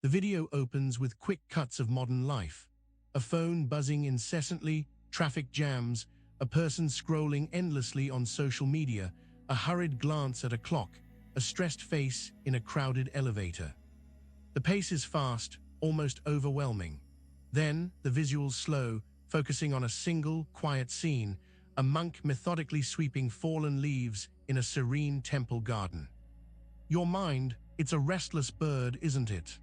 The video opens with quick cuts of modern life. A phone buzzing incessantly, traffic jams, a person scrolling endlessly on social media, a hurried glance at a clock, a stressed face in a crowded elevator. The pace is fast, almost overwhelming. Then, the visuals slow, focusing on a single, quiet scene, a monk methodically sweeping fallen leaves in a serene temple garden. Your mind, it's a restless bird, isn't it?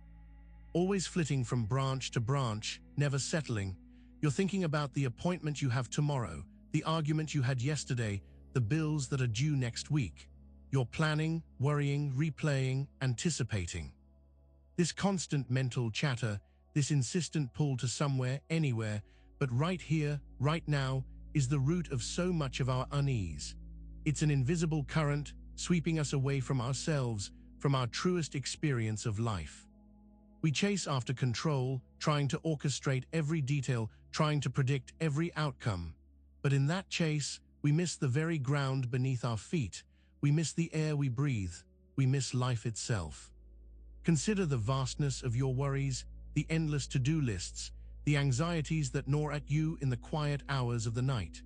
Always flitting from branch to branch, never settling. You're thinking about the appointment you have tomorrow, the argument you had yesterday, the bills that are due next week. You're planning, worrying, replaying, anticipating. This constant mental chatter, this insistent pull to somewhere, anywhere, but right here, right now, is the root of so much of our unease. It's an invisible current, sweeping us away from ourselves, from our truest experience of life. We chase after control, trying to orchestrate every detail, trying to predict every outcome. But in that chase, we miss the very ground beneath our feet. We miss the air we breathe. We miss life itself. Consider the vastness of your worries, the endless to-do lists, the anxieties that gnaw at you in the quiet hours of the night.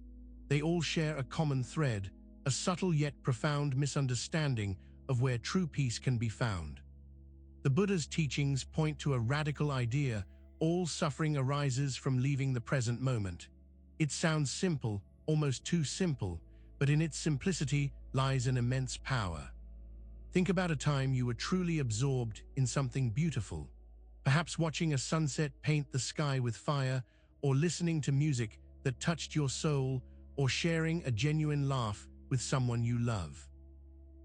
They all share a common thread, a subtle yet profound misunderstanding of where true peace can be found. The Buddha's teachings point to a radical idea: all suffering arises from leaving the present moment. It sounds simple, almost too simple, but in its simplicity lies an immense power. Think about a time you were truly absorbed in something beautiful, perhaps watching a sunset paint the sky with fire, or listening to music that touched your soul, or sharing a genuine laugh with someone you love.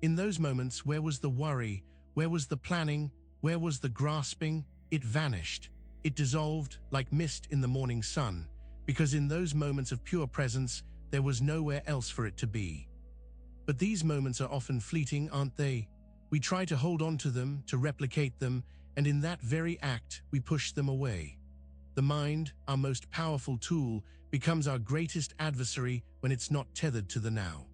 In those moments, where was the worry? Where was the planning? Where was the grasping? It vanished. It dissolved like mist in the morning sun, because in those moments of pure presence, there was nowhere else for it to be. But these moments are often fleeting, aren't they? We try to hold on to them, to replicate them, and in that very act, we push them away. The mind, our most powerful tool, becomes our greatest adversary when it's not tethered to the now.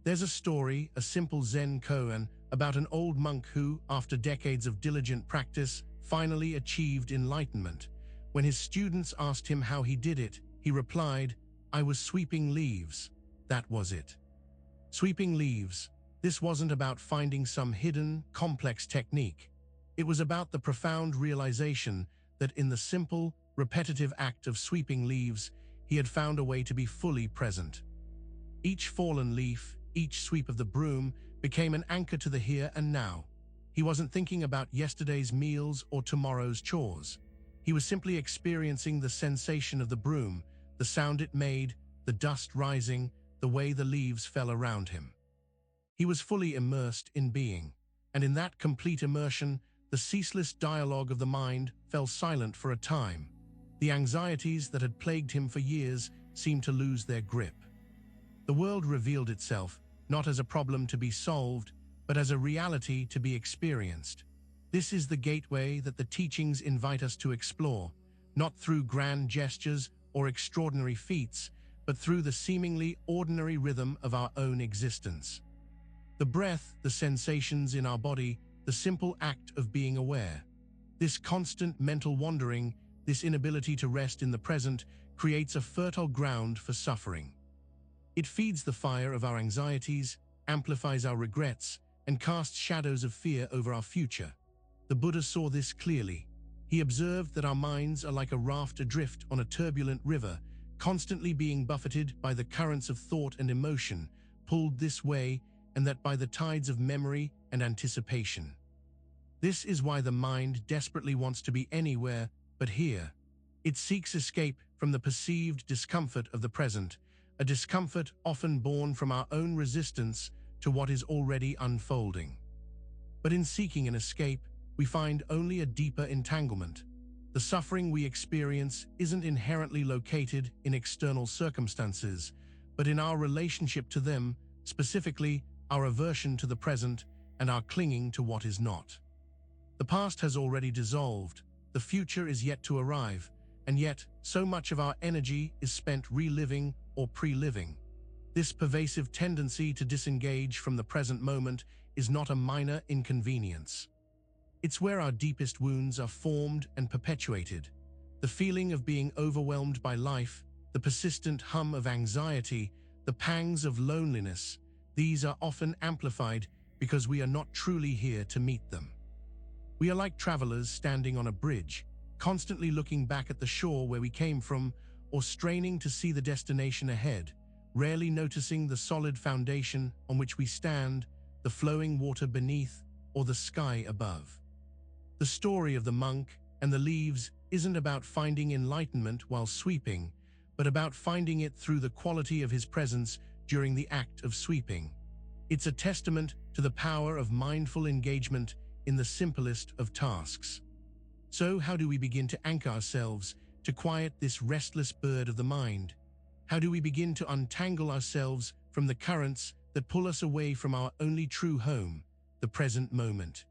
There's a story, a simple Zen koan, about an old monk who, after decades of diligent practice, finally achieved enlightenment. When his students asked him how he did it, he replied, "I was sweeping leaves. That was it." Sweeping leaves. This wasn't about finding some hidden, complex technique. It was about the profound realization that in the simple, repetitive act of sweeping leaves, he had found a way to be fully present. Each fallen leaf, each sweep of the broom, became an anchor to the here and now. He wasn't thinking about yesterday's meals or tomorrow's chores. He was simply experiencing the sensation of the broom, the sound it made, the dust rising, the way the leaves fell around him. He was fully immersed in being, and in that complete immersion, the ceaseless dialogue of the mind fell silent for a time. The anxieties that had plagued him for years seemed to lose their grip. The world revealed itself, not as a problem to be solved, but as a reality to be experienced. This is the gateway that the teachings invite us to explore, not through grand gestures or extraordinary feats, but through the seemingly ordinary rhythm of our own existence. The breath, the sensations in our body, the simple act of being aware. This constant mental wandering, this inability to rest in the present, creates a fertile ground for suffering. It feeds the fire of our anxieties, amplifies our regrets, and casts shadows of fear over our future. The Buddha saw this clearly. He observed that our minds are like a raft adrift on a turbulent river, constantly being buffeted by the currents of thought and emotion, pulled this way and that by the tides of memory and anticipation. This is why the mind desperately wants to be anywhere but here. It seeks escape from the perceived discomfort of the present, a discomfort often born from our own resistance to what is already unfolding. But in seeking an escape, we find only a deeper entanglement. The suffering we experience isn't inherently located in external circumstances, but in our relationship to them, specifically our aversion to the present and our clinging to what is not. The past has already dissolved, the future is yet to arrive, and yet so much of our energy is spent reliving or pre-living. This pervasive tendency to disengage from the present moment is not a minor inconvenience. It's where our deepest wounds are formed and perpetuated. The feeling of being overwhelmed by life, the persistent hum of anxiety, the pangs of loneliness, these are often amplified because we are not truly here to meet them. We are like travelers standing on a bridge, constantly looking back at the shore where we came from or straining to see the destination ahead, rarely noticing the solid foundation on which we stand, the flowing water beneath, or the sky above. The story of the monk and the leaves isn't about finding enlightenment while sweeping, but about finding it through the quality of his presence during the act of sweeping. It's a testament to the power of mindful engagement in the simplest of tasks. So, how do we begin to anchor ourselves, to quiet this restless bird of the mind? How do we begin to untangle ourselves from the currents that pull us away from our only true home, the present moment?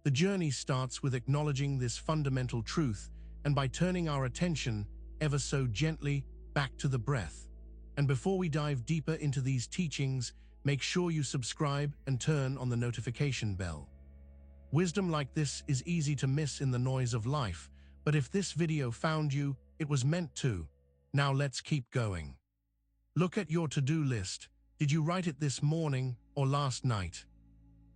The journey starts with acknowledging this fundamental truth and by turning our attention, ever so gently, back to the breath. And before we dive deeper into these teachings, make sure you subscribe and turn on the notification bell. Wisdom like this is easy to miss in the noise of life, but if this video found you, it was meant to. Now let's keep going. Look at your to-do list. Did you write it this morning or last night?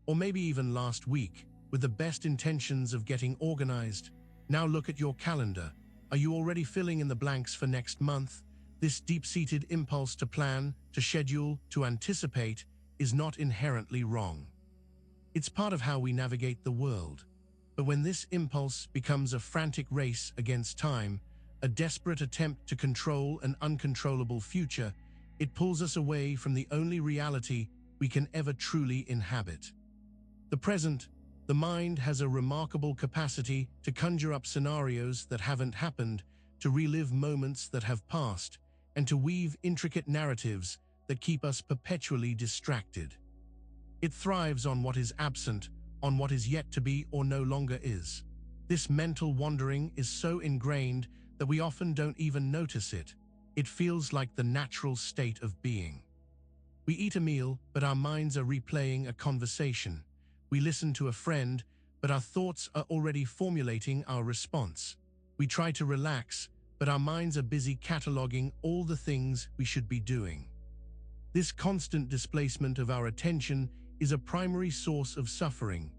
Or maybe even last week, with the best intentions of getting organized? Now look at your calendar. Are you already filling in the blanks for next month? This deep-seated impulse to plan, to schedule, to anticipate is not inherently wrong. It's part of how we navigate the world. But when this impulse becomes a frantic race against time, a desperate attempt to control an uncontrollable future, it pulls us away from the only reality we can ever truly inhabit. The present. The mind has a remarkable capacity to conjure up scenarios that haven't happened, to relive moments that have passed, and to weave intricate narratives that keep us perpetually distracted. It thrives on what is absent, on what is yet to be or no longer is. This mental wandering is so ingrained that we often don't even notice it. It feels like the natural state of being. We eat a meal, but our minds are replaying a conversation. We listen to a friend, but our thoughts are already formulating our response. We try to relax, but our minds are busy cataloging all the things we should be doing. This constant displacement of our attention is a primary source of suffering.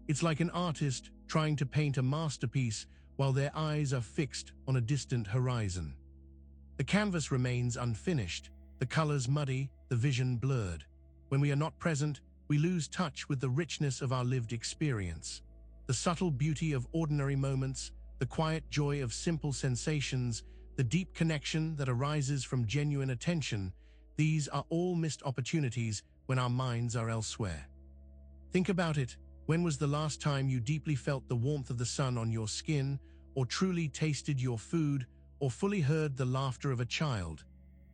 It's like an artist trying to paint a masterpiece while their eyes are fixed on a distant horizon. The canvas remains unfinished, the colors muddy, the vision blurred. When we are not present, we lose touch with the richness of our lived experience. The subtle beauty of ordinary moments, the quiet joy of simple sensations, the deep connection that arises from genuine attention, these are all missed opportunities when our minds are elsewhere. Think about it. When was the last time you deeply felt the warmth of the sun on your skin, or truly tasted your food, or fully heard the laughter of a child?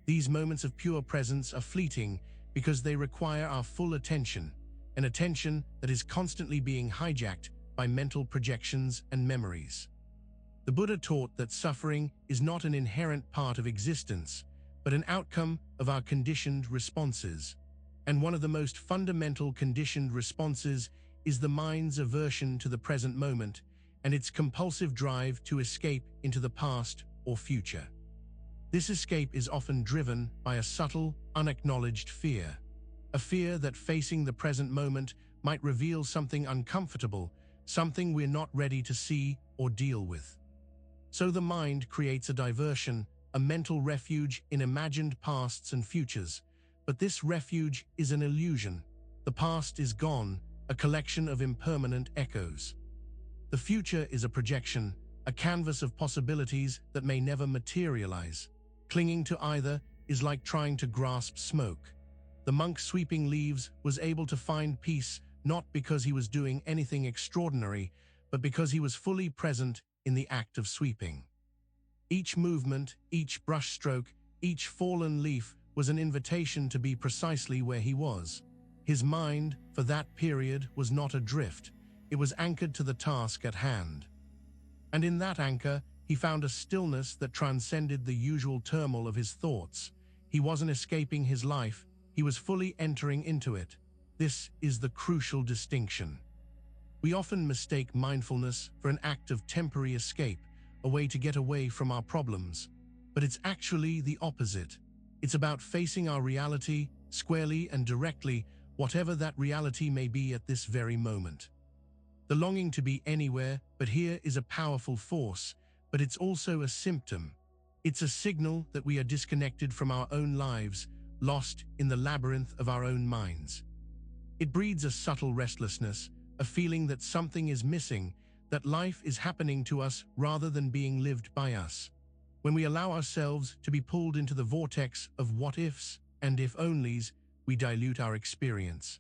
These moments of pure presence are fleeting because they require our full attention, an attention that is constantly being hijacked by mental projections and memories. The Buddha taught that suffering is not an inherent part of existence, but an outcome of our conditioned responses. And one of the most fundamental conditioned responses is the mind's aversion to the present moment and its compulsive drive to escape into the past or future. This escape is often driven by a subtle, unacknowledged fear. A fear that facing the present moment might reveal something uncomfortable, something we're not ready to see or deal with. So the mind creates a diversion, a mental refuge in imagined pasts and futures. But this refuge is an illusion. The past is gone, a collection of impermanent echoes. The future is a projection, a canvas of possibilities that may never materialize. Clinging to either is like trying to grasp smoke. The monk sweeping leaves was able to find peace not because he was doing anything extraordinary, but because he was fully present in the act of sweeping. Each movement, each brushstroke, each fallen leaf was an invitation to be precisely where he was. His mind, for that period, was not adrift. It was anchored to the task at hand. And in that anchor, he found a stillness that transcended the usual turmoil of his thoughts. He wasn't escaping his life, he was fully entering into it. This is the crucial distinction. We often mistake mindfulness for an act of temporary escape, a way to get away from our problems. But it's actually the opposite. It's about facing our reality squarely and directly, whatever that reality may be at this very moment. The longing to be anywhere but here is a powerful force, but it's also a symptom. It's a signal that we are disconnected from our own lives, lost in the labyrinth of our own minds. It breeds a subtle restlessness, a feeling that something is missing, that life is happening to us rather than being lived by us. When we allow ourselves to be pulled into the vortex of what-ifs and if-onlys, we dilute our experience.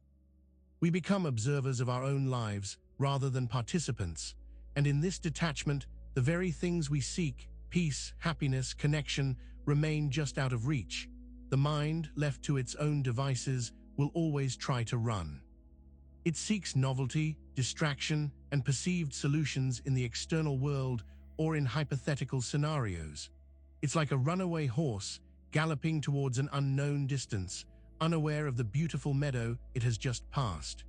We become observers of our own lives rather than participants, and in this detachment, the very things we seek, peace, happiness, connection, remain just out of reach. The mind, left to its own devices, will always try to run. It seeks novelty, distraction, and perceived solutions in the external world or in hypothetical scenarios. It's like a runaway horse galloping towards an unknown distance, unaware of the beautiful meadow it has just passed.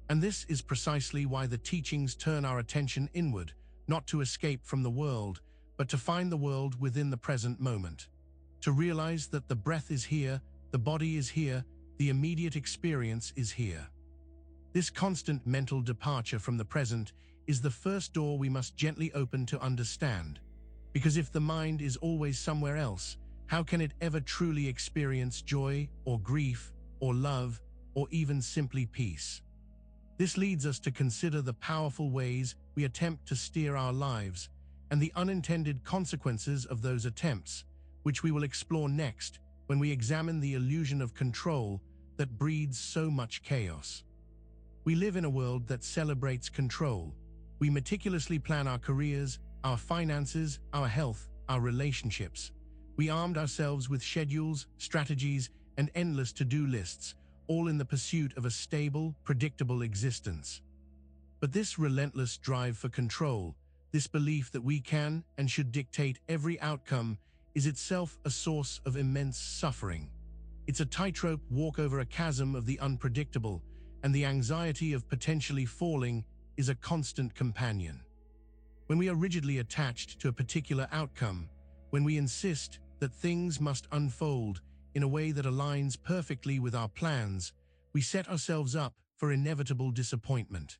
And this is precisely why the teachings turn our attention inward, not to escape from the world, but to find the world within the present moment. To realize that the breath is here, the body is here, the immediate experience is here. This constant mental departure from the present is the first door we must gently open to understand. Because if the mind is always somewhere else, how can it ever truly experience joy or grief or love or even simply peace? This leads us to consider the powerful ways we attempt to steer our lives and the unintended consequences of those attempts, which we will explore next when we examine the illusion of control that breeds so much chaos. We live in a world that celebrates control. We meticulously plan our careers, our finances, our health, our relationships. We armed ourselves with schedules, strategies, and endless to-do lists, all in the pursuit of a stable, predictable existence. But this relentless drive for control, this belief that we can and should dictate every outcome, is itself a source of immense suffering. It's a tightrope walk over a chasm of the unpredictable, and the anxiety of potentially falling is a constant companion. When we are rigidly attached to a particular outcome, when we insist that things must unfold in a way that aligns perfectly with our plans, we set ourselves up for inevitable disappointment.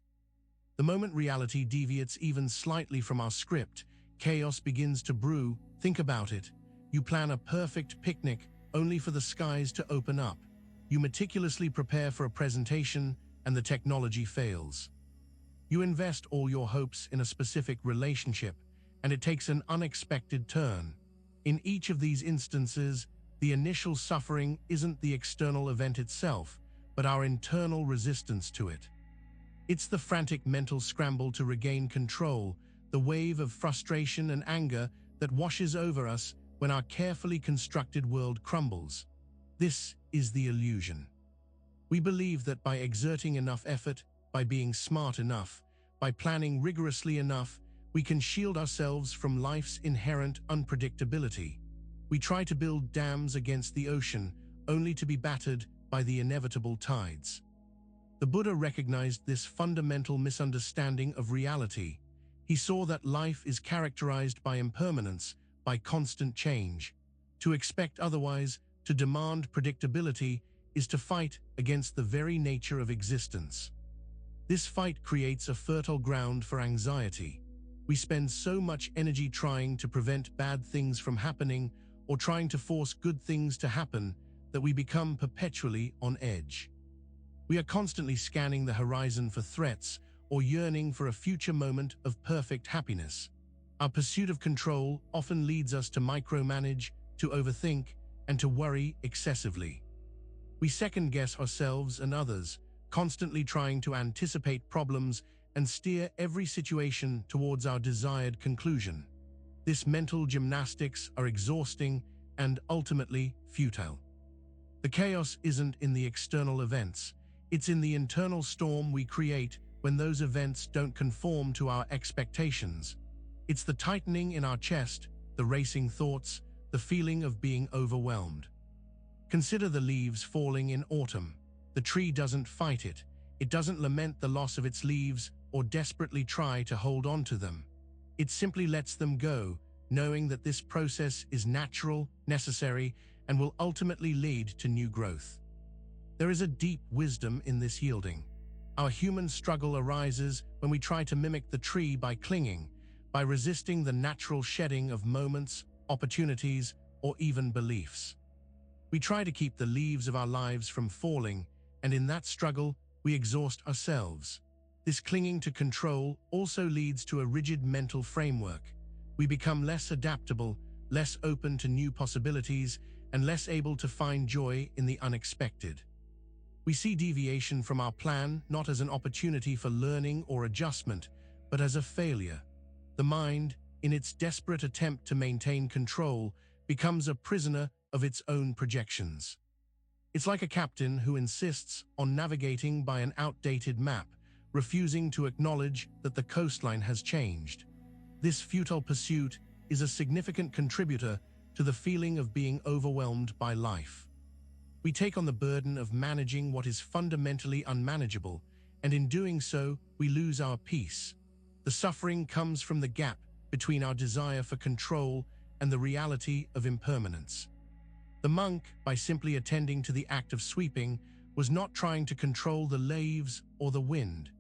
The moment reality deviates even slightly from our script, chaos begins to brew. Think about it. You plan a perfect picnic only for the skies to open up. You meticulously prepare for a presentation and the technology fails. You invest all your hopes in a specific relationship and it takes an unexpected turn. In each of these instances, the initial suffering isn't the external event itself, but our internal resistance to it. It's the frantic mental scramble to regain control, the wave of frustration and anger that washes over us when our carefully constructed world crumbles. This is the illusion. We believe that by exerting enough effort, by being smart enough, by planning rigorously enough, we can shield ourselves from life's inherent unpredictability. We try to build dams against the ocean, only to be battered by the inevitable tides. The Buddha recognized this fundamental misunderstanding of reality. He saw that life is characterized by impermanence, by constant change. To expect otherwise, to demand predictability, is to fight against the very nature of existence. This fight creates a fertile ground for anxiety. We spend so much energy trying to prevent bad things from happening or trying to force good things to happen that we become perpetually on edge. We are constantly scanning the horizon for threats or yearning for a future moment of perfect happiness. Our pursuit of control often leads us to micromanage, to overthink, and to worry excessively. We second-guess ourselves and others, constantly trying to anticipate problems and steer every situation towards our desired conclusion. This mental gymnastics are exhausting and ultimately futile. The chaos isn't in the external events, it's in the internal storm we create when those events don't conform to our expectations. It's the tightening in our chest, the racing thoughts, the feeling of being overwhelmed. Consider the leaves falling in autumn. The tree doesn't fight it. It doesn't lament the loss of its leaves, or desperately try to hold on to them. It simply lets them go, knowing that this process is natural, necessary, and will ultimately lead to new growth. There is a deep wisdom in this yielding. Our human struggle arises when we try to mimic the tree by clinging, by resisting the natural shedding of moments, opportunities, or even beliefs. We try to keep the leaves of our lives from falling, and in that struggle, we exhaust ourselves. This clinging to control also leads to a rigid mental framework. We become less adaptable, less open to new possibilities, and less able to find joy in the unexpected. We see deviation from our plan not as an opportunity for learning or adjustment, but as a failure. The mind, in its desperate attempt to maintain control, becomes a prisoner of its own projections. It's like a captain who insists on navigating by an outdated map, refusing to acknowledge that the coastline has changed. This futile pursuit is a significant contributor to the feeling of being overwhelmed by life. We take on the burden of managing what is fundamentally unmanageable, and in doing so, we lose our peace. The suffering comes from the gap between our desire for control and the reality of impermanence. The monk, by simply attending to the act of sweeping, was not trying to control the leaves or the wind.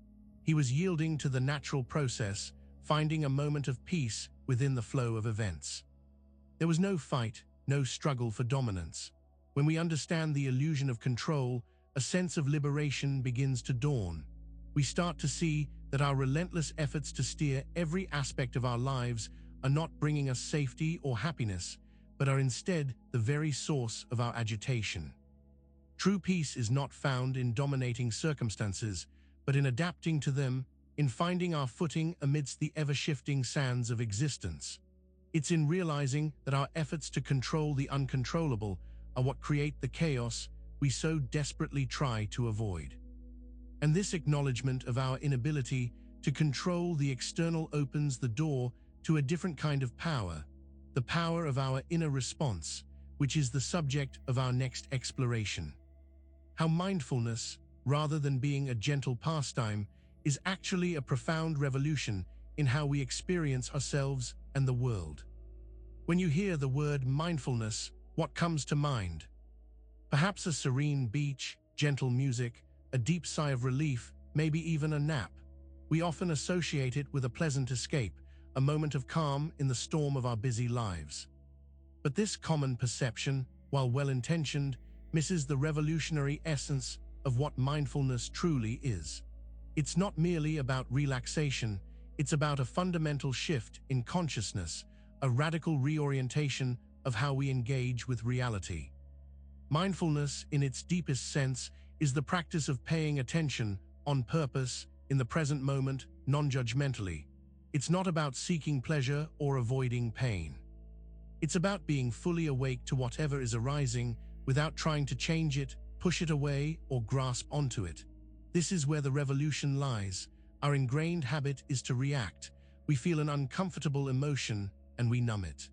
He was yielding to the natural process, finding a moment of peace within the flow of events. There was no fight, no struggle for dominance. When we understand the illusion of control, a sense of liberation begins to dawn. We start to see that our relentless efforts to steer every aspect of our lives are not bringing us safety or happiness, but are instead the very source of our agitation. True peace is not found in dominating circumstances, but in adapting to them, in finding our footing amidst the ever-shifting sands of existence. It's in realizing that our efforts to control the uncontrollable are what create the chaos we so desperately try to avoid. And this acknowledgement of our inability to control the external opens the door to a different kind of power, the power of our inner response, which is the subject of our next exploration. How mindfulness, rather than being a gentle pastime, is actually a profound revolution in how we experience ourselves and the world. When you hear the word mindfulness, what comes to mind? Perhaps a serene beach, gentle music, a deep sigh of relief, maybe even a nap. We often associate it with a pleasant escape, a moment of calm in the storm of our busy lives. But this common perception, while well-intentioned, misses the revolutionary essence of what mindfulness truly is. It's not merely about relaxation, it's about a fundamental shift in consciousness, a radical reorientation of how we engage with reality. Mindfulness, in its deepest sense, is the practice of paying attention, on purpose, in the present moment, non-judgmentally. It's not about seeking pleasure or avoiding pain. It's about being fully awake to whatever is arising without trying to change it, push it away, or grasp onto it. This is where the revolution lies. Our ingrained habit is to react. We feel an uncomfortable emotion and we numb it.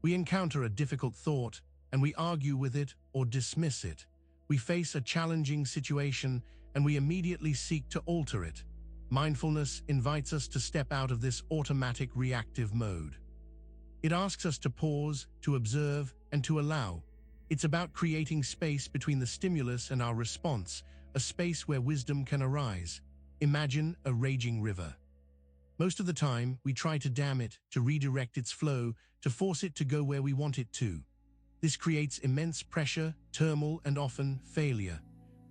We encounter a difficult thought and we argue with it or dismiss it. We face a challenging situation and we immediately seek to alter it. Mindfulness invites us to step out of this automatic reactive mode. It asks us to pause, to observe, and to allow. It's about creating space between the stimulus and our response, a space where wisdom can arise. Imagine a raging river. Most of the time, we try to dam it, to redirect its flow, to force it to go where we want it to. This creates immense pressure, turmoil, and often failure.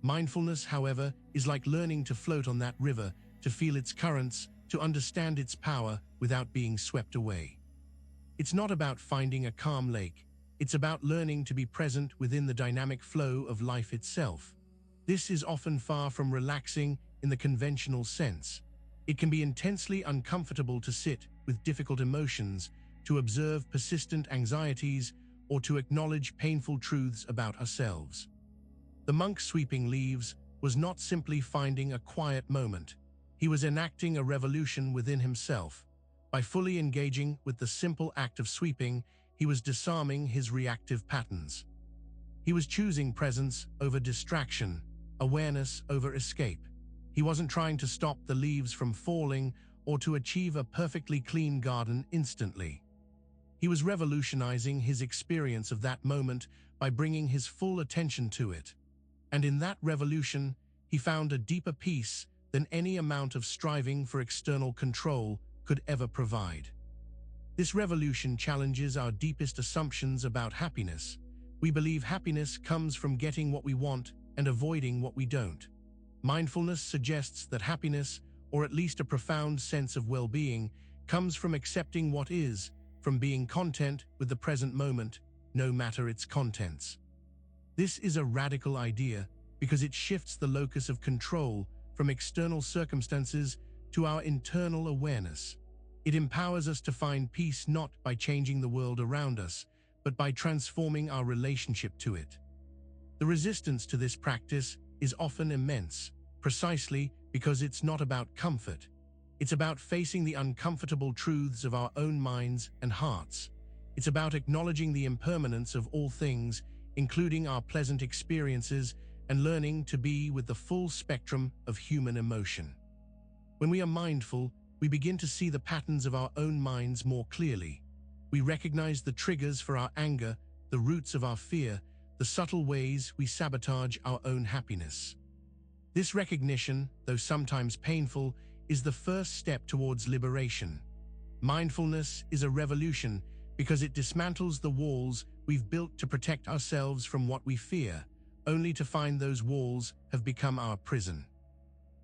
Mindfulness, however, is like learning to float on that river, to feel its currents, to understand its power without being swept away. It's not about finding a calm lake. It's about learning to be present within the dynamic flow of life itself. This is often far from relaxing in the conventional sense. It can be intensely uncomfortable to sit with difficult emotions, to observe persistent anxieties, or to acknowledge painful truths about ourselves. The monk sweeping leaves was not simply finding a quiet moment. He was enacting a revolution within himself. By fully engaging with the simple act of sweeping, he was disarming his reactive patterns. He was choosing presence over distraction, awareness over escape. He wasn't trying to stop the leaves from falling or to achieve a perfectly clean garden instantly. He was revolutionizing his experience of that moment by bringing his full attention to it. And in that revolution, he found a deeper peace than any amount of striving for external control could ever provide. This revolution challenges our deepest assumptions about happiness. We believe happiness comes from getting what we want and avoiding what we don't. Mindfulness suggests that happiness, or at least a profound sense of well-being, comes from accepting what is, from being content with the present moment, no matter its contents. This is a radical idea because it shifts the locus of control from external circumstances to our internal awareness. It empowers us to find peace not by changing the world around us, but by transforming our relationship to it. The resistance to this practice is often immense, precisely because it's not about comfort. It's about facing the uncomfortable truths of our own minds and hearts. It's about acknowledging the impermanence of all things, including our pleasant experiences, and learning to be with the full spectrum of human emotion. When we are mindful, we begin to see the patterns of our own minds more clearly. We recognize the triggers for our anger, the roots of our fear, the subtle ways we sabotage our own happiness. This recognition, though sometimes painful, is the first step towards liberation. Mindfulness is a revolution because it dismantles the walls we've built to protect ourselves from what we fear, only to find those walls have become our prison.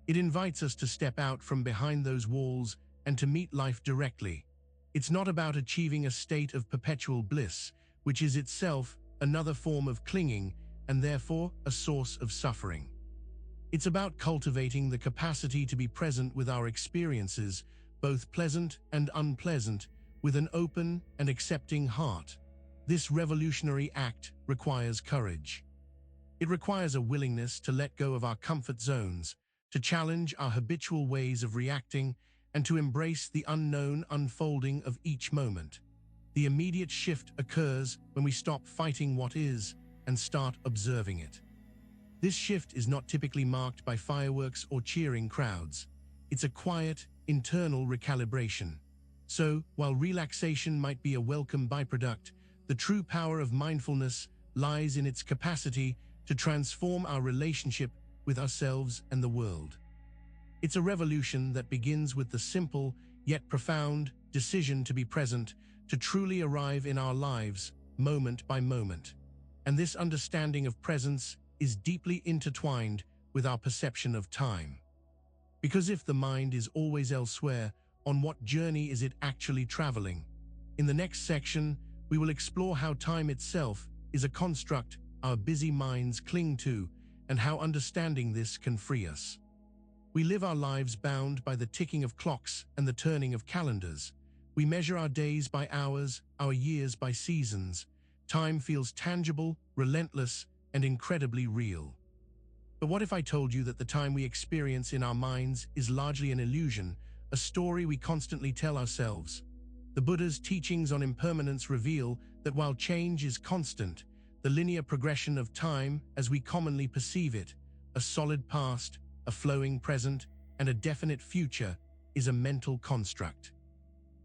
It invites us to step out from behind those walls and to meet life directly. It's not about achieving a state of perpetual bliss, which is itself another form of clinging and therefore a source of suffering. It's about cultivating the capacity to be present with our experiences, both pleasant and unpleasant, with an open and accepting heart. This revolutionary act requires courage. It requires a willingness to let go of our comfort zones, to challenge our habitual ways of reacting, and to embrace the unknown unfolding of each moment. The immediate shift occurs when we stop fighting what is and start observing it. This shift is not typically marked by fireworks or cheering crowds. It's a quiet, internal recalibration. So, while relaxation might be a welcome byproduct, the true power of mindfulness lies in its capacity to transform our relationship with ourselves and the world. It's a revolution that begins with the simple, yet profound, decision to be present, to truly arrive in our lives, moment by moment. And this understanding of presence is deeply intertwined with our perception of time. Because if the mind is always elsewhere, on what journey is it actually traveling? In the next section, we will explore how time itself is a construct our busy minds cling to, and how understanding this can free us. We live our lives bound by the ticking of clocks and the turning of calendars. We measure our days by hours, our years by seasons. Time feels tangible, relentless, and incredibly real. But what if I told you that the time we experience in our minds is largely an illusion, a story we constantly tell ourselves? The Buddha's teachings on impermanence reveal that while change is constant, the linear progression of time as we commonly perceive it, a solid past, a flowing present, and a definite future, is a mental construct.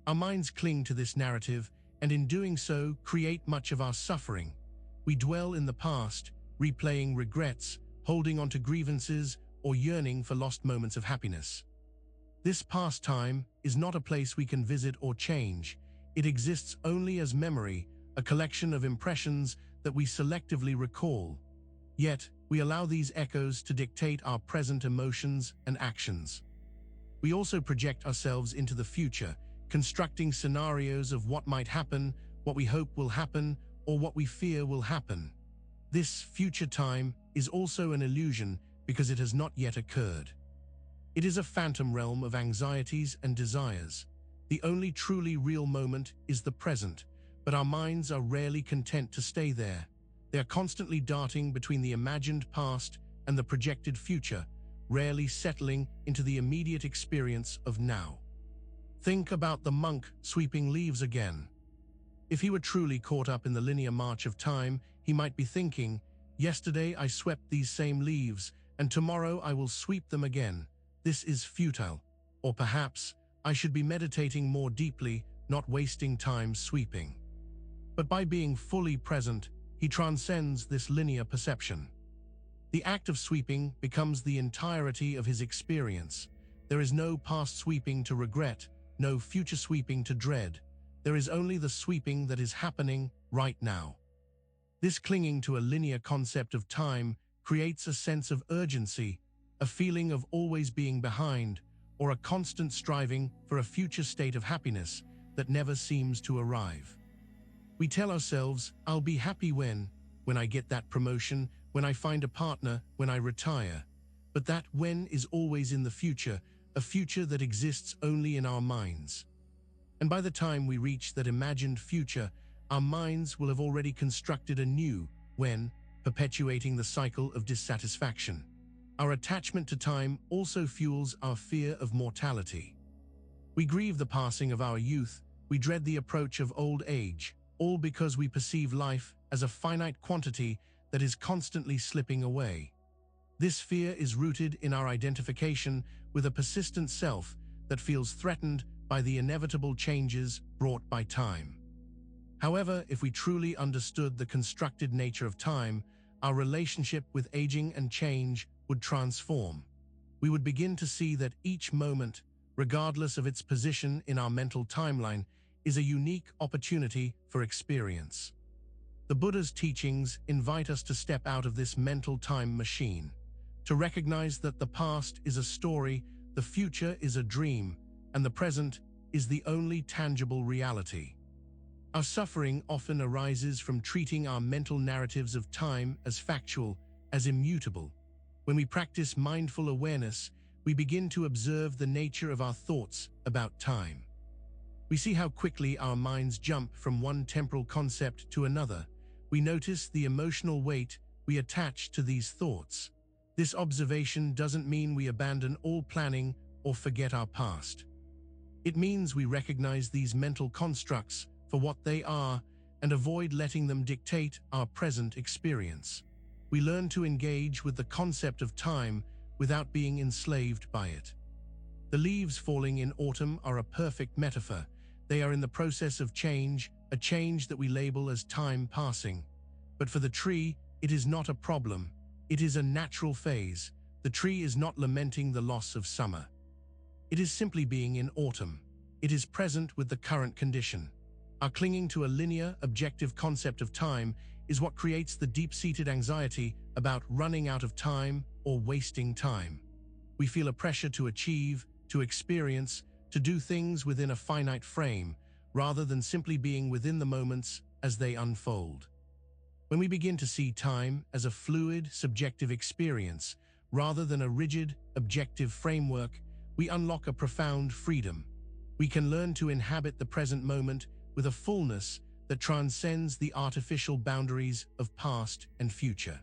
Our minds cling to this narrative, and in doing so, create much of our suffering. We dwell in the past, replaying regrets, holding on to grievances, or yearning for lost moments of happiness. This past time is not a place we can visit or change. It exists only as memory, a collection of impressions that we selectively recall. Yet, we allow these echoes to dictate our present emotions and actions. We also project ourselves into the future, constructing scenarios of what might happen, what we hope will happen, or what we fear will happen. This future time is also an illusion because it has not yet occurred. It is a phantom realm of anxieties and desires. The only truly real moment is the present, but our minds are rarely content to stay there. They are constantly darting between the imagined past and the projected future, rarely settling into the immediate experience of now. Think about the monk sweeping leaves again. If he were truly caught up in the linear march of time, he might be thinking, "Yesterday I swept these same leaves, and tomorrow I will sweep them again." this is futile, or perhaps I should be meditating more deeply, not wasting time sweeping. But by being fully present, he transcends this linear perception. The act of sweeping becomes the entirety of his experience. There is no past sweeping to regret, no future sweeping to dread. There is only the sweeping that is happening right now. This clinging to a linear concept of time creates a sense of urgency, a feeling of always being behind, or a constant striving for a future state of happiness that never seems to arrive. We tell ourselves, I'll be happy when I get that promotion, when I find a partner, when I retire. But that when is always in the future, a future that exists only in our minds. And by the time we reach that imagined future, our minds will have already constructed a new when, perpetuating the cycle of dissatisfaction. Our attachment to time also fuels our fear of mortality. We grieve the passing of our youth, we dread the approach of old age, all because we perceive life as a finite quantity that is constantly slipping away. This fear is rooted in our identification with a persistent self that feels threatened by the inevitable changes brought by time. However, if we truly understood the constructed nature of time, our relationship with aging and change would transform. We would begin to see that each moment, regardless of its position in our mental timeline, is a unique opportunity for experience. The Buddha's teachings invite us to step out of this mental time machine, to recognize that the past is a story, the future is a dream, and the present is the only tangible reality. Our suffering often arises from treating our mental narratives of time as factual, as immutable. When we practice mindful awareness, we begin to observe the nature of our thoughts about time. We see how quickly our minds jump from one temporal concept to another. We notice the emotional weight we attach to these thoughts. This observation doesn't mean we abandon all planning or forget our past. It means we recognize these mental constructs for what they are and avoid letting them dictate our present experience. We learn to engage with the concept of time without being enslaved by it. The leaves falling in autumn are a perfect metaphor. They are in the process of change, a change that we label as time passing. But for the tree, it is not a problem. It is a natural phase. The tree is not lamenting the loss of summer. It is simply being in autumn. It is present with the current condition. Our clinging to a linear, objective concept of time is what creates the deep-seated anxiety about running out of time or wasting time. We feel a pressure to achieve, to experience, to do things within a finite frame, rather than simply being within the moments as they unfold. When we begin to see time as a fluid, subjective experience, rather than a rigid, objective framework, we unlock a profound freedom. We can learn to inhabit the present moment with a fullness that transcends the artificial boundaries of past and future.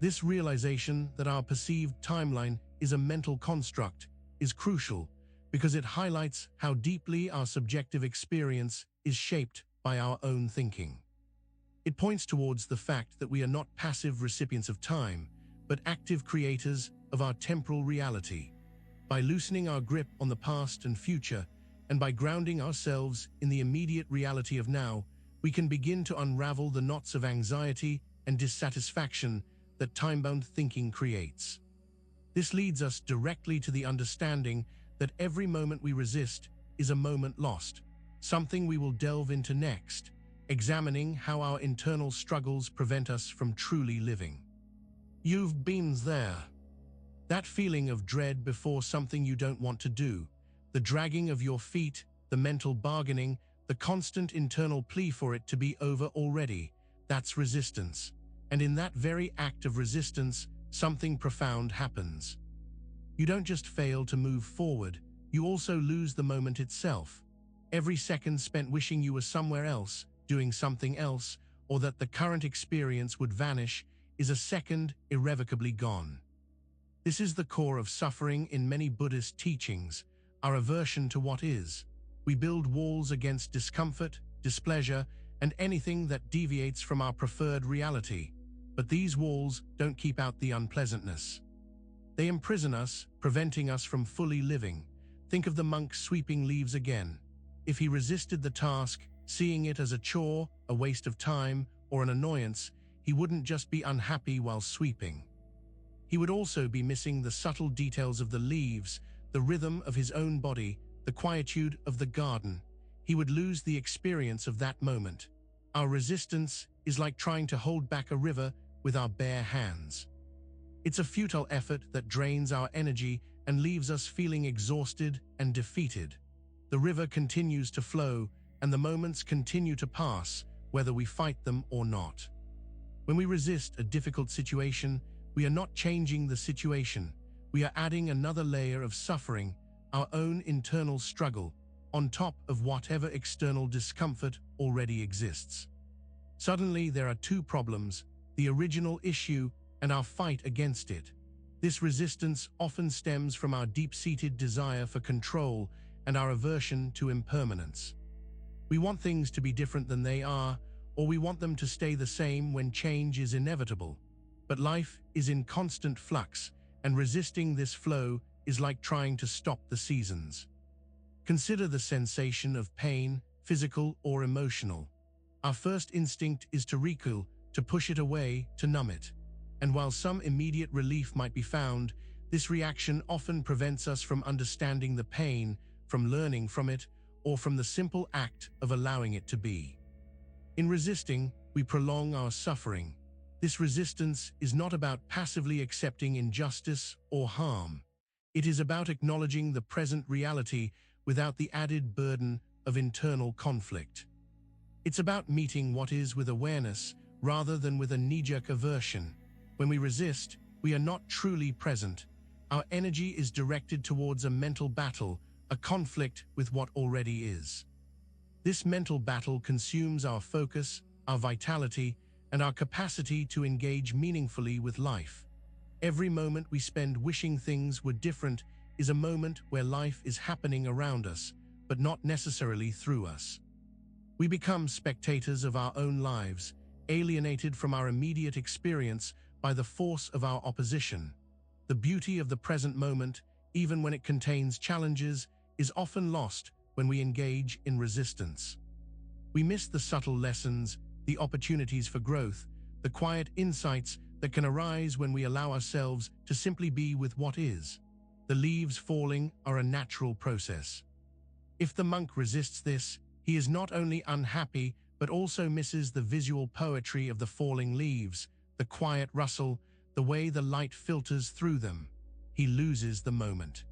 This realization that our perceived timeline is a mental construct is crucial because it highlights how deeply our subjective experience is shaped by our own thinking. It points towards the fact that we are not passive recipients of time, but active creators of our temporal reality. By loosening our grip on the past and future, and by grounding ourselves in the immediate reality of now, we can begin to unravel the knots of anxiety and dissatisfaction that time-bound thinking creates. This leads us directly to the understanding that every moment we resist is a moment lost, something we will delve into next, examining how our internal struggles prevent us from truly living. You've been there. That feeling of dread before something you don't want to do, the dragging of your feet, the mental bargaining, the constant internal plea for it to be over already, that's resistance. And in that very act of resistance, something profound happens. You don't just fail to move forward, you also lose the moment itself. Every second spent wishing you were somewhere else, doing something else, or that the current experience would vanish, is a second irrevocably gone. This is the core of suffering in many Buddhist teachings, our aversion to what is. We build walls against discomfort, displeasure, and anything that deviates from our preferred reality. But these walls don't keep out the unpleasantness. They imprison us, preventing us from fully living. Think of the monk sweeping leaves again. If he resisted the task, seeing it as a chore, a waste of time, or an annoyance, he wouldn't just be unhappy while sweeping. He would also be missing the subtle details of the leaves, the rhythm of his own body, the quietude of the garden. He would lose the experience of that moment. Our resistance is like trying to hold back a river with our bare hands. It's a futile effort that drains our energy and leaves us feeling exhausted and defeated. The river continues to flow, and the moments continue to pass, whether we fight them or not. When we resist a difficult situation, we are not changing the situation. We are adding another layer of suffering, our own internal struggle, on top of whatever external discomfort already exists. Suddenly, there are two problems: the original issue and our fight against it. This resistance often stems from our deep-seated desire for control and our aversion to impermanence. We want things to be different than they are, or we want them to stay the same when change is inevitable. But life is in constant flux, and resisting this flow is like trying to stop the seasons. Consider the sensation of pain, physical or emotional. Our first instinct is to recoil, to push it away, to numb it. And while some immediate relief might be found, this reaction often prevents us from understanding the pain, from learning from it, or from the simple act of allowing it to be. In resisting, we prolong our suffering. This resistance is not about passively accepting injustice or harm. It is about acknowledging the present reality without the added burden of internal conflict. It's about meeting what is with awareness rather than with a knee-jerk aversion. When we resist, we are not truly present. Our energy is directed towards a mental battle, a conflict with what already is. This mental battle consumes our focus, our vitality, and our capacity to engage meaningfully with life. Every moment we spend wishing things were different is a moment where life is happening around us, but not necessarily through us. We become spectators of our own lives, alienated from our immediate experience by the force of our opposition. The beauty of the present moment, even when it contains challenges, is often lost when we engage in resistance. We miss the subtle lessons, the opportunities for growth, the quiet insights that can arise when we allow ourselves to simply be with what is. The leaves falling are a natural process. If the monk resists this, he is not only unhappy but also misses the visual poetry of the falling leaves, the quiet rustle, the way the light filters through them. He loses the moment.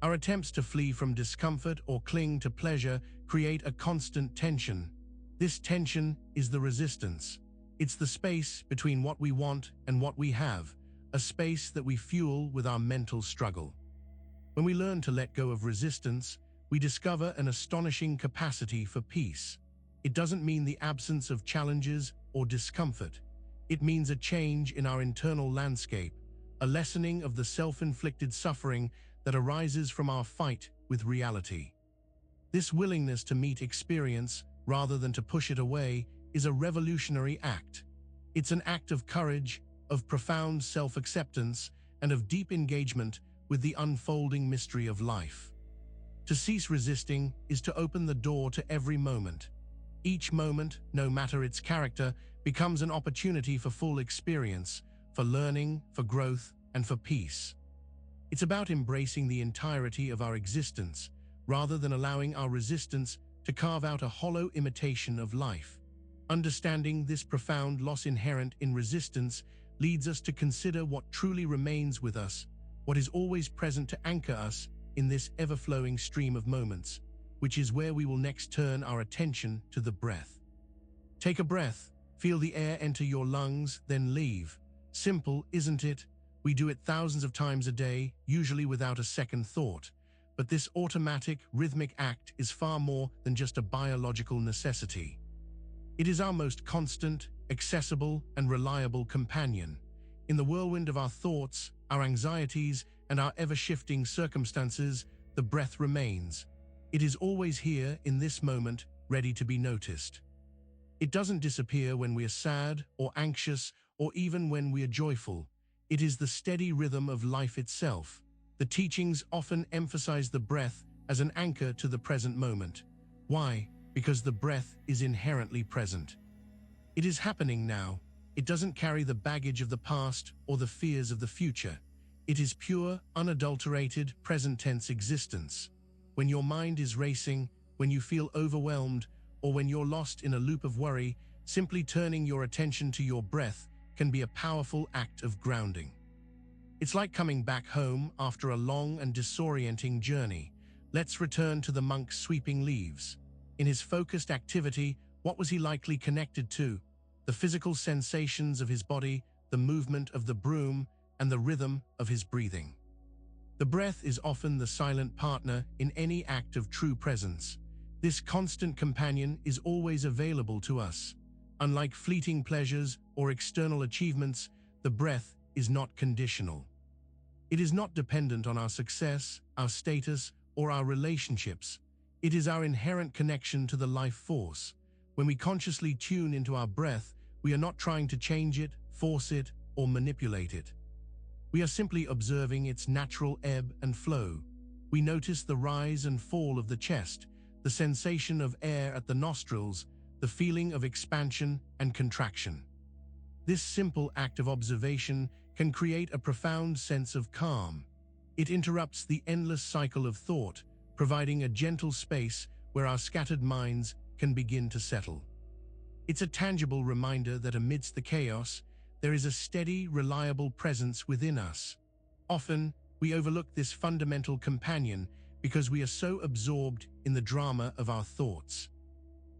Our attempts to flee from discomfort or cling to pleasure create a constant tension. This tension is the resistance. It's the space between what we want and what we have, a space that we fuel with our mental struggle. When we learn to let go of resistance, we discover an astonishing capacity for peace. It doesn't mean the absence of challenges or discomfort. It means a change in our internal landscape, a lessening of the self-inflicted suffering that arises from our fight with reality. This willingness to meet experience rather than to push it away is a revolutionary act. It's an act of courage, of profound self-acceptance, and of deep engagement with the unfolding mystery of life. To cease resisting is to open the door to every moment. Each moment, no matter its character, becomes an opportunity for full experience, for learning, for growth, and for peace. It's about embracing the entirety of our existence, rather than allowing our resistance to carve out a hollow imitation of life. Understanding this profound loss inherent in resistance leads us to consider what truly remains with us, what is always present to anchor us in this ever-flowing stream of moments, which is where we will next turn our attention to the breath. Take a breath, feel the air enter your lungs, then leave. Simple, isn't it? We do it thousands of times a day, usually without a second thought. But this automatic, rhythmic act is far more than just a biological necessity. It is our most constant, accessible, and reliable companion. In the whirlwind of our thoughts, our anxieties, and our ever-shifting circumstances, the breath remains. It is always here in this moment, ready to be noticed. It doesn't disappear when we are sad or anxious or even when we are joyful. It is the steady rhythm of life itself. The teachings often emphasize the breath as an anchor to the present moment. Why? Because the breath is inherently present. It is happening now. It doesn't carry the baggage of the past or the fears of the future. It is pure, unadulterated, present-tense existence. When your mind is racing, when you feel overwhelmed, or when you're lost in a loop of worry, simply turning your attention to your breath can be a powerful act of grounding. It's like coming back home after a long and disorienting journey. Let's return to the monk sweeping leaves. In his focused activity, what was he likely connected to? The physical sensations of his body, the movement of the broom, and the rhythm of his breathing. The breath is often the silent partner in any act of true presence. This constant companion is always available to us. Unlike fleeting pleasures or external achievements, the breath is not conditional. It is not dependent on our success, our status, or our relationships. It is our inherent connection to the life force. When we consciously tune into our breath, we are not trying to change it, force it, or manipulate it. We are simply observing its natural ebb and flow. We notice the rise and fall of the chest, the sensation of air at the nostrils, the feeling of expansion and contraction. This simple act of observation can create a profound sense of calm. It interrupts the endless cycle of thought, providing a gentle space where our scattered minds can begin to settle. It's a tangible reminder that amidst the chaos, there is a steady, reliable presence within us. Often, we overlook this fundamental companion because we are so absorbed in the drama of our thoughts.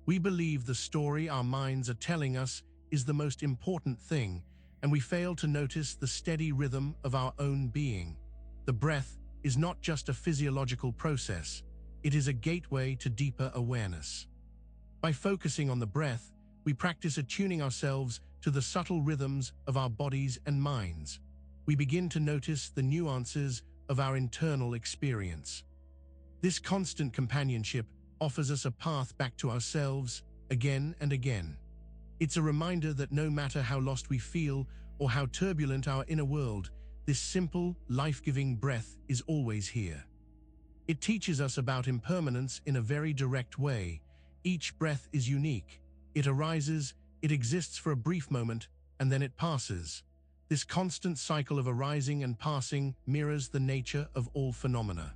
We believe the story our minds are telling us is the most important thing, and we fail to notice the steady rhythm of our own being. The breath is not just a physiological process, it is a gateway to deeper awareness. By focusing on the breath, we practice attuning ourselves to the subtle rhythms of our bodies and minds. We begin to notice the nuances of our internal experience. This constant companionship offers us a path back to ourselves again and again. It's a reminder that no matter how lost we feel or how turbulent our inner world, this simple, life-giving breath is always here. It teaches us about impermanence in a very direct way. Each breath is unique. It arises, it exists for a brief moment, and then it passes. This constant cycle of arising and passing mirrors the nature of all phenomena.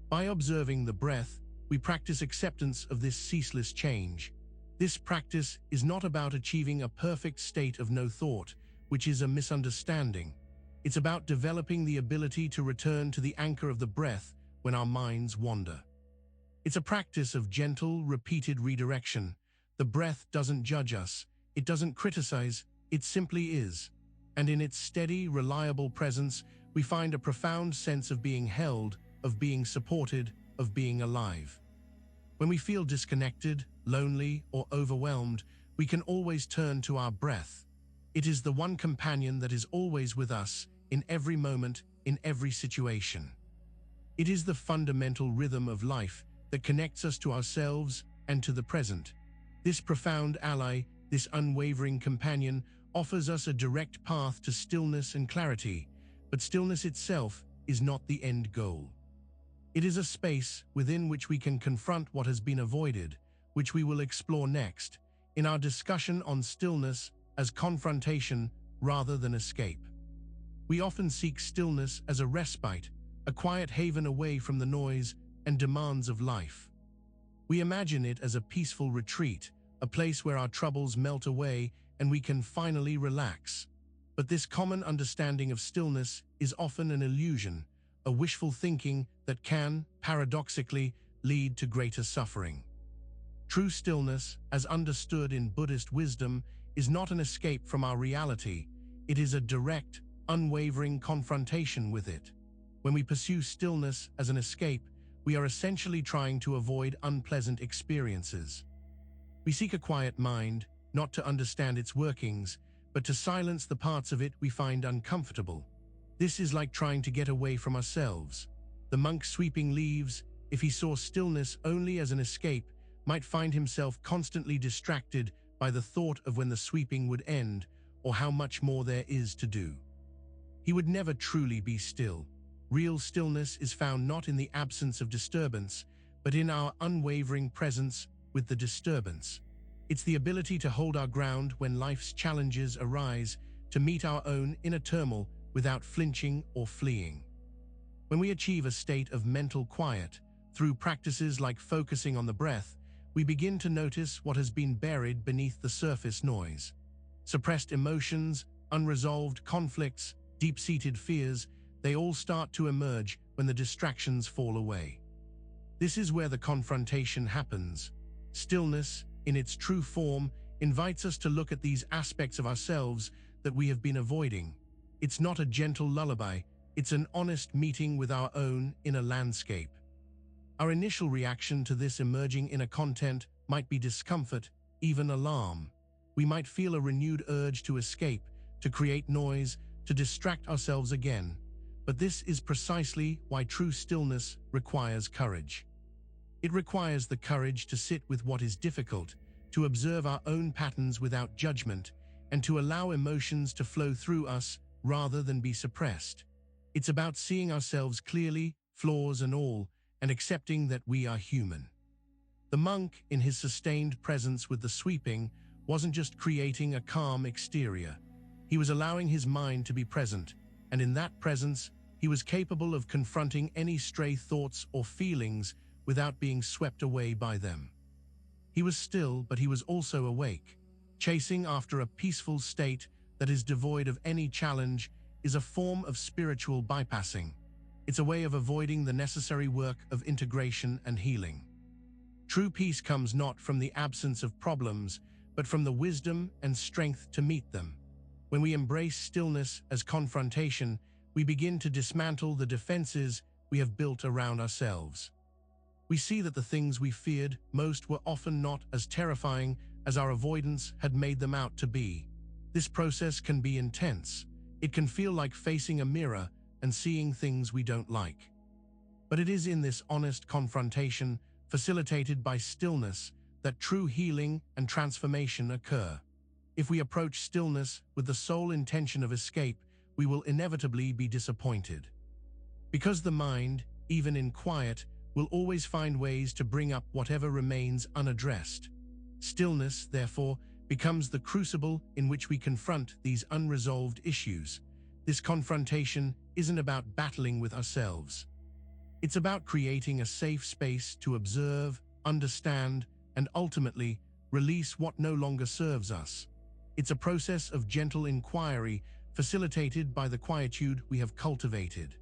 By observing the breath, we practice acceptance of this ceaseless change. This practice is not about achieving a perfect state of no thought, which is a misunderstanding. It's about developing the ability to return to the anchor of the breath when our minds wander. It's a practice of gentle, repeated redirection. The breath doesn't judge us, it doesn't criticize, it simply is. And in its steady, reliable presence, we find a profound sense of being held, of being supported, of being alive. When we feel disconnected, lonely, or overwhelmed, we can always turn to our breath. It is the one companion that is always with us, in every moment, in every situation. It is the fundamental rhythm of life that connects us to ourselves and to the present. This profound ally, this unwavering companion, offers us a direct path to stillness and clarity, but stillness itself is not the end goal. It is a space within which we can confront what has been avoided, which we will explore next, in our discussion on stillness as confrontation rather than escape. We often seek stillness as a respite, a quiet haven away from the noise and demands of life. We imagine it as a peaceful retreat, a place where our troubles melt away and we can finally relax. But this common understanding of stillness is often an illusion, a wishful thinking that can, paradoxically, lead to greater suffering. True stillness, as understood in Buddhist wisdom, is not an escape from our reality. It is a direct, unwavering confrontation with it. When we pursue stillness as an escape, we are essentially trying to avoid unpleasant experiences. We seek a quiet mind, not to understand its workings, but to silence the parts of it we find uncomfortable. This is like trying to get away from ourselves. The monk sweeping leaves, if he saw stillness only as an escape, might find himself constantly distracted by the thought of when the sweeping would end or how much more there is to do. he would never truly be still. Real stillness is found not in the absence of disturbance, but in our unwavering presence with the disturbance. It's the ability to hold our ground when life's challenges arise, to meet our own inner turmoil without flinching or fleeing. When we achieve a state of mental quiet, through practices like focusing on the breath, we begin to notice what has been buried beneath the surface noise. Suppressed emotions, unresolved conflicts, deep-seated fears, they all start to emerge when the distractions fall away. This is where the confrontation happens. Stillness, in its true form, invites us to look at these aspects of ourselves that we have been avoiding. It's not a gentle lullaby, it's an honest meeting with our own inner landscape. Our initial reaction to this emerging inner content might be discomfort, even alarm. We might feel a renewed urge to escape, to create noise, to distract ourselves again. But this is precisely why true stillness requires courage. It requires the courage to sit with what is difficult, to observe our own patterns without judgment, and to allow emotions to flow through us rather than be suppressed. It's about seeing ourselves clearly, flaws and all, and accepting that we are human. The monk, in his sustained presence with the sweeping, wasn't just creating a calm exterior. He was allowing his mind to be present, and in that presence, he was capable of confronting any stray thoughts or feelings without being swept away by them. He was still, but he was also awake. Chasing after a peaceful state that is devoid of any challenge is a form of spiritual bypassing. It's a way of avoiding the necessary work of integration and healing. True peace comes not from the absence of problems, but from the wisdom and strength to meet them. When we embrace stillness as confrontation, we begin to dismantle the defenses we have built around ourselves. We see that the things we feared most were often not as terrifying as our avoidance had made them out to be. This process can be intense. It can feel like facing a mirror and seeing things we don't like. But it is in this honest confrontation, facilitated by stillness, that true healing and transformation occur. If we approach stillness with the sole intention of escape, we will inevitably be disappointed. Because the mind, even in quiet, will always find ways to bring up whatever remains unaddressed. Stillness, therefore, becomes the crucible in which we confront these unresolved issues. This confrontation isn't about battling with ourselves. It's about creating a safe space to observe, understand, and ultimately release what no longer serves us. It's a process of gentle inquiry facilitated by the quietude we have cultivated.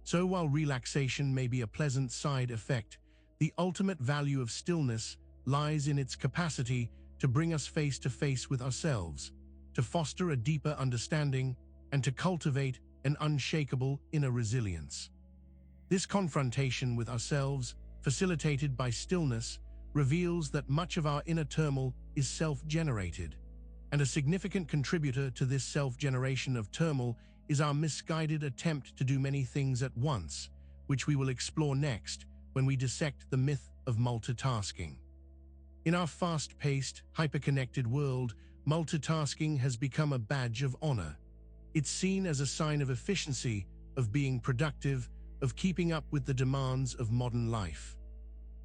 So while relaxation may be a pleasant side effect, the ultimate value of stillness lies in its capacity to bring us face to face with ourselves, to foster a deeper understanding, and to cultivate an unshakable inner resilience. This confrontation with ourselves, facilitated by stillness, reveals that much of our inner turmoil is self-generated, and a significant contributor to this self-generation of turmoil is our misguided attempt to do many things at once, which we will explore next when we dissect the myth of multitasking. In our fast-paced, hyper-connected world, multitasking has become a badge of honor. It's seen as a sign of efficiency, of being productive, of keeping up with the demands of modern life.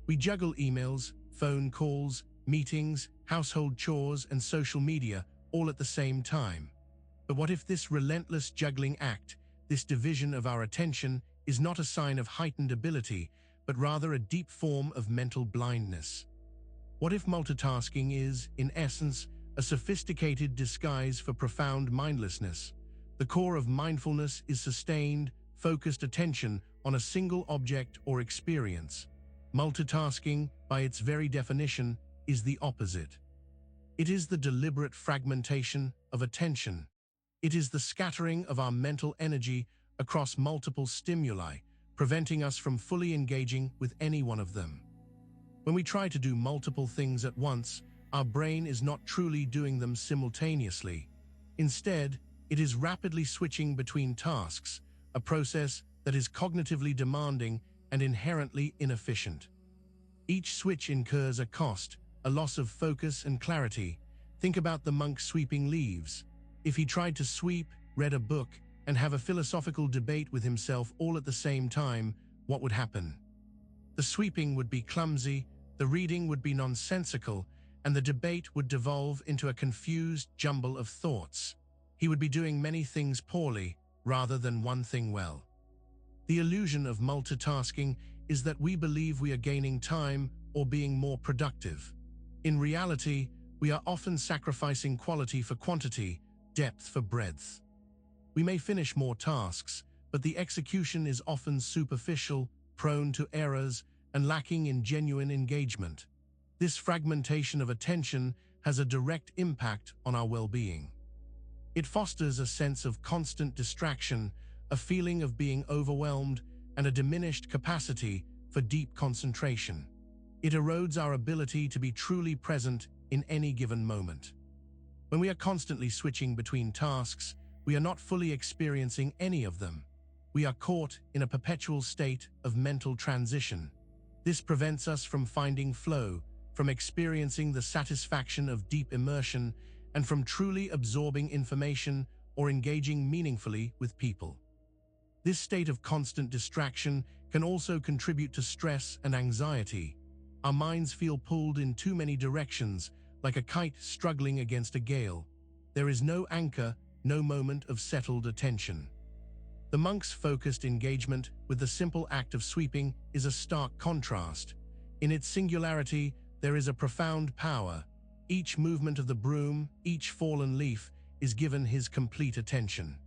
We juggle emails, phone calls, meetings, household chores, and social media all at the same time. But what if this relentless juggling act, this division of our attention, is not a sign of heightened ability, but rather a deep form of mental blindness? What if multitasking is, in essence, a sophisticated disguise for profound mindlessness? The core of mindfulness is sustained, focused attention on a single object or experience. Multitasking, by its very definition, is the opposite. It is the deliberate fragmentation of attention. It is the scattering of our mental energy across multiple stimuli, preventing us from fully engaging with any one of them. When we try to do multiple things at once, our brain is not truly doing them simultaneously. Instead, it is rapidly switching between tasks, a process that is cognitively demanding and inherently inefficient. Each switch incurs a cost, a loss of focus and clarity. Think about the monk sweeping leaves. If he tried to sweep, read a book, and have a philosophical debate with himself all at the same time, what would happen? The sweeping would be clumsy, the reading would be nonsensical, and the debate would devolve into a confused jumble of thoughts. He would be doing many things poorly, rather than one thing well. The illusion of multitasking is that we believe we are gaining time or being more productive. In reality, we are often sacrificing quality for quantity, depth for breadth. We may finish more tasks, but the execution is often superficial, prone to errors, and lacking in genuine engagement. This fragmentation of attention has a direct impact on our well-being. It fosters a sense of constant distraction, a feeling of being overwhelmed, and a diminished capacity for deep concentration. It erodes our ability to be truly present in any given moment. When we are constantly switching between tasks, we are not fully experiencing any of them. We are caught in a perpetual state of mental transition. This prevents us from finding flow, from experiencing the satisfaction of deep immersion, and from truly absorbing information or engaging meaningfully with people. This state of constant distraction can also contribute to stress and anxiety. Our minds feel pulled in too many directions, like a kite struggling against a gale. There is no anchor, no moment of settled attention. The monk's focused engagement with the simple act of sweeping is a stark contrast. In its singularity, there is a profound power. Each movement of the broom, each fallen leaf, is given his complete attention.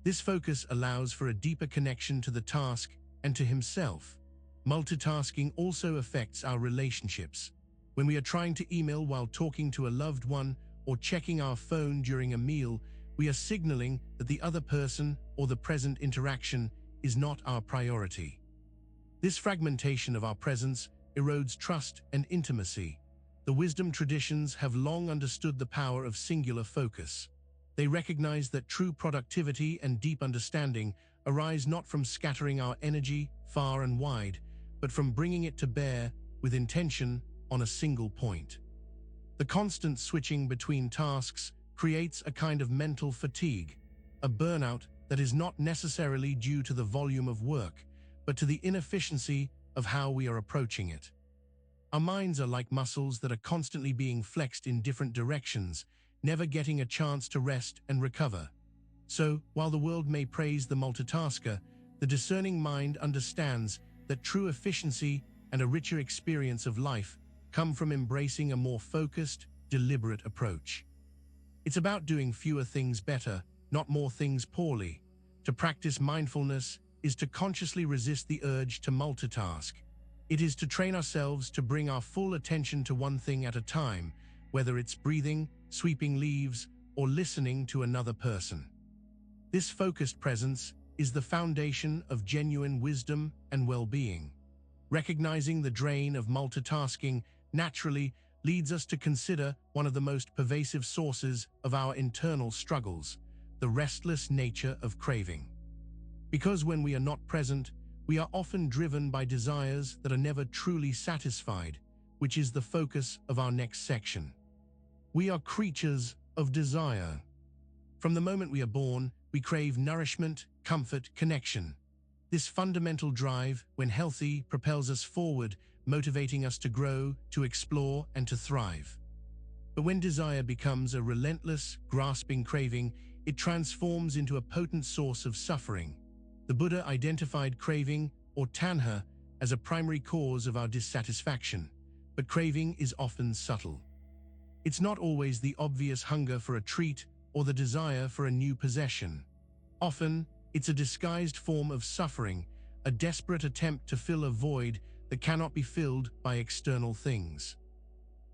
This focus allows for a deeper connection to the task and to himself. Multitasking also affects our relationships. When we are trying to email while talking to a loved one or checking our phone during a meal, we are signaling that the other person or the present interaction is not our priority. This fragmentation of our presence erodes trust and intimacy. The wisdom traditions have long understood the power of singular focus. They recognize that true productivity and deep understanding arise not from scattering our energy far and wide, but from bringing it to bear with intention on a single point. The constant switching between tasks creates a kind of mental fatigue, a burnout that is not necessarily due to the volume of work, but to the inefficiency of how we are approaching it. Our minds are like muscles that are constantly being flexed in different directions, never getting a chance to rest and recover. So, while the world may praise the multitasker, the discerning mind understands that true efficiency and a richer experience of life come from embracing a more focused, deliberate approach. It's about doing fewer things better, not more things poorly. To practice mindfulness is to consciously resist the urge to multitask. It is to train ourselves to bring our full attention to one thing at a time, whether it's breathing, sweeping leaves, or listening to another person. This focused presence is the foundation of genuine wisdom and well-being. Recognizing the drain of multitasking naturally leads us to consider one of the most pervasive sources of our internal struggles, the restless nature of craving. Because when we are not present, we are often driven by desires that are never truly satisfied, which is the focus of our next section. We are creatures of desire. From the moment we are born, we crave nourishment, comfort, connection. This fundamental drive, when healthy, propels us forward, motivating us to grow, to explore, and to thrive. But when desire becomes a relentless, grasping craving, it transforms into a potent source of suffering. The Buddha identified craving, or tanha, as a primary cause of our dissatisfaction, but craving is often subtle. It's not always the obvious hunger for a treat or the desire for a new possession. Often, it's a disguised form of suffering, a desperate attempt to fill a void that cannot be filled by external things.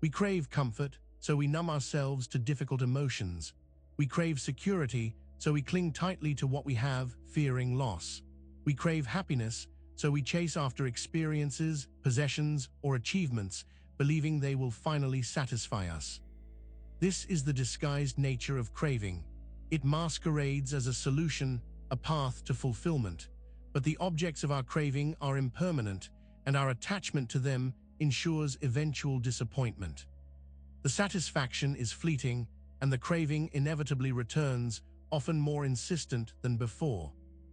We crave comfort, so we numb ourselves to difficult emotions. We crave security, so we cling tightly to what we have, fearing loss. We crave happiness, so we chase after experiences, possessions, or achievements, believing they will finally satisfy us. This is the disguised nature of craving. It masquerades as a solution, a path to fulfillment. But the objects of our craving are impermanent, and our attachment to them ensures eventual disappointment. The satisfaction is fleeting, and the craving inevitably returns, often more insistent than before.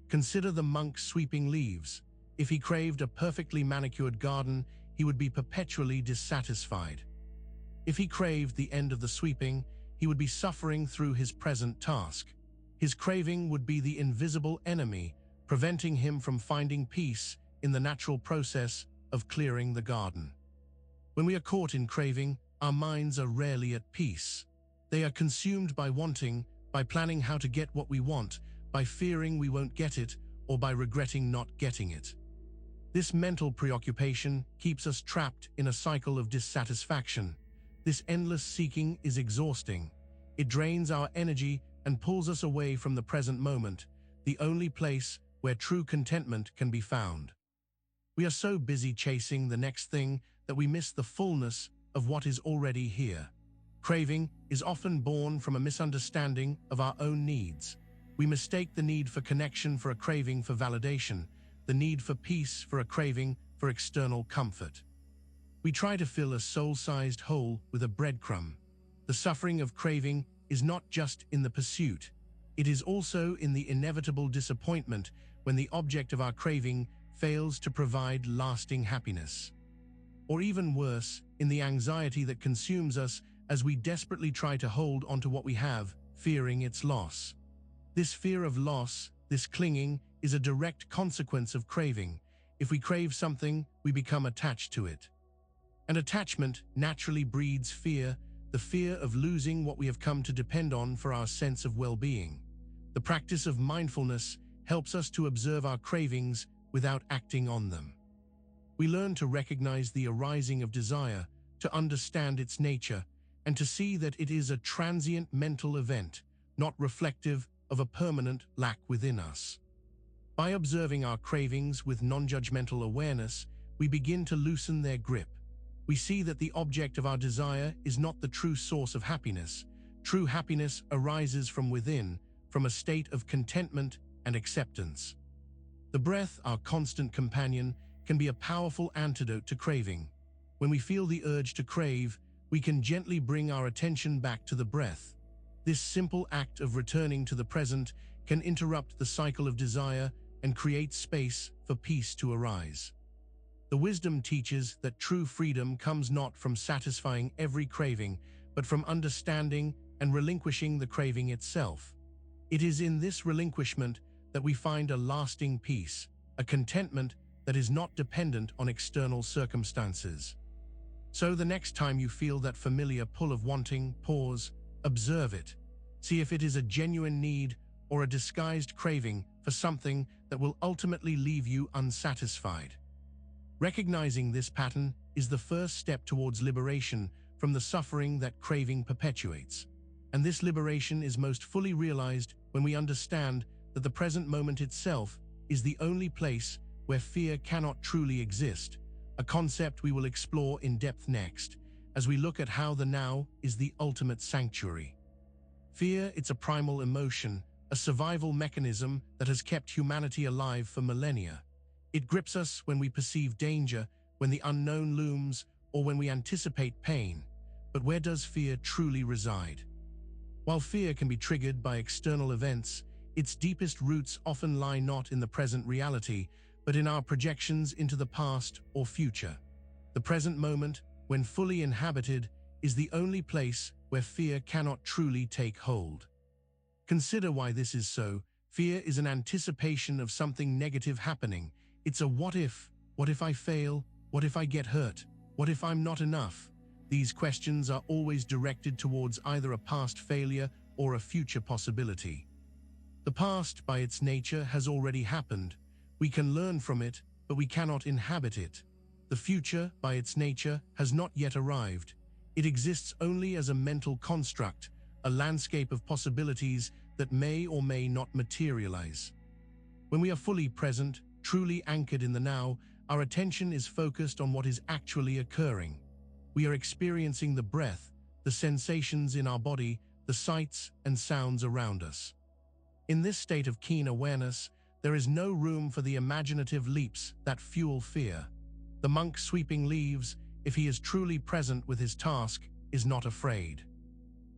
Consider the monk sweeping leaves. If he craved a perfectly manicured garden, he would be perpetually dissatisfied. If he craved the end of the sweeping, he would be suffering through his present task. His craving would be the invisible enemy, preventing him from finding peace in the natural process of clearing the garden. When we are caught in craving, our minds are rarely at peace. They are consumed by wanting, by planning how to get what we want, by fearing we won't get it, or by regretting not getting it. This mental preoccupation keeps us trapped in a cycle of dissatisfaction. This endless seeking is exhausting. It drains our energy and pulls us away from the present moment, the only place where true contentment can be found. We are so busy chasing the next thing that we miss the fullness of what is already here. Craving is often born from a misunderstanding of our own needs. We mistake the need for connection for a craving for validation, the need for peace for a craving for external comfort. We try to fill a soul-sized hole with a breadcrumb. The suffering of craving is not just in the pursuit. It is also in the inevitable disappointment when the object of our craving fails to provide lasting happiness. Or even worse, in the anxiety that consumes us as we desperately try to hold onto what we have, fearing its loss. This fear of loss, this clinging, is a direct consequence of craving. If we crave something, we become attached to it. And attachment naturally breeds fear, the fear of losing what we have come to depend on for our sense of well-being. The practice of mindfulness helps us to observe our cravings without acting on them. We learn to recognize the arising of desire, to understand its nature, and to see that it is a transient mental event, not reflective of a permanent lack within us. By observing our cravings with non-judgmental awareness, we begin to loosen their grip. We see that the object of our desire is not the true source of happiness. True happiness arises from within, from a state of contentment and acceptance. The breath, our constant companion, can be a powerful antidote to craving. When we feel the urge to crave, we can gently bring our attention back to the breath. This simple act of returning to the present can interrupt the cycle of desire and create space for peace to arise. The wisdom teaches that true freedom comes not from satisfying every craving, but from understanding and relinquishing the craving itself. It is in this relinquishment that we find a lasting peace, a contentment that is not dependent on external circumstances. So the next time you feel that familiar pull of wanting, pause, observe it. See if it is a genuine need or a disguised craving for something that will ultimately leave you unsatisfied. Recognizing this pattern is the first step towards liberation from the suffering that craving perpetuates. And this liberation is most fully realized when we understand that the present moment itself is the only place where fear cannot truly exist, a concept we will explore in depth next, as we look at how the now is the ultimate sanctuary. Fear, it's a primal emotion, a survival mechanism that has kept humanity alive for millennia. It grips us when we perceive danger, when the unknown looms, or when we anticipate pain. But where does fear truly reside? While fear can be triggered by external events, its deepest roots often lie not in the present reality, but in our projections into the past or future. The present moment, when fully inhabited, is the only place where fear cannot truly take hold. Consider why this is so. Fear is an anticipation of something negative happening. It's a what if I fail, what if I get hurt, what if I'm not enough? These questions are always directed towards either a past failure or a future possibility. The past, by its nature, has already happened. We can learn from it, but we cannot inhabit it. The future, by its nature, has not yet arrived. It exists only as a mental construct, a landscape of possibilities that may or may not materialize. When we are fully present, truly anchored in the now, our attention is focused on what is actually occurring. We are experiencing the breath, the sensations in our body, the sights and sounds around us. In this state of keen awareness, there is no room for the imaginative leaps that fuel fear. The monk sweeping leaves, if he is truly present with his task, is not afraid.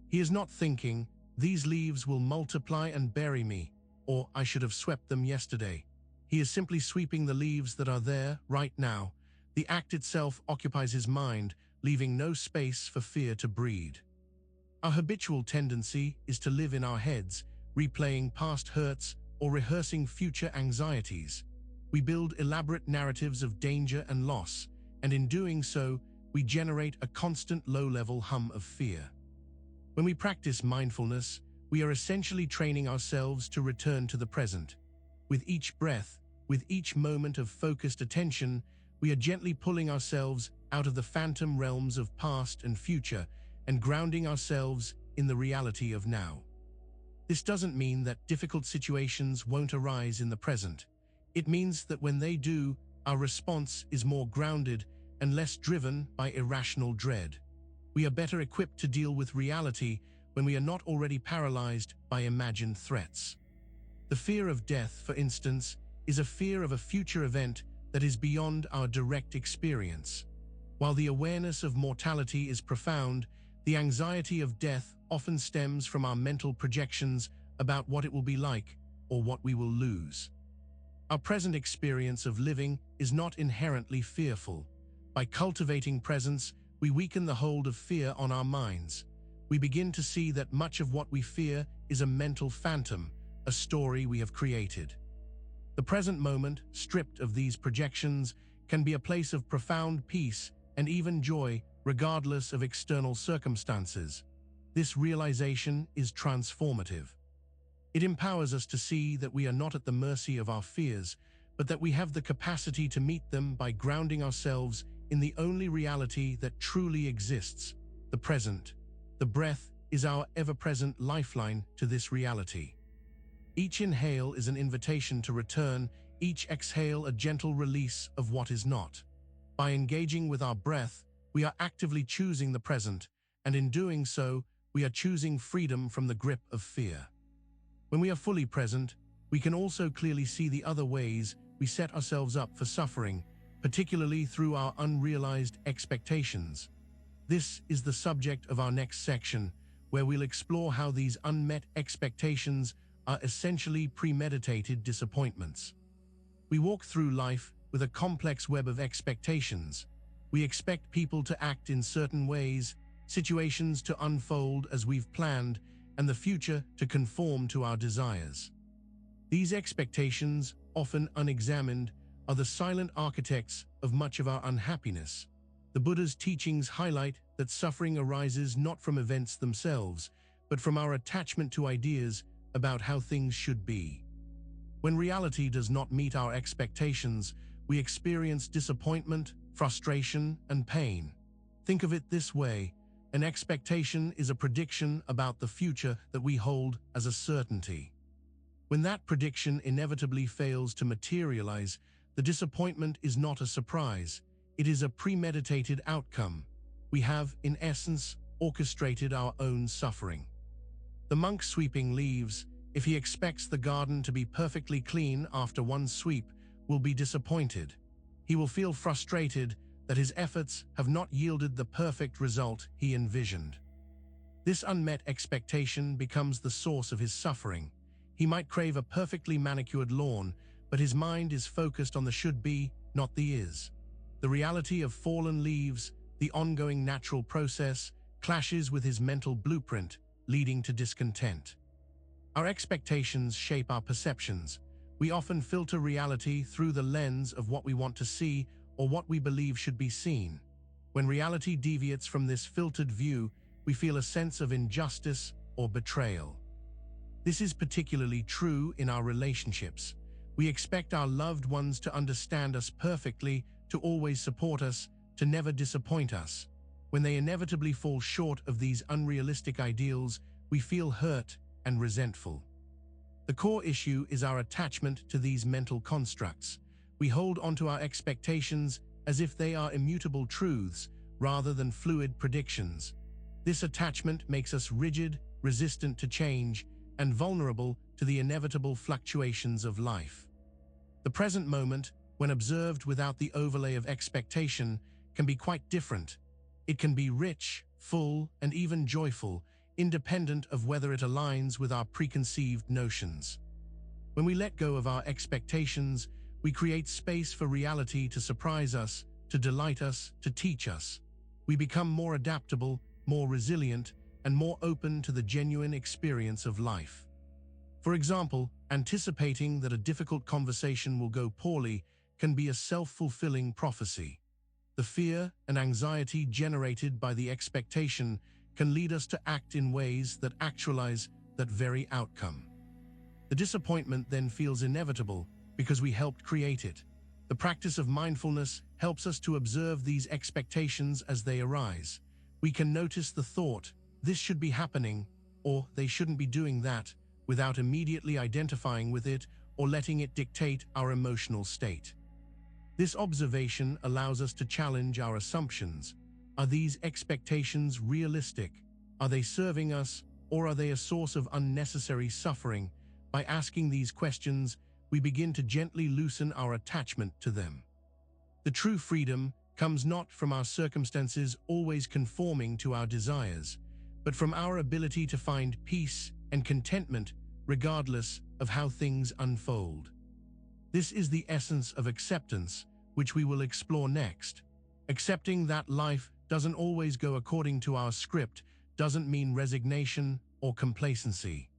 He is not thinking, These leaves will multiply and bury me, or I should have swept them yesterday. He is simply sweeping the leaves that are there right now. The act itself occupies his mind, leaving no space for fear to breed. Our habitual tendency is to live in our heads, replaying past hurts or rehearsing future anxieties. We build elaborate narratives of danger and loss, and in doing so, we generate a constant low-level hum of fear. When we practice mindfulness, we are essentially training ourselves to return to the present. With each breath, with each moment of focused attention, we are gently pulling ourselves out of the phantom realms of past and future and grounding ourselves in the reality of now. This doesn't mean that difficult situations won't arise in the present. It means that when they do, our response is more grounded and less driven by irrational dread. We are better equipped to deal with reality when we are not already paralyzed by imagined threats. The fear of death, for instance, is a fear of a future event that is beyond our direct experience. While the awareness of mortality is profound, the anxiety of death often stems from our mental projections about what it will be like or what we will lose. Our present experience of living is not inherently fearful. By cultivating presence, we weaken the hold of fear on our minds. We begin to see that much of what we fear is a mental phantom, a story we have created. The present moment, stripped of these projections, can be a place of profound peace and even joy, regardless of external circumstances. This realization is transformative. It empowers us to see that we are not at the mercy of our fears, but that we have the capacity to meet them by grounding ourselves in the only reality that truly exists, the present. The breath is our ever-present lifeline to this reality. Each inhale is an invitation to return, each exhale a gentle release of what is not. By engaging with our breath, we are actively choosing the present, and in doing so, we are choosing freedom from the grip of fear. When we are fully present, we can also clearly see the other ways we set ourselves up for suffering, particularly through our unrealized expectations. This is the subject of our next section, where we'll explore how these unmet expectations are essentially premeditated disappointments. We walk through life with a complex web of expectations. We expect people to act in certain ways, situations to unfold as we've planned, and the future to conform to our desires. These expectations, often unexamined, are the silent architects of much of our unhappiness. The Buddha's teachings highlight that suffering arises not from events themselves, but from our attachment to ideas about how things should be. When reality does not meet our expectations, we experience disappointment, frustration, and pain. Think of it this way: an expectation is a prediction about the future that we hold as a certainty. When that prediction inevitably fails to materialize, the disappointment is not a surprise. It is a premeditated outcome. We have, in essence, orchestrated our own suffering. The monk sweeping leaves, if he expects the garden to be perfectly clean after one sweep, will be disappointed. He will feel frustrated that his efforts have not yielded the perfect result he envisioned. This unmet expectation becomes the source of his suffering. He might crave a perfectly manicured lawn, but his mind is focused on the should-be, not the is. The reality of fallen leaves, the ongoing natural process, clashes with his mental blueprint, leading to discontent. Our expectations shape our perceptions. We often filter reality through the lens of what we want to see or what we believe should be seen. When reality deviates from this filtered view, we feel a sense of injustice or betrayal. This is particularly true in our relationships. We expect our loved ones to understand us perfectly, to always support us, to never disappoint us. When they inevitably fall short of these unrealistic ideals, we feel hurt and resentful. The core issue is our attachment to these mental constructs. We hold onto our expectations as if they are immutable truths rather than fluid predictions. This attachment makes us rigid, resistant to change, and vulnerable to the inevitable fluctuations of life. The present moment, when observed without the overlay of expectation, can be quite different. It can be rich, full, and even joyful, independent of whether it aligns with our preconceived notions. When we let go of our expectations, we create space for reality to surprise us, to delight us, to teach us. We become more adaptable, more resilient, and more open to the genuine experience of life. For example, anticipating that a difficult conversation will go poorly can be a self-fulfilling prophecy. The fear and anxiety generated by the expectation can lead us to act in ways that actualize that very outcome. The disappointment then feels inevitable because we helped create it. The practice of mindfulness helps us to observe these expectations as they arise. We can notice the thought, "This should be happening," or "They shouldn't be doing that," without immediately identifying with it or letting it dictate our emotional state. This observation allows us to challenge our assumptions. Are these expectations realistic? Are they serving us, or are they a source of unnecessary suffering? By asking these questions, we begin to gently loosen our attachment to them. The true freedom comes not from our circumstances always conforming to our desires, but from our ability to find peace and contentment regardless of how things unfold. This is the essence of acceptance, which we will explore next. Accepting that life doesn't always go according to our script doesn't mean resignation or complacency.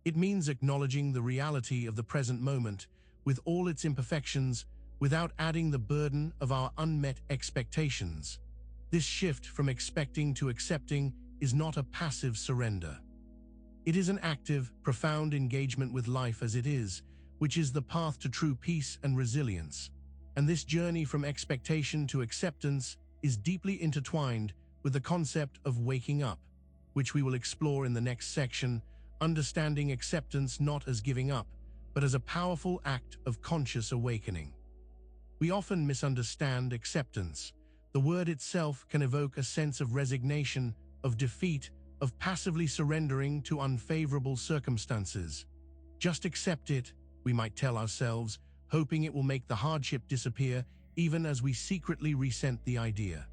It means acknowledging the reality of the present moment with all its imperfections without adding the burden of our unmet expectations. This shift from expecting to accepting is not a passive surrender. It is an active, profound engagement with life as it is, which is the path to true peace and resilience. And this journey from expectation to acceptance is deeply intertwined with the concept of waking up, which we will explore in the next section, understanding acceptance not as giving up, but as a powerful act of conscious awakening. We often misunderstand acceptance. The word itself can evoke a sense of resignation, of defeat, of passively surrendering to unfavorable circumstances. Just accept it, we might tell ourselves, hoping it will make the hardship disappear, even as we secretly resent the idea.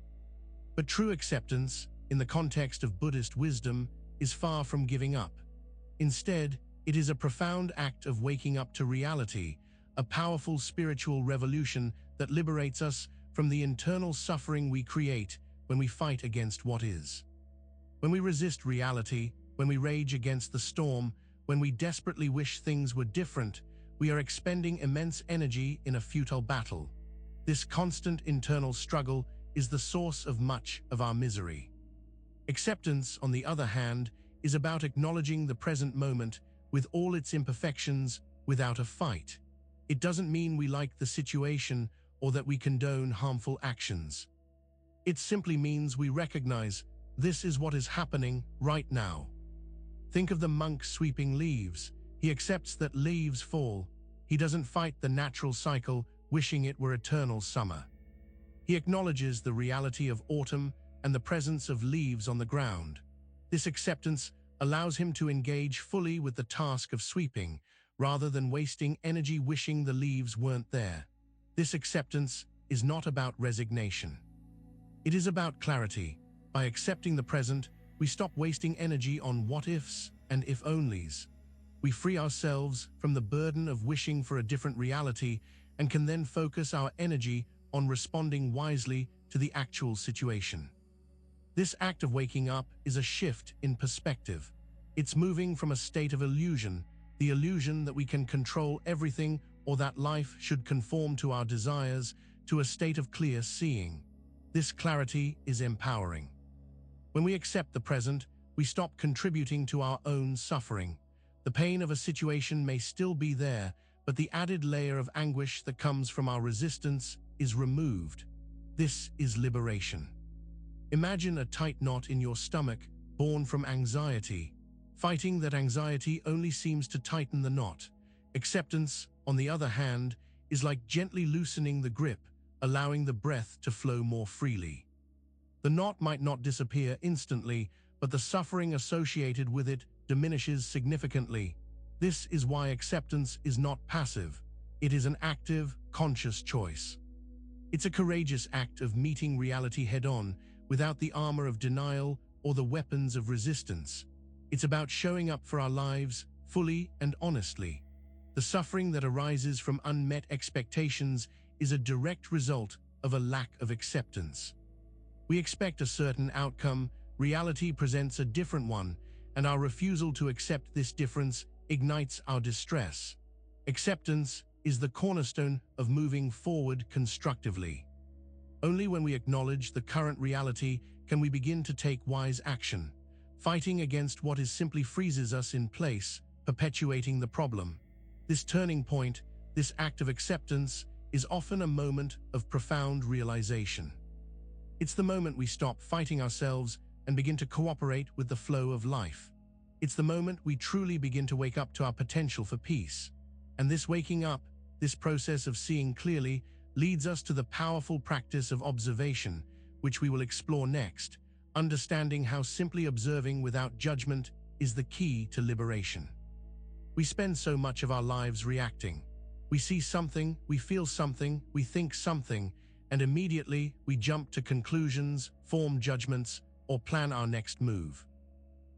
But true acceptance, in the context of Buddhist wisdom, is far from giving up. Instead, it is a profound act of waking up to reality, a powerful spiritual revolution that liberates us from the internal suffering we create when we fight against what is. When we resist reality, when we rage against the storm, when we desperately wish things were different, we are expending immense energy in a futile battle. This constant internal struggle is the source of much of our misery. Acceptance, on the other hand, is about acknowledging the present moment with all its imperfections without a fight. It doesn't mean we like the situation or that we condone harmful actions. It simply means we recognize this is what is happening right now. Think of the monk sweeping leaves. He accepts that leaves fall. He doesn't fight the natural cycle, wishing it were eternal summer. He acknowledges the reality of autumn and the presence of leaves on the ground. This acceptance allows him to engage fully with the task of sweeping, rather than wasting energy wishing the leaves weren't there. This acceptance is not about resignation. It is about clarity. By accepting the present, we stop wasting energy on what-ifs and if-onlys. We free ourselves from the burden of wishing for a different reality and can then focus our energy on responding wisely to the actual situation. This act of waking up is a shift in perspective. It's moving from a state of illusion, the illusion that we can control everything or that life should conform to our desires, to a state of clear seeing. This clarity is empowering. When we accept the present, we stop contributing to our own suffering. The pain of a situation may still be there, but the added layer of anguish that comes from our resistance is removed. This is liberation. Imagine a tight knot in your stomach, born from anxiety. Fighting that anxiety only seems to tighten the knot. Acceptance, on the other hand, is like gently loosening the grip, allowing the breath to flow more freely. The knot might not disappear instantly, but the suffering associated with it diminishes significantly. This is why acceptance is not passive. It is an active, conscious choice. It's a courageous act of meeting reality head-on, without the armor of denial or the weapons of resistance. It's about showing up for our lives fully and honestly. The suffering that arises from unmet expectations is a direct result of a lack of acceptance. We expect a certain outcome, reality presents a different one, and our refusal to accept this difference ignites our distress. Acceptance is the cornerstone of moving forward constructively. Only when we acknowledge the current reality can we begin to take wise action. Fighting against what is simply freezes us in place, perpetuating the problem. This turning point, this act of acceptance, is often a moment of profound realization. It's the moment we stop fighting ourselves and begin to cooperate with the flow of life. It's the moment we truly begin to wake up to our potential for peace. And this waking up, this process of seeing clearly, leads us to the powerful practice of observation, which we will explore next, understanding how simply observing without judgment is the key to liberation. We spend so much of our lives reacting. We see something, we feel something, we think something, and immediately we jump to conclusions, form judgments, or plan our next move.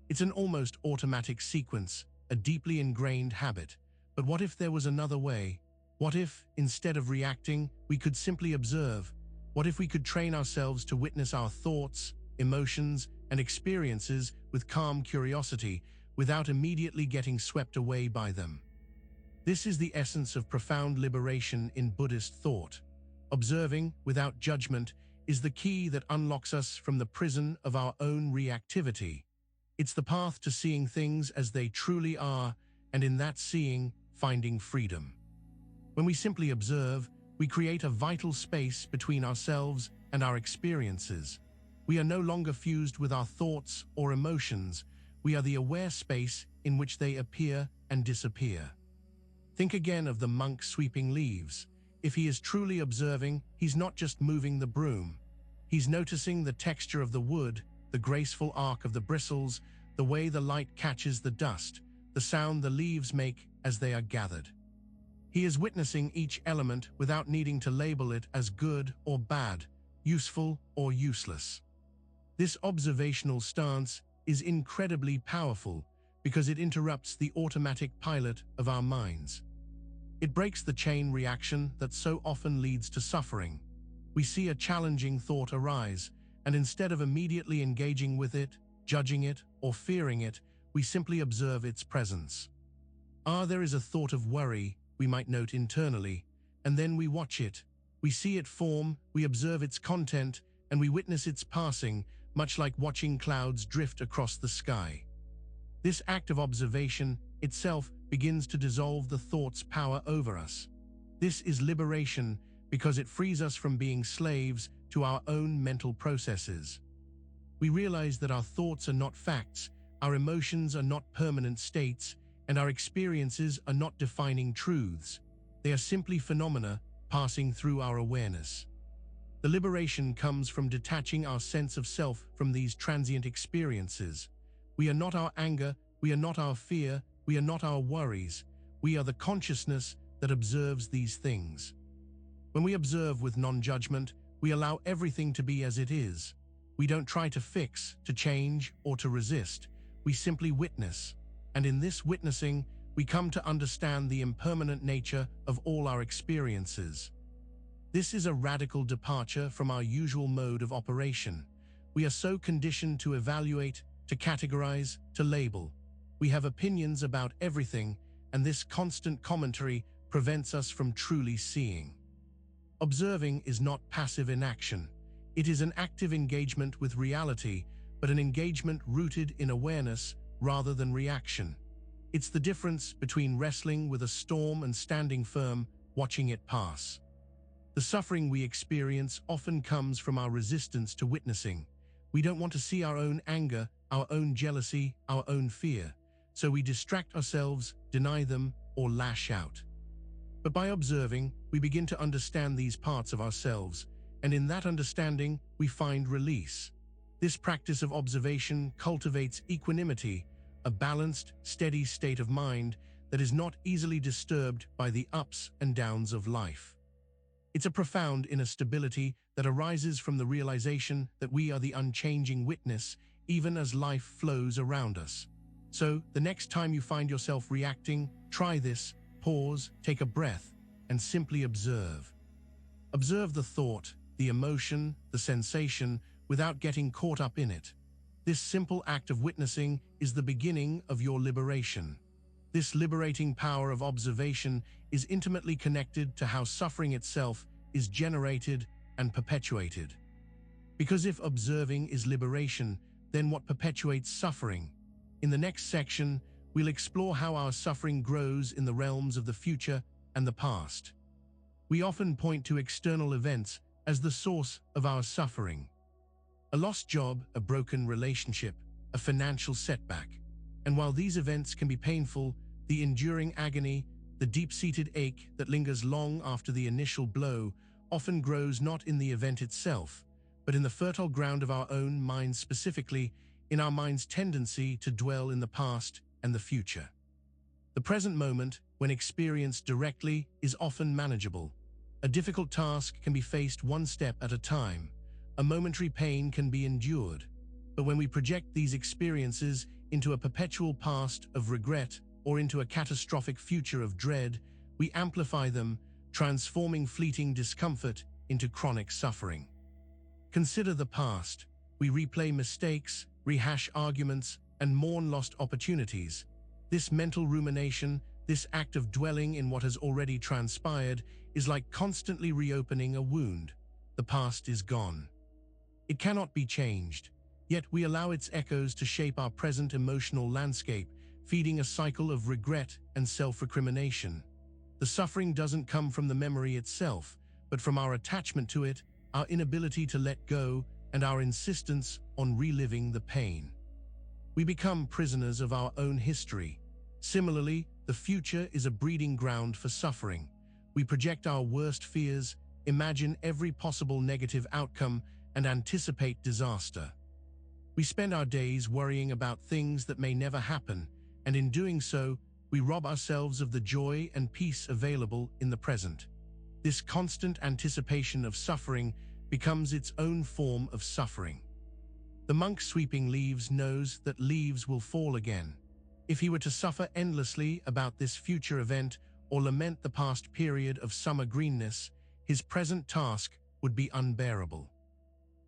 It's an almost automatic sequence, a deeply ingrained habit. But what if there was another way? What if, instead of reacting, we could simply observe? What if we could train ourselves to witness our thoughts, emotions, and experiences with calm curiosity, without immediately getting swept away by them? This is the essence of profound liberation in Buddhist thought. Observing, without judgment, is the key that unlocks us from the prison of our own reactivity. It's the path to seeing things as they truly are, and in that seeing, finding freedom. When we simply observe, we create a vital space between ourselves and our experiences. We are no longer fused with our thoughts or emotions. We are the aware space in which they appear and disappear. Think again of the monk sweeping leaves. If he is truly observing, he's not just moving the broom. He's noticing the texture of the wood, the graceful arc of the bristles, the way the light catches the dust, the sound the leaves make as they are gathered. He is witnessing each element without needing to label it as good or bad, useful or useless. This observational stance is incredibly powerful because it interrupts the automatic pilot of our minds. It breaks the chain reaction that so often leads to suffering. We see a challenging thought arise, and instead of immediately engaging with it, judging it, or fearing it, we simply observe its presence. There is a thought of worry, we might note internally, and then we watch it. We see it form, we observe its content, and we witness its passing, much like watching clouds drift across the sky. This act of observation itself begins to dissolve the thought's power over us. This is liberation because it frees us from being slaves to our own mental processes. We realize that our thoughts are not facts, our emotions are not permanent states, and our experiences are not defining truths. They are simply phenomena passing through our awareness. The liberation comes from detaching our sense of self from these transient experiences. We are not our anger, we are not our fear, we are not our worries. We are the consciousness that observes these things. When we observe with non-judgment, we allow everything to be as it is. We don't try to fix, to change, or to resist. We simply witness. And in this witnessing, we come to understand the impermanent nature of all our experiences. This is a radical departure from our usual mode of operation. We are so conditioned to evaluate, to categorize, to label. We have opinions about everything, and this constant commentary prevents us from truly seeing. Observing is not passive inaction. It is an active engagement with reality, but an engagement rooted in awareness rather than reaction. It's the difference between wrestling with a storm and standing firm, watching it pass. The suffering we experience often comes from our resistance to witnessing. We don't want to see our own anger, our own jealousy, our own fear. So we distract ourselves, deny them, or lash out. But by observing, we begin to understand these parts of ourselves, and in that understanding, we find release. This practice of observation cultivates equanimity, a balanced, steady state of mind that is not easily disturbed by the ups and downs of life. It's a profound inner stability that arises from the realization that we are the unchanging witness, even as life flows around us. So, the next time you find yourself reacting, try this: pause, take a breath, and simply observe. Observe the thought, the emotion, the sensation, without getting caught up in it. This simple act of witnessing is the beginning of your liberation. This liberating power of observation is intimately connected to how suffering itself is generated and perpetuated. Because if observing is liberation, then what perpetuates suffering? In the next section, we'll explore how our suffering grows in the realms of the future and the past. We often point to external events as the source of our suffering. A lost job, a broken relationship, a financial setback. And while these events can be painful, the enduring agony, the deep-seated ache that lingers long after the initial blow, often grows not in the event itself, but in the fertile ground of our own minds, specifically in our mind's tendency to dwell in the past and the future. The present moment, when experienced directly, is often manageable. A difficult task can be faced one step at a time. A momentary pain can be endured. But when we project these experiences into a perpetual past of regret or into a catastrophic future of dread, we amplify them, transforming fleeting discomfort into chronic suffering. Consider the past. We replay mistakes, rehash arguments, and mourn lost opportunities. This mental rumination, this act of dwelling in what has already transpired, is like constantly reopening a wound. The past is gone. It cannot be changed, yet we allow its echoes to shape our present emotional landscape, feeding a cycle of regret and self-recrimination. The suffering doesn't come from the memory itself, but from our attachment to it, our inability to let go, and our insistence on reliving the pain. We become prisoners of our own history. Similarly, the future is a breeding ground for suffering. We project our worst fears, imagine every possible negative outcome, and anticipate disaster. We spend our days worrying about things that may never happen, and in doing so, we rob ourselves of the joy and peace available in the present. This constant anticipation of suffering becomes its own form of suffering. The monk sweeping leaves knows that leaves will fall again. If he were to suffer endlessly about this future event or lament the past period of summer greenness, his present task would be unbearable.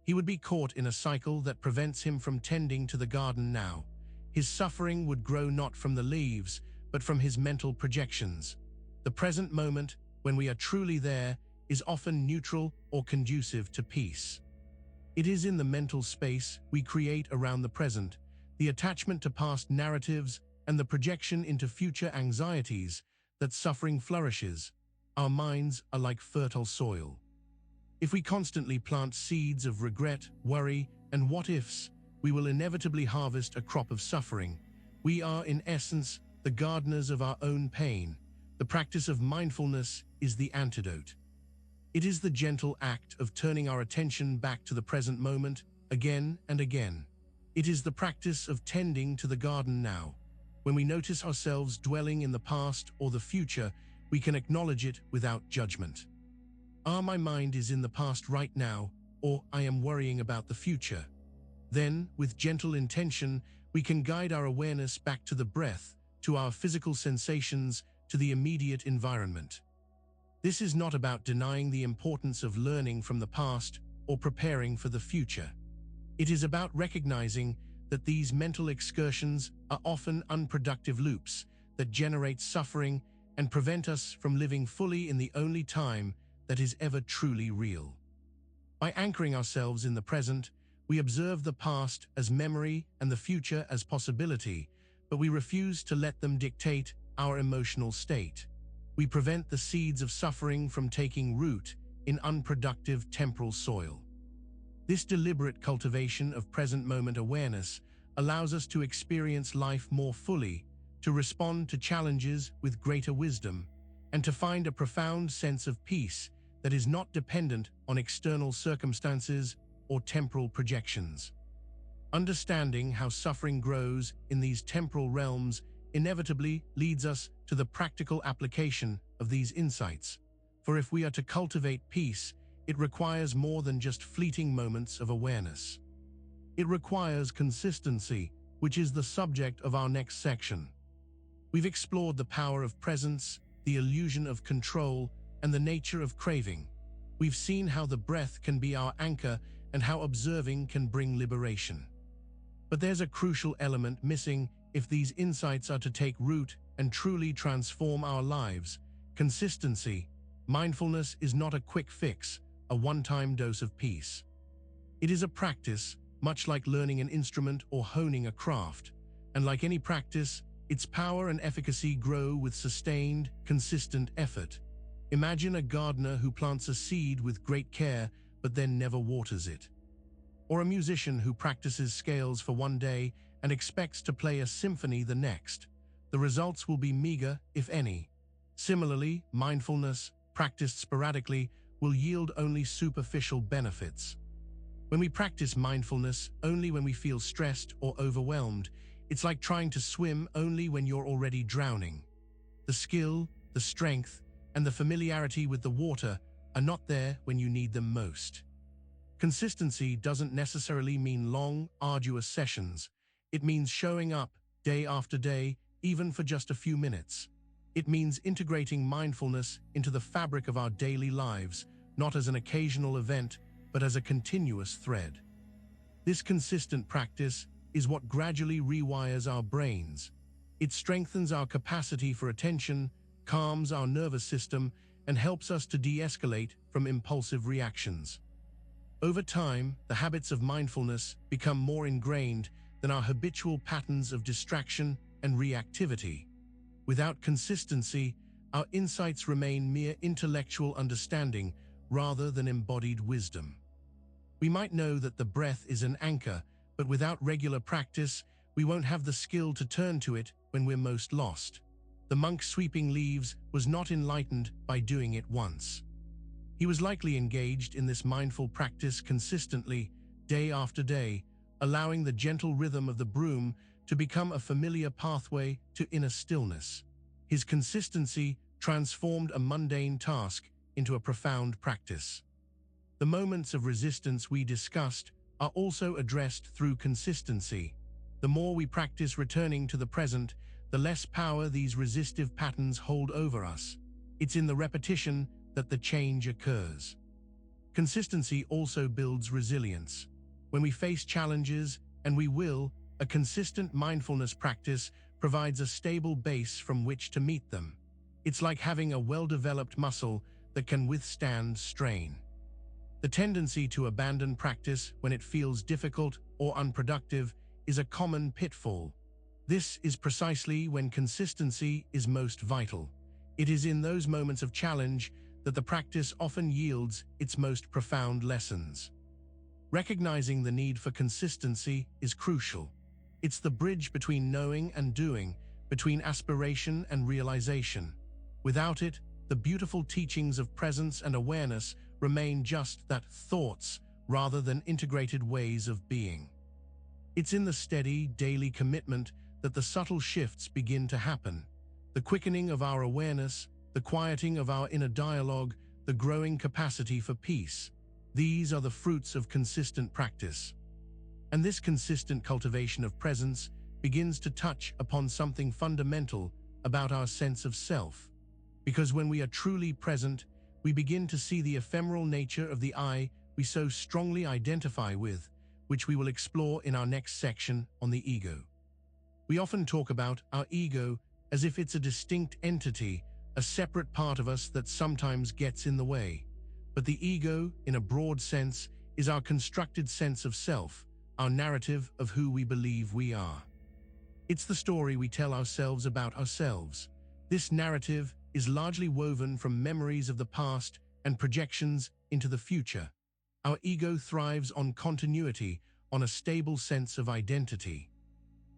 He would be caught in a cycle that prevents him from tending to the garden now. His suffering would grow not from the leaves, but from his mental projections. The present moment, when we are truly there, is often neutral or conducive to peace. It is in the mental space we create around the present, the attachment to past narratives, and the projection into future anxieties, that suffering flourishes. Our minds are like fertile soil. If we constantly plant seeds of regret, worry, and what-ifs, we will inevitably harvest a crop of suffering. We are, in essence, the gardeners of our own pain. The practice of mindfulness is the antidote. It is the gentle act of turning our attention back to the present moment, again and again. It is the practice of tending to the garden now. When we notice ourselves dwelling in the past or the future, we can acknowledge it without judgment. My mind is in the past right now, or I am worrying about the future. Then, with gentle intention, we can guide our awareness back to the breath, to our physical sensations, to the immediate environment. This is not about denying the importance of learning from the past or preparing for the future. It is about recognizing that these mental excursions are often unproductive loops that generate suffering and prevent us from living fully in the only time that is ever truly real. By anchoring ourselves in the present, we observe the past as memory and the future as possibility, but we refuse to let them dictate our emotional state. We prevent the seeds of suffering from taking root in unproductive temporal soil. This deliberate cultivation of present-moment awareness allows us to experience life more fully, to respond to challenges with greater wisdom, and to find a profound sense of peace that is not dependent on external circumstances or temporal projections. Understanding how suffering grows in these temporal realms inevitably leads us to the practical application of these insights. For if we are to cultivate peace, it requires more than just fleeting moments of awareness. It requires consistency, which is the subject of our next section. We've explored the power of presence, the illusion of control, and the nature of craving. We've seen how the breath can be our anchor and how observing can bring liberation. But there's a crucial element missing if these insights are to take root and truly transform our lives: consistency. Mindfulness is not a quick fix, a one-time dose of peace. It is a practice, much like learning an instrument or honing a craft. And like any practice, its power and efficacy grow with sustained, consistent effort. Imagine a gardener who plants a seed with great care but then never waters it. Or a musician who practices scales for one day and expects to play a symphony the next. The results will be meager, if any. Similarly, mindfulness, practiced sporadically, will yield only superficial benefits. When we practice mindfulness only when we feel stressed or overwhelmed, it's like trying to swim only when you're already drowning. The skill, the strength, and the familiarity with the water are not there when you need them most. Consistency doesn't necessarily mean long, arduous sessions. It means showing up day after day, even for just a few minutes. It means integrating mindfulness into the fabric of our daily lives, not as an occasional event, but as a continuous thread. This consistent practice is what gradually rewires our brains. It strengthens our capacity for attention, calms our nervous system, and helps us to de-escalate from impulsive reactions. Over time, the habits of mindfulness become more ingrained than our habitual patterns of distraction and reactivity. Without consistency, our insights remain mere intellectual understanding rather than embodied wisdom. We might know that the breath is an anchor, but without regular practice, we won't have the skill to turn to it when we're most lost. The monk sweeping leaves was not enlightened by doing it once. He was likely engaged in this mindful practice consistently, day after day, allowing the gentle rhythm of the broom to become a familiar pathway to inner stillness. His consistency transformed a mundane task into a profound practice. The moments of resistance we discussed are also addressed through consistency. The more we practice returning to the present, the less power these resistive patterns hold over us. It's in the repetition that the change occurs. Consistency also builds resilience. When we face challenges, and we will, a consistent mindfulness practice provides a stable base from which to meet them. It's like having a well-developed muscle that can withstand strain. The tendency to abandon practice when it feels difficult or unproductive is a common pitfall. This is precisely when consistency is most vital. It is in those moments of challenge that the practice often yields its most profound lessons. Recognizing the need for consistency is crucial. It's the bridge between knowing and doing, between aspiration and realization. Without it, the beautiful teachings of presence and awareness remain just that, thoughts, rather than integrated ways of being. It's in the steady, daily commitment that the subtle shifts begin to happen. The quickening of our awareness, the quieting of our inner dialogue, the growing capacity for peace. These are the fruits of consistent practice. And this consistent cultivation of presence begins to touch upon something fundamental about our sense of self. Because when we are truly present, we begin to see the ephemeral nature of the I we so strongly identify with, which we will explore in our next section on the ego. We often talk about our ego as if it's a distinct entity, a separate part of us that sometimes gets in the way. But the ego, in a broad sense, is our constructed sense of self, our narrative of who we believe we are. It's the story we tell ourselves about ourselves. This narrative is largely woven from memories of the past and projections into the future. Our ego thrives on continuity, on a stable sense of identity.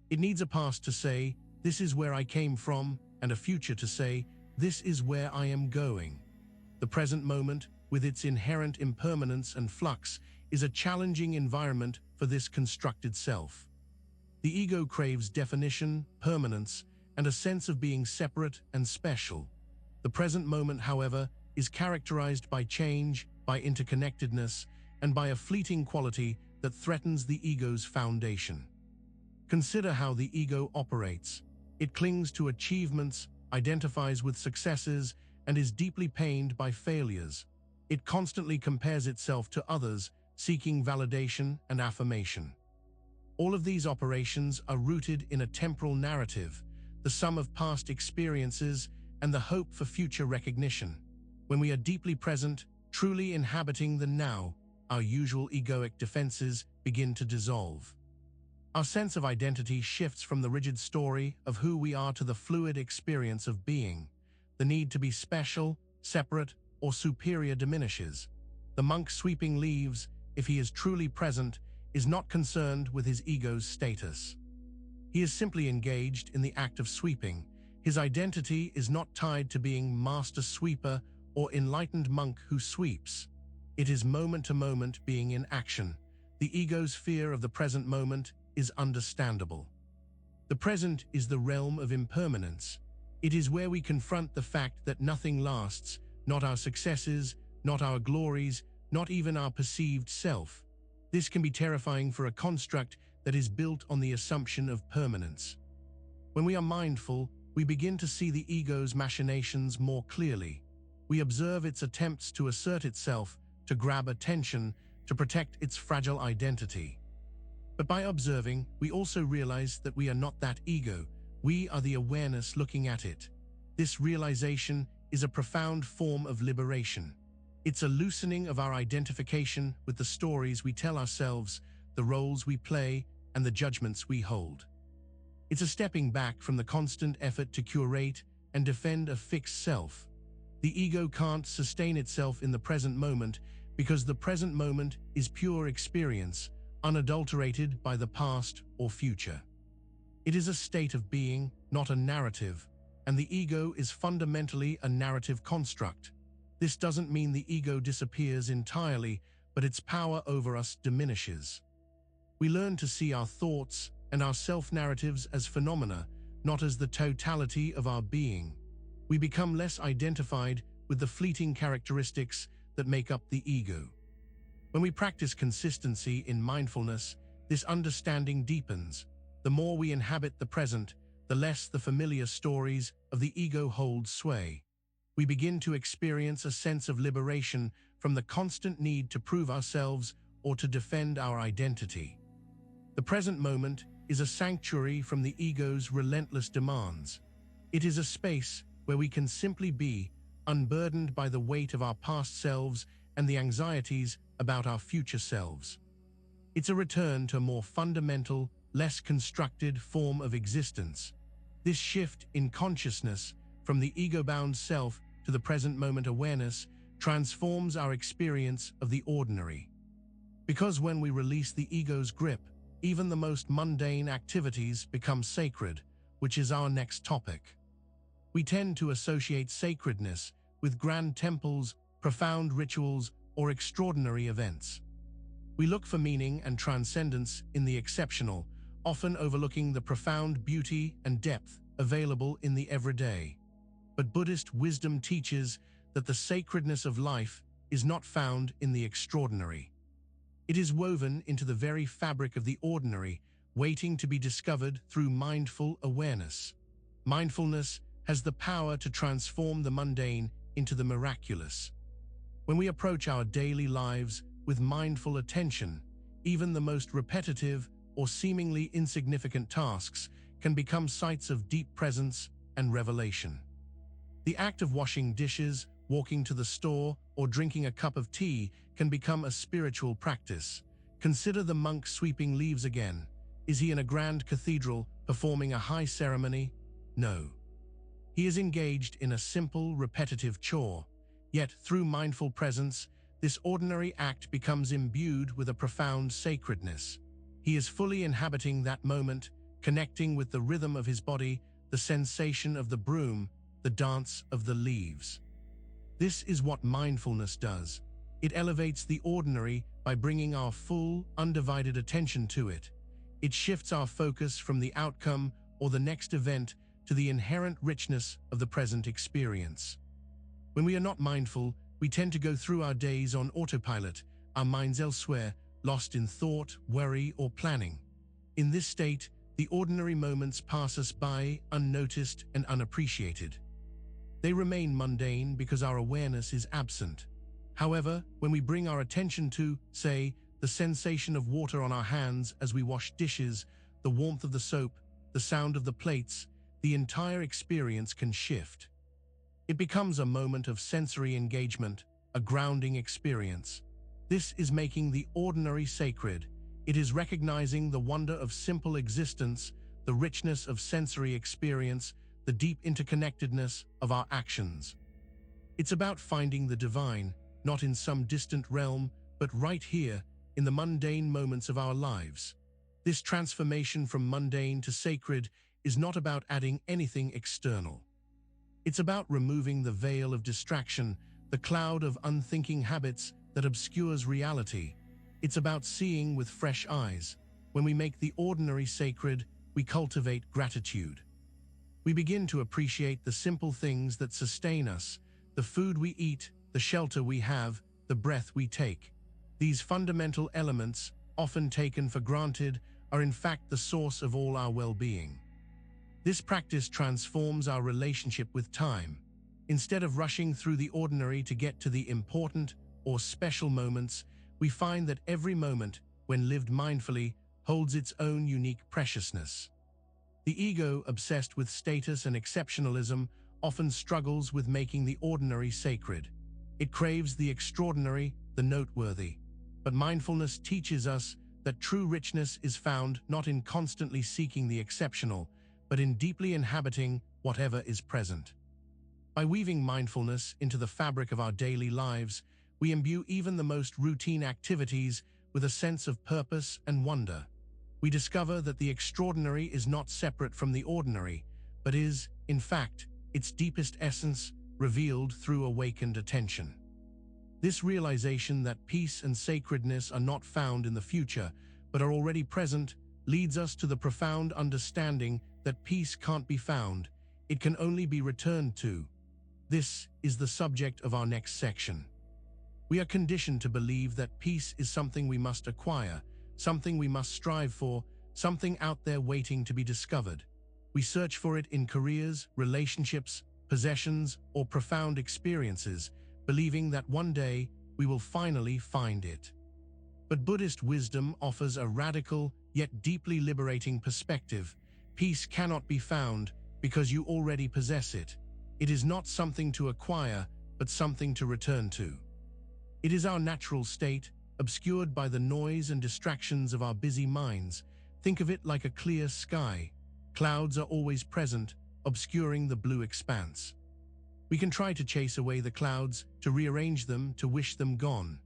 It needs a past to say, "This is where I came from," and a future to say, "This is where I am going." The present moment, with its inherent impermanence and flux, is a challenging environment for this constructed self. The ego craves definition, permanence, and a sense of being separate and special. The present moment, however, is characterized by change, by interconnectedness, and by a fleeting quality that threatens the ego's foundation. Consider how the ego operates. It clings to achievements, identifies with successes, and is deeply pained by failures. It constantly compares itself to others, seeking validation and affirmation. All of these operations are rooted in a temporal narrative, the sum of past experiences and the hope for future recognition. When we are deeply present, truly inhabiting the now, our usual egoic defenses begin to dissolve. Our sense of identity shifts from the rigid story of who we are to the fluid experience of being. The need to be special, separate, or superior diminishes. The monk sweeping leaves, if he is truly present, is not concerned with his ego's status. He is simply engaged in the act of sweeping. His identity is not tied to being master sweeper or enlightened monk who sweeps. It is moment-to-moment being in action. The ego's fear of the present moment is understandable. The present is the realm of impermanence. It is where we confront the fact that nothing lasts, not our successes, not our glories, not even our perceived self. This can be terrifying for a construct that is built on the assumption of permanence. When we are mindful, we begin to see the ego's machinations more clearly. We observe its attempts to assert itself, to grab attention, to protect its fragile identity. But by observing, we also realize that we are not that ego. We are the awareness looking at it. This realization is a profound form of liberation. It's a loosening of our identification with the stories we tell ourselves, the roles we play, and the judgments we hold. It's a stepping back from the constant effort to curate and defend a fixed self. The ego can't sustain itself in the present moment because the present moment is pure experience, unadulterated by the past or future. It is a state of being, not a narrative, and the ego is fundamentally a narrative construct. This doesn't mean the ego disappears entirely, but its power over us diminishes. We learn to see our thoughts and our self-narratives as phenomena, not as the totality of our being. We become less identified with the fleeting characteristics that make up the ego. When we practice consistency in mindfulness, this understanding deepens. The more we inhabit the present, the less the familiar stories of the ego hold sway. We begin to experience a sense of liberation from the constant need to prove ourselves or to defend our identity. The present moment is a sanctuary from the ego's relentless demands. It is a space where we can simply be, unburdened by the weight of our past selves and the anxieties about our future selves. It's a return to a more fundamental, less constructed form of existence. This shift in consciousness from the ego-bound self to the present moment awareness transforms our experience of the ordinary. Because when we release the ego's grip, even the most mundane activities become sacred, which is our next topic. We tend to associate sacredness with grand temples, profound rituals, or extraordinary events. We look for meaning and transcendence in the exceptional, often overlooking the profound beauty and depth available in the everyday. But Buddhist wisdom teaches that the sacredness of life is not found in the extraordinary. It is woven into the very fabric of the ordinary, waiting to be discovered through mindful awareness. Mindfulness has the power to transform the mundane into the miraculous. When we approach our daily lives with mindful attention, even the most repetitive or seemingly insignificant tasks can become sites of deep presence and revelation. The act of washing dishes, walking to the store, or drinking a cup of tea can become a spiritual practice. Consider the monk sweeping leaves again. Is he in a grand cathedral performing a high ceremony? No. He is engaged in a simple, repetitive chore. Yet, through mindful presence, this ordinary act becomes imbued with a profound sacredness. He is fully inhabiting that moment, connecting with the rhythm of his body, the sensation of the broom, the dance of the leaves. This is what mindfulness does. It elevates the ordinary by bringing our full, undivided attention to it. It shifts our focus from the outcome or the next event to the inherent richness of the present experience. When we are not mindful, we tend to go through our days on autopilot, our minds elsewhere, lost in thought, worry, or planning. In this state, the ordinary moments pass us by unnoticed and unappreciated. They remain mundane because our awareness is absent. However, when we bring our attention to, say, the sensation of water on our hands as we wash dishes, the warmth of the soap, the sound of the plates, the entire experience can shift. It becomes a moment of sensory engagement, a grounding experience. This is making the ordinary sacred. It is recognizing the wonder of simple existence, the richness of sensory experience, the deep interconnectedness of our actions. It's about finding the divine, not in some distant realm, but right here, in the mundane moments of our lives. This transformation from mundane to sacred is not about adding anything external. It's about removing the veil of distraction, the cloud of unthinking habits that obscures reality. It's about seeing with fresh eyes. When we make the ordinary sacred, we cultivate gratitude. We begin to appreciate the simple things that sustain us, the food we eat, the shelter we have, the breath we take. These fundamental elements, often taken for granted, are in fact the source of all our well-being. This practice transforms our relationship with time. Instead of rushing through the ordinary to get to the important or special moments, we find that every moment, when lived mindfully, holds its own unique preciousness. The ego, obsessed with status and exceptionalism, often struggles with making the ordinary sacred. It craves the extraordinary, the noteworthy. But mindfulness teaches us that true richness is found not in constantly seeking the exceptional, but in deeply inhabiting whatever is present. By weaving mindfulness into the fabric of our daily lives, we imbue even the most routine activities with a sense of purpose and wonder. We discover that the extraordinary is not separate from the ordinary, but is, in fact, its deepest essence revealed through awakened attention. This realization that peace and sacredness are not found in the future, but are already present, leads us to the profound understanding that peace can't be found, it can only be returned to. This is the subject of our next section. We are conditioned to believe that peace is something we must acquire, something we must strive for, something out there waiting to be discovered. We search for it in careers, relationships, possessions, or profound experiences, believing that one day we will finally find it. But Buddhist wisdom offers a radical, yet deeply liberating perspective. Peace cannot be found because you already possess it. It is not something to acquire, but something to return to. It is our natural state, obscured by the noise and distractions of our busy minds. Think of it like a clear sky. Clouds are always present, obscuring the blue expanse. We can try to chase away the clouds, to rearrange them, to wish them gone.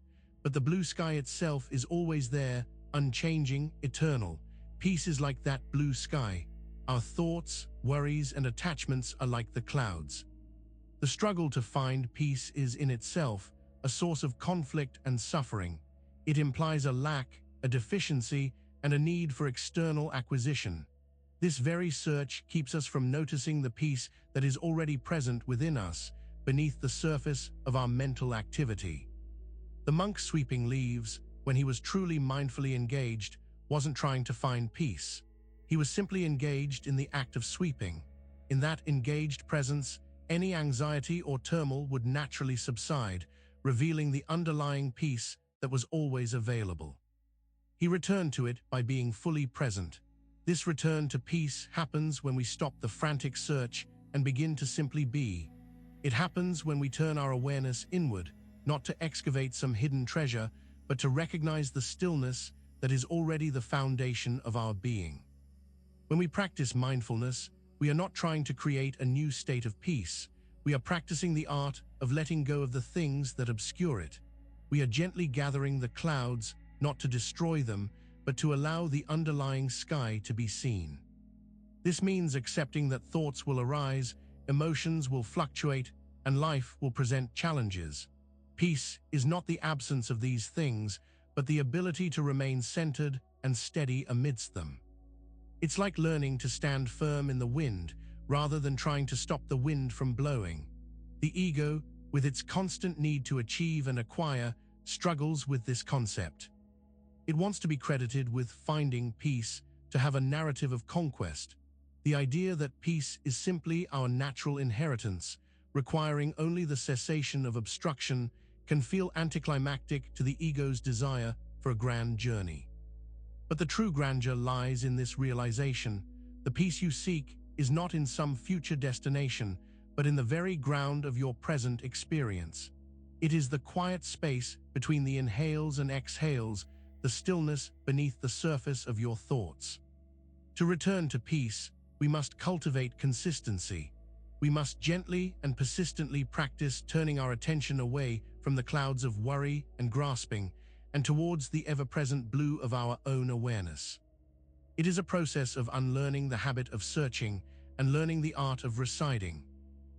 But the blue sky itself is always there, unchanging, eternal. Peace is like that blue sky. Our thoughts, worries, and attachments are like the clouds. The struggle to find peace is in itself a source of conflict and suffering. It implies a lack, a deficiency, and a need for external acquisition. This very search keeps us from noticing the peace that is already present within us, beneath the surface of our mental activity. The monk sweeping leaves, when he was truly mindfully engaged, wasn't trying to find peace. He was simply engaged in the act of sweeping. In that engaged presence, any anxiety or turmoil would naturally subside, revealing the underlying peace that was always available. He returned to it by being fully present. This return to peace happens when we stop the frantic search and begin to simply be. It happens when we turn our awareness inward, not to excavate some hidden treasure, but to recognize the stillness that is already the foundation of our being. When we practice mindfulness, we are not trying to create a new state of peace. We are practicing the art of letting go of the things that obscure it. We are gently gathering the clouds, not to destroy them, but to allow the underlying sky to be seen. This means accepting that thoughts will arise, emotions will fluctuate, and life will present challenges. Peace is not the absence of these things, but the ability to remain centered and steady amidst them. It's like learning to stand firm in the wind, rather than trying to stop the wind from blowing. The ego, with its constant need to achieve and acquire, struggles with this concept. It wants to be credited with finding peace, to have a narrative of conquest. The idea that peace is simply our natural inheritance, requiring only the cessation of obstruction, can feel anticlimactic to the ego's desire for a grand journey. But the true grandeur lies in this realization: the peace you seek is not in some future destination, but in the very ground of your present experience. It is the quiet space between the inhales and exhales, the stillness beneath the surface of your thoughts. To return to peace, we must cultivate consistency. We must gently and persistently practice turning our attention away from the clouds of worry and grasping and towards the ever-present blue of our own awareness. It is a process of unlearning the habit of searching and learning the art of residing.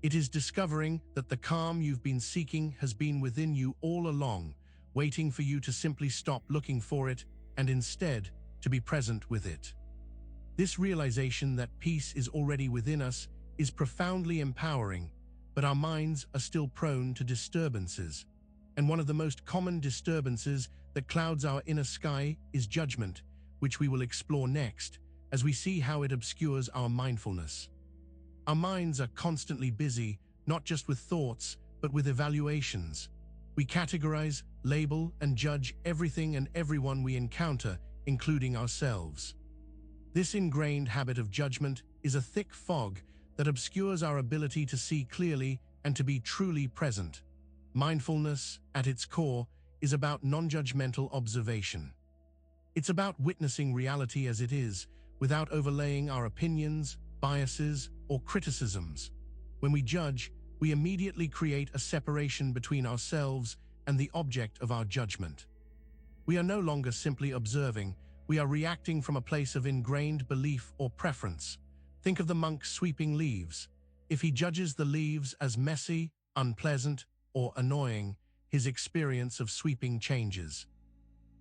It is discovering that the calm you've been seeking has been within you all along, waiting for you to simply stop looking for it and instead to be present with it. This realization that peace is already within us is profoundly empowering, but our minds are still prone to disturbances. And one of the most common disturbances that clouds our inner sky is judgment, which we will explore next as we see how it obscures our mindfulness. Our minds are constantly busy, not just with thoughts, but with evaluations. We categorize, label, and judge everything and everyone we encounter, including ourselves. This ingrained habit of judgment is a thick fog that obscures our ability to see clearly and to be truly present. Mindfulness, at its core, is about non-judgmental observation. It's about witnessing reality as it is, without overlaying our opinions, biases, or criticisms. When we judge, we immediately create a separation between ourselves and the object of our judgment. We are no longer simply observing, we are reacting from a place of ingrained belief or preference. Think of the monk sweeping leaves. If he judges the leaves as messy, unpleasant, or annoying, his experience of sweeping changes.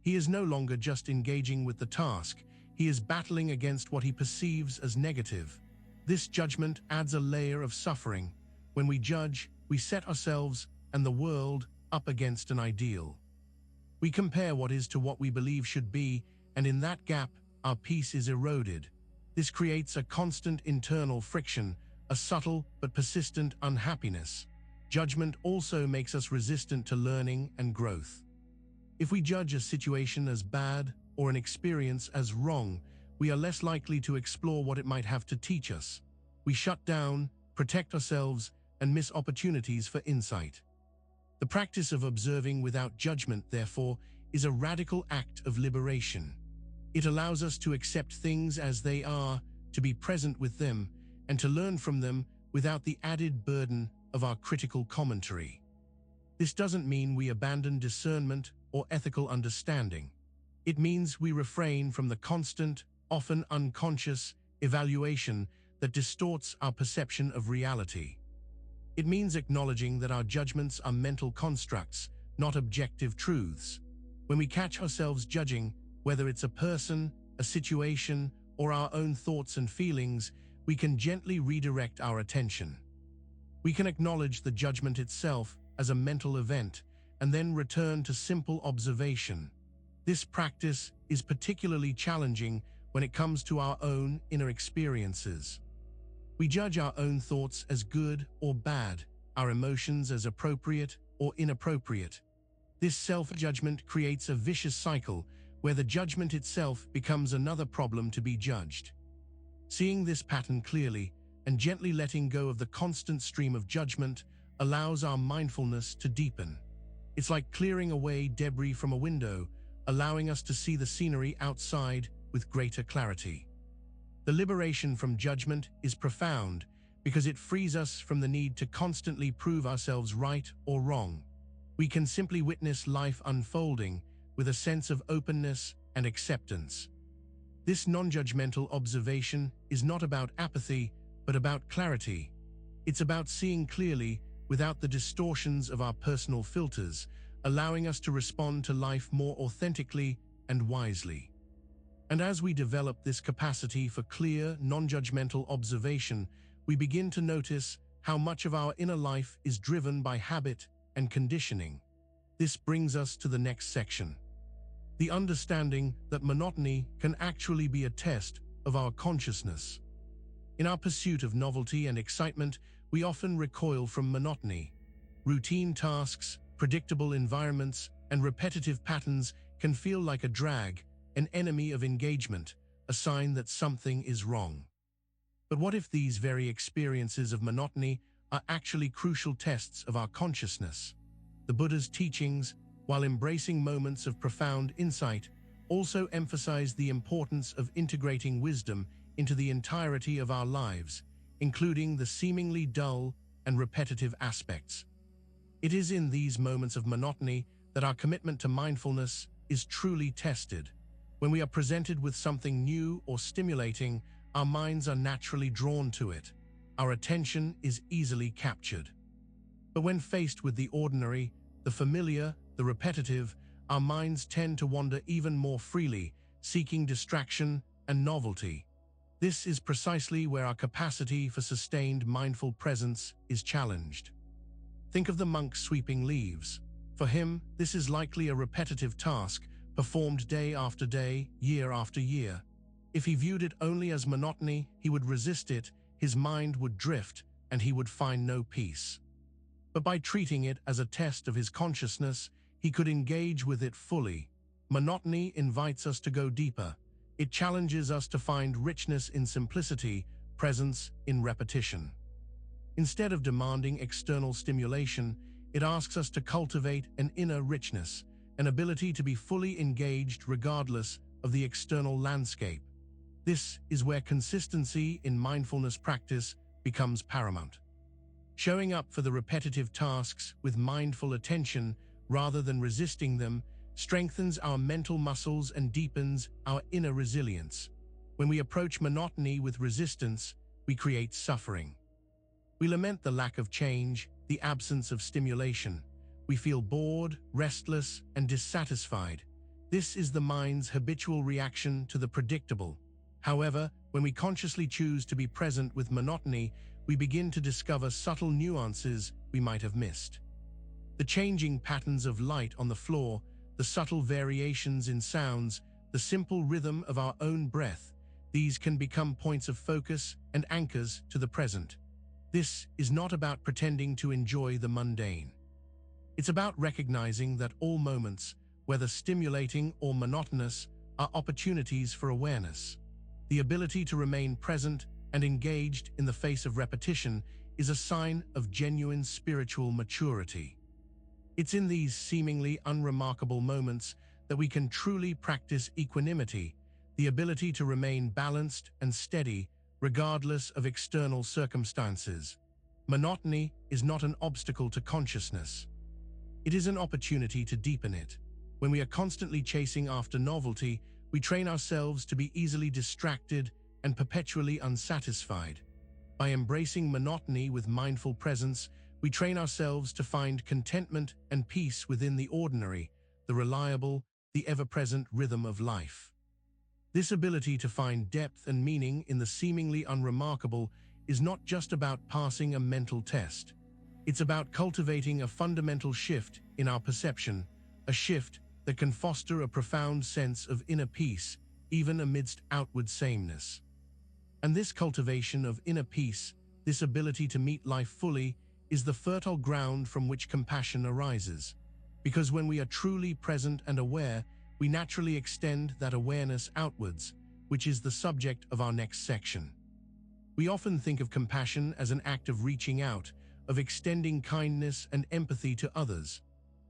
He is no longer just engaging with the task, he is battling against what he perceives as negative. This judgment adds a layer of suffering. When we judge, we set ourselves and the world up against an ideal. We compare what is to what we believe should be, and in that gap, our peace is eroded. This creates a constant internal friction, a subtle but persistent unhappiness. Judgment also makes us resistant to learning and growth. If we judge a situation as bad or an experience as wrong, we are less likely to explore what it might have to teach us. We shut down, protect ourselves, and miss opportunities for insight. The practice of observing without judgment, therefore, is a radical act of liberation. It allows us to accept things as they are, to be present with them, and to learn from them without the added burden of our critical commentary. This doesn't mean we abandon discernment or ethical understanding. It means we refrain from the constant, often unconscious, evaluation that distorts our perception of reality. It means acknowledging that our judgments are mental constructs, not objective truths. When we catch ourselves judging, whether it's a person, a situation, or our own thoughts and feelings, we can gently redirect our attention. We can acknowledge the judgment itself as a mental event and then return to simple observation. This practice is particularly challenging when it comes to our own inner experiences. We judge our own thoughts as good or bad, our emotions as appropriate or inappropriate. This self-judgment creates a vicious cycle where the judgment itself becomes another problem to be judged. Seeing this pattern clearly and gently letting go of the constant stream of judgment allows our mindfulness to deepen. It's like clearing away debris from a window, allowing us to see the scenery outside with greater clarity. The liberation from judgment is profound because it frees us from the need to constantly prove ourselves right or wrong. We can simply witness life unfolding with a sense of openness and acceptance. This non-judgmental observation is not about apathy, but about clarity. It's about seeing clearly without the distortions of our personal filters, allowing us to respond to life more authentically and wisely. And as we develop this capacity for clear, non-judgmental observation, we begin to notice how much of our inner life is driven by habit and conditioning. This brings us to the next section: the understanding that monotony can actually be a test of our consciousness. In our pursuit of novelty and excitement, we often recoil from monotony. Routine tasks, predictable environments, and repetitive patterns can feel like a drag, an enemy of engagement, a sign that something is wrong. But what if these very experiences of monotony are actually crucial tests of our consciousness? The Buddha's teachings, while embracing moments of profound insight, also emphasize the importance of integrating wisdom into the entirety of our lives, including the seemingly dull and repetitive aspects. It is in these moments of monotony that our commitment to mindfulness is truly tested. When we are presented with something new or stimulating, our minds are naturally drawn to it. Our attention is easily captured. But when faced with the ordinary, the familiar, the repetitive, our minds tend to wander even more freely, seeking distraction and novelty. This is precisely where our capacity for sustained mindful presence is challenged. Think of the monk sweeping leaves. For him, this is likely a repetitive task, performed day after day, year after year. If he viewed it only as monotony, he would resist it, his mind would drift, and he would find no peace. But by treating it as a test of his consciousness, he could engage with it fully. Monotony invites us to go deeper. It challenges us to find richness in simplicity, presence in repetition. Instead of demanding external stimulation, it asks us to cultivate an inner richness, an ability to be fully engaged regardless of the external landscape. This is where consistency in mindfulness practice becomes paramount. Showing up for the repetitive tasks with mindful attention rather than resisting them strengthens our mental muscles and deepens our inner resilience. When we approach monotony with resistance, we create suffering. We lament the lack of change, the absence of stimulation. We feel bored, restless, and dissatisfied. This is the mind's habitual reaction to the predictable. However, when we consciously choose to be present with monotony, we begin to discover subtle nuances we might have missed. The changing patterns of light on the floor, the subtle variations in sounds, the simple rhythm of our own breath, these can become points of focus and anchors to the present. This is not about pretending to enjoy the mundane. It's about recognizing that all moments, whether stimulating or monotonous, are opportunities for awareness. The ability to remain present and engaged in the face of repetition is a sign of genuine spiritual maturity. It's in these seemingly unremarkable moments that we can truly practice equanimity, the ability to remain balanced and steady regardless of external circumstances. Monotony is not an obstacle to consciousness. It is an opportunity to deepen it. When we are constantly chasing after novelty, we train ourselves to be easily distracted and perpetually unsatisfied. By embracing monotony with mindful presence, we train ourselves to find contentment and peace within the ordinary, the reliable, the ever-present rhythm of life. This ability to find depth and meaning in the seemingly unremarkable is not just about passing a mental test. It's about cultivating a fundamental shift in our perception, a shift that can foster a profound sense of inner peace, even amidst outward sameness. And this cultivation of inner peace, this ability to meet life fully, is the fertile ground from which compassion arises. Because when we are truly present and aware, we naturally extend that awareness outwards, which is the subject of our next section. We often think of compassion as an act of reaching out, of extending kindness and empathy to others.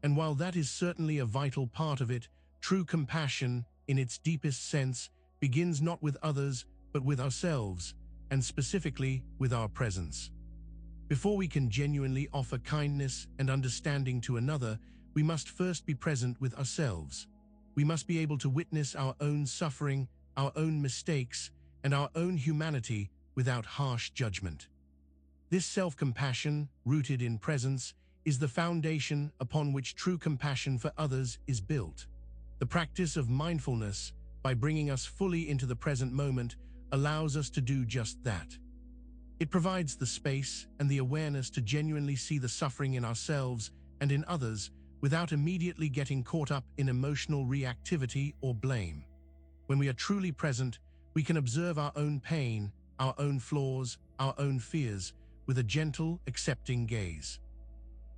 And while that is certainly a vital part of it, true compassion, in its deepest sense, begins not with others, but with ourselves, and specifically with our presence. Before we can genuinely offer kindness and understanding to another, we must first be present with ourselves. We must be able to witness our own suffering, our own mistakes, and our own humanity without harsh judgment. This self-compassion, rooted in presence, is the foundation upon which true compassion for others is built. The practice of mindfulness, by bringing us fully into the present moment, allows us to do just that. It provides the space and the awareness to genuinely see the suffering in ourselves and in others, without immediately getting caught up in emotional reactivity or blame. When we are truly present, we can observe our own pain, our own flaws, our own fears, with a gentle, accepting gaze.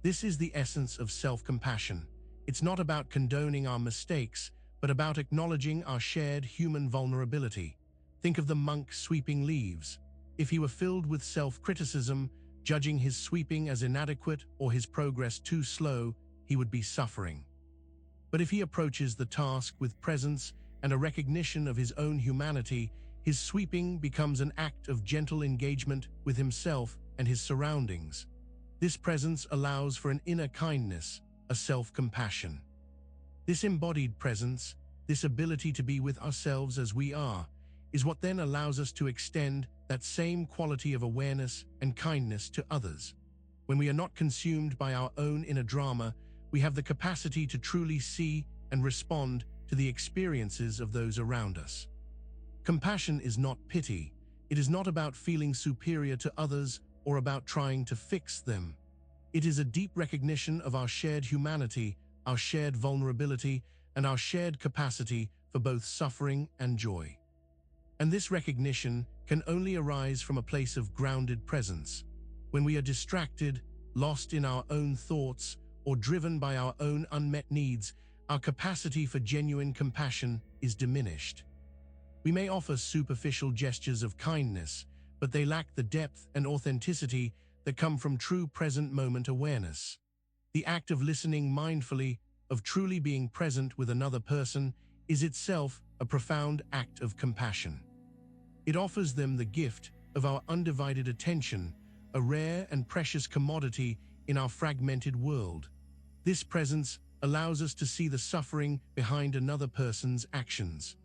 This is the essence of self-compassion. It's not about condoning our mistakes, but about acknowledging our shared human vulnerability. Think of the monk sweeping leaves. If he were filled with self-criticism, judging his sweeping as inadequate or his progress too slow, he would be suffering. But if he approaches the task with presence and a recognition of his own humanity, his sweeping becomes an act of gentle engagement with himself and his surroundings. This presence allows for an inner kindness, a self-compassion. This embodied presence, this ability to be with ourselves as we are, is what then allows us to extend that same quality of awareness and kindness to others. When we are not consumed by our own inner drama, we have the capacity to truly see and respond to the experiences of those around us. Compassion is not pity. It is not about feeling superior to others or about trying to fix them. It is a deep recognition of our shared humanity, our shared vulnerability, and our shared capacity for both suffering and joy. And this recognition can only arise from a place of grounded presence. When we are distracted, lost in our own thoughts, or driven by our own unmet needs, our capacity for genuine compassion is diminished. We may offer superficial gestures of kindness, but they lack the depth and authenticity that come from true present moment awareness. The act of listening mindfully, of truly being present with another person, is itself a profound act of compassion. It offers them the gift of our undivided attention, a rare and precious commodity in our fragmented world. This presence allows us to see the suffering behind another person's actions.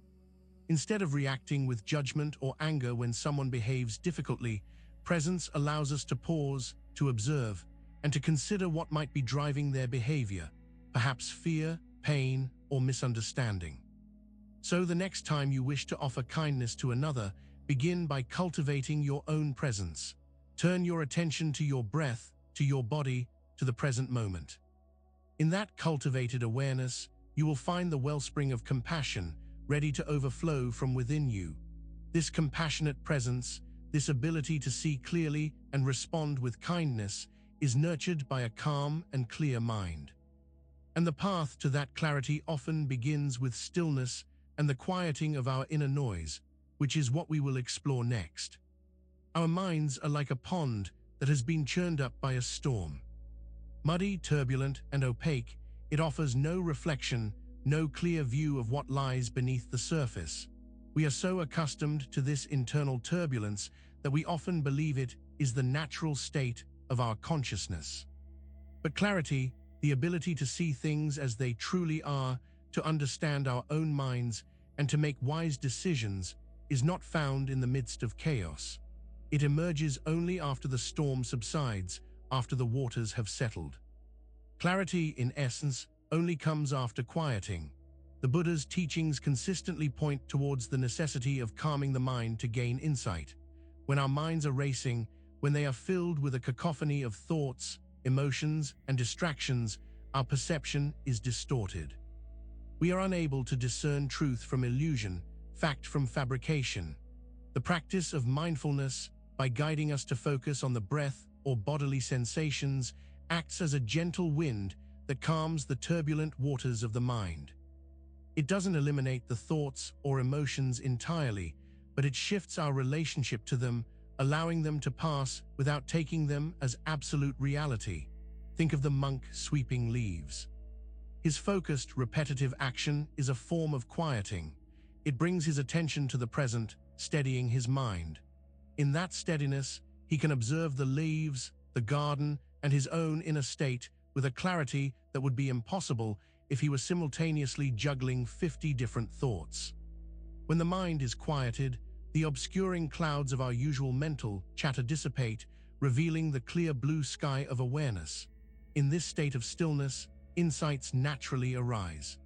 Instead of reacting with judgment or anger when someone behaves difficultly, presence allows us to pause, to observe, and to consider what might be driving their behavior, perhaps fear, pain, or misunderstanding. So the next time you wish to offer kindness to another, begin by cultivating your own presence. Turn your attention to your breath, to your body, to the present moment. In that cultivated awareness, you will find the wellspring of compassion ready to overflow from within you. This compassionate presence, this ability to see clearly and respond with kindness, is nurtured by a calm and clear mind. And the path to that clarity often begins with stillness and the quieting of our inner noise, which is what we will explore next. Our minds are like a pond that has been churned up by a storm. Muddy, turbulent, and opaque, it offers no reflection, no clear view of what lies beneath the surface. We are so accustomed to this internal turbulence that we often believe it is the natural state of our consciousness. But clarity, the ability to see things as they truly are, to understand our own minds, and to make wise decisions, is not found in the midst of chaos. It emerges only after the storm subsides, after the waters have settled. Clarity, in essence, only comes after quieting. The Buddha's teachings consistently point towards the necessity of calming the mind to gain insight. When our minds are racing, when they are filled with a cacophony of thoughts, emotions, and distractions, our perception is distorted. We are unable to discern truth from illusion, fact from fabrication. The practice of mindfulness, by guiding us to focus on the breath or bodily sensations, acts as a gentle wind that calms the turbulent waters of the mind. It doesn't eliminate the thoughts or emotions entirely, but it shifts our relationship to them, allowing them to pass without taking them as absolute reality. Think of the monk sweeping leaves. His focused, repetitive action is a form of quieting. It brings his attention to the present, steadying his mind. In that steadiness, he can observe the leaves, the garden, and his own inner state with a clarity that would be impossible if he were simultaneously juggling 50 different thoughts. When the mind is quieted, the obscuring clouds of our usual mental chatter dissipate, revealing the clear blue sky of awareness. In this state of stillness, insights naturally arise.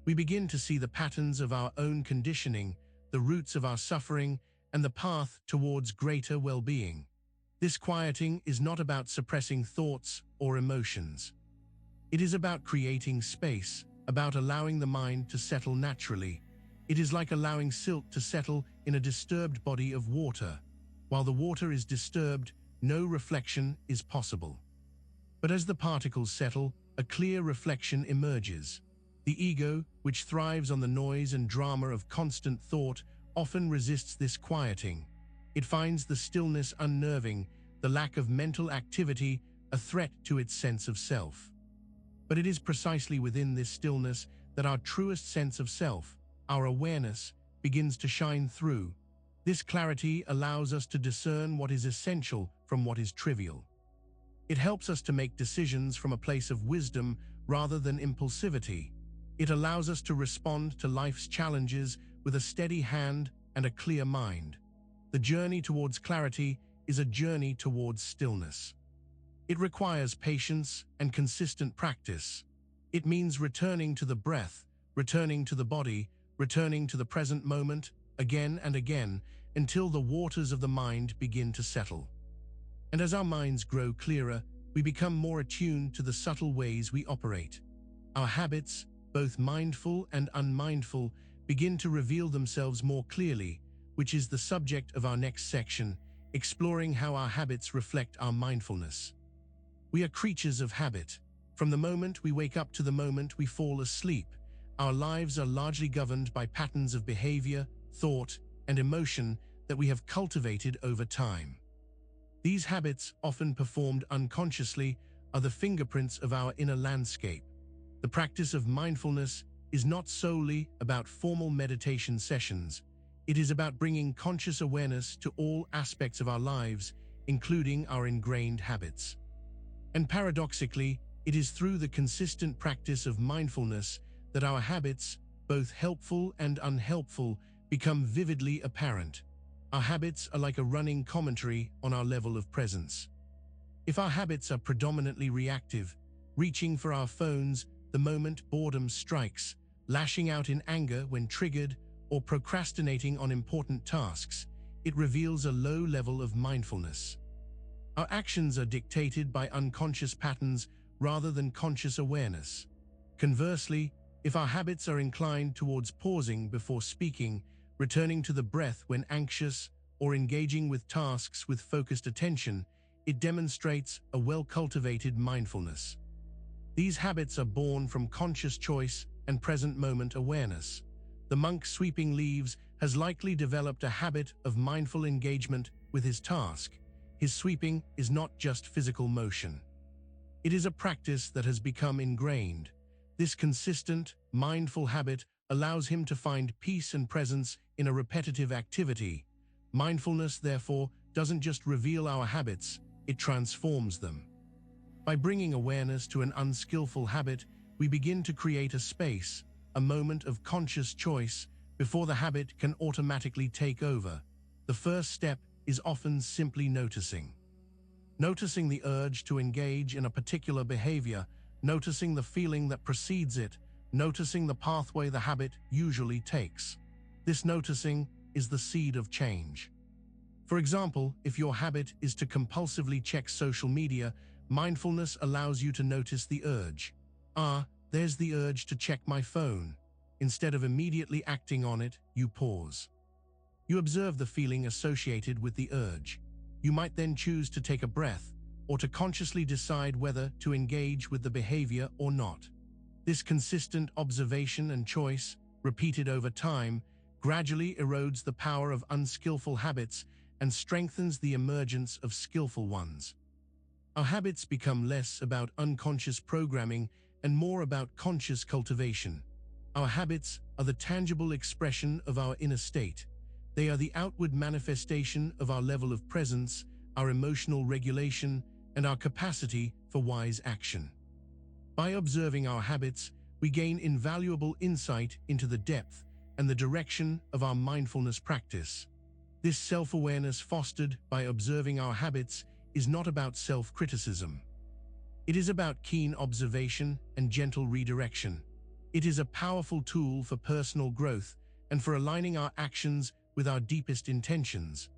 We begin to see the patterns of our own conditioning, the roots of our suffering, and the path towards greater well-being. This quieting is not about suppressing thoughts or emotions. It is about creating space, about allowing the mind to settle naturally. It is like allowing silt to settle in a disturbed body of water. While the water is disturbed, no reflection is possible. But as the particles settle, a clear reflection emerges. The ego, which thrives on the noise and drama of constant thought, often resists this quieting. It finds the stillness unnerving, the lack of mental activity a threat to its sense of self. But it is precisely within this stillness that our truest sense of self, our awareness, begins to shine through. This clarity allows us to discern what is essential from what is trivial. It helps us to make decisions from a place of wisdom rather than impulsivity. It allows us to respond to life's challenges with a steady hand and a clear mind. The journey towards clarity is a journey towards stillness. It requires patience and consistent practice. It means returning to the breath, returning to the body, returning to the present moment, again and again, until the waters of the mind begin to settle. And as our minds grow clearer, we become more attuned to the subtle ways we operate. Our habits, both mindful and unmindful, begin to reveal themselves more clearly, which is the subject of our next section, exploring how our habits reflect our mindfulness. We are creatures of habit. From the moment we wake up to the moment we fall asleep, our lives are largely governed by patterns of behavior, thought, and emotion that we have cultivated over time. These habits, often performed unconsciously, are the fingerprints of our inner landscape. The practice of mindfulness is not solely about formal meditation sessions. It is about bringing conscious awareness to all aspects of our lives, including our ingrained habits. And paradoxically, it is through the consistent practice of mindfulness that our habits, both helpful and unhelpful, become vividly apparent. Our habits are like a running commentary on our level of presence. If our habits are predominantly reactive, reaching for our phones the moment boredom strikes, lashing out in anger when triggered, or procrastinating on important tasks, it reveals a low level of mindfulness. Our actions are dictated by unconscious patterns rather than conscious awareness. Conversely, if our habits are inclined towards pausing before speaking, returning to the breath when anxious, or engaging with tasks with focused attention, it demonstrates a well-cultivated mindfulness. These habits are born from conscious choice and present moment awareness. The monk sweeping leaves has likely developed a habit of mindful engagement with his task. His sweeping is not just physical motion. It is a practice that has become ingrained. This consistent, mindful habit allows him to find peace and presence in a repetitive activity. Mindfulness, therefore, doesn't just reveal our habits, it transforms them. By bringing awareness to an unskillful habit, we begin to create a space, a moment of conscious choice, before the habit can automatically take over. The first step is often simply noticing. Noticing the urge to engage in a particular behavior, noticing the feeling that precedes it, noticing the pathway the habit usually takes. This noticing is the seed of change. For example, if your habit is to compulsively check social media, mindfulness allows you to notice the urge. There's the urge to check my phone. Instead of immediately acting on it, you pause. You observe the feeling associated with the urge. You might then choose to take a breath, or to consciously decide whether to engage with the behavior or not. This consistent observation and choice, repeated over time, gradually erodes the power of unskillful habits and strengthens the emergence of skillful ones. Our habits become less about unconscious programming and more about conscious cultivation. Our habits are the tangible expression of our inner state. They are the outward manifestation of our level of presence, our emotional regulation, and our capacity for wise action. By observing our habits, we gain invaluable insight into the depth and the direction of our mindfulness practice. This self-awareness fostered by observing our habits is not about self-criticism. It is about keen observation and gentle redirection. It is a powerful tool for personal growth and for aligning our actions with our deepest intentions.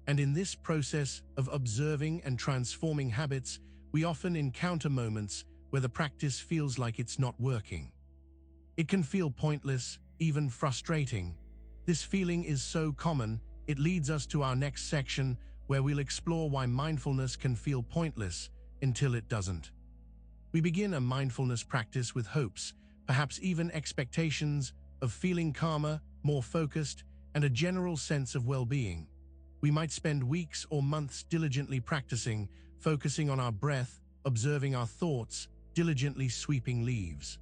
And in this process of observing and transforming habits, we often encounter moments where the practice feels like it's not working. It can feel pointless, even frustrating. This feeling is so common, it leads us to our next section, where we'll explore why mindfulness can feel pointless until it doesn't. We begin a mindfulness practice with hopes, perhaps even expectations, of feeling calmer, more focused, and a general sense of well-being. We might spend weeks or months diligently practicing, focusing on our breath, observing our thoughts, diligently sweeping leaves.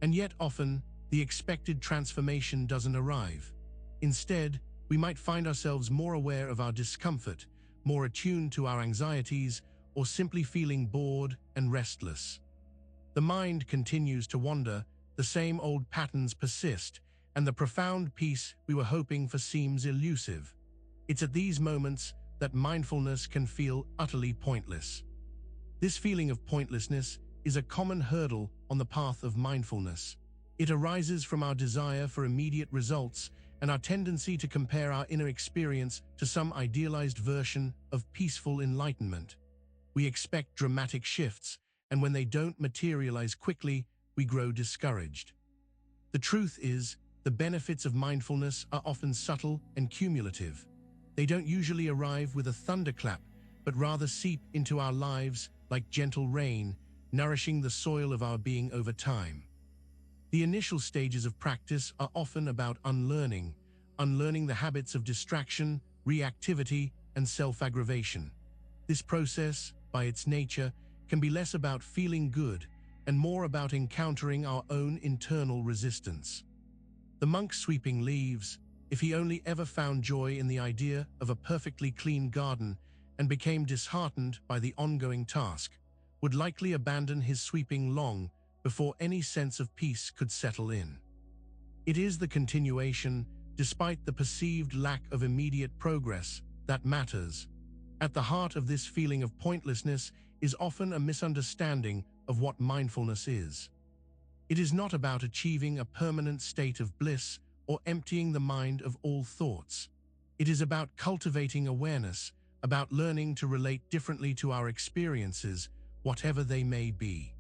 And yet often, the expected transformation doesn't arrive. Instead, we might find ourselves more aware of our discomfort, more attuned to our anxieties, or simply feeling bored and restless. The mind continues to wander, the same old patterns persist, and the profound peace we were hoping for seems elusive. It's at these moments that mindfulness can feel utterly pointless. This feeling of pointlessness is a common hurdle on the path of mindfulness. It arises from our desire for immediate results and our tendency to compare our inner experience to some idealized version of peaceful enlightenment. We expect dramatic shifts, and when they don't materialize quickly, we grow discouraged. The truth is, the benefits of mindfulness are often subtle and cumulative. They don't usually arrive with a thunderclap, but rather seep into our lives like gentle rain, nourishing the soil of our being over time. The initial stages of practice are often about unlearning the habits of distraction, reactivity, and self-aggravation. This process, by its nature, can be less about feeling good and more about encountering our own internal resistance. The monk sweeping leaves, if he only ever found joy in the idea of a perfectly clean garden and became disheartened by the ongoing task, would likely abandon his sweeping long before any sense of peace could settle in. It is the continuation, despite the perceived lack of immediate progress, that matters. At the heart of this feeling of pointlessness is often a misunderstanding of what mindfulness is. It is not about achieving a permanent state of bliss or emptying the mind of all thoughts. It is about cultivating awareness, about learning to relate differently to our experiences, whatever they may be.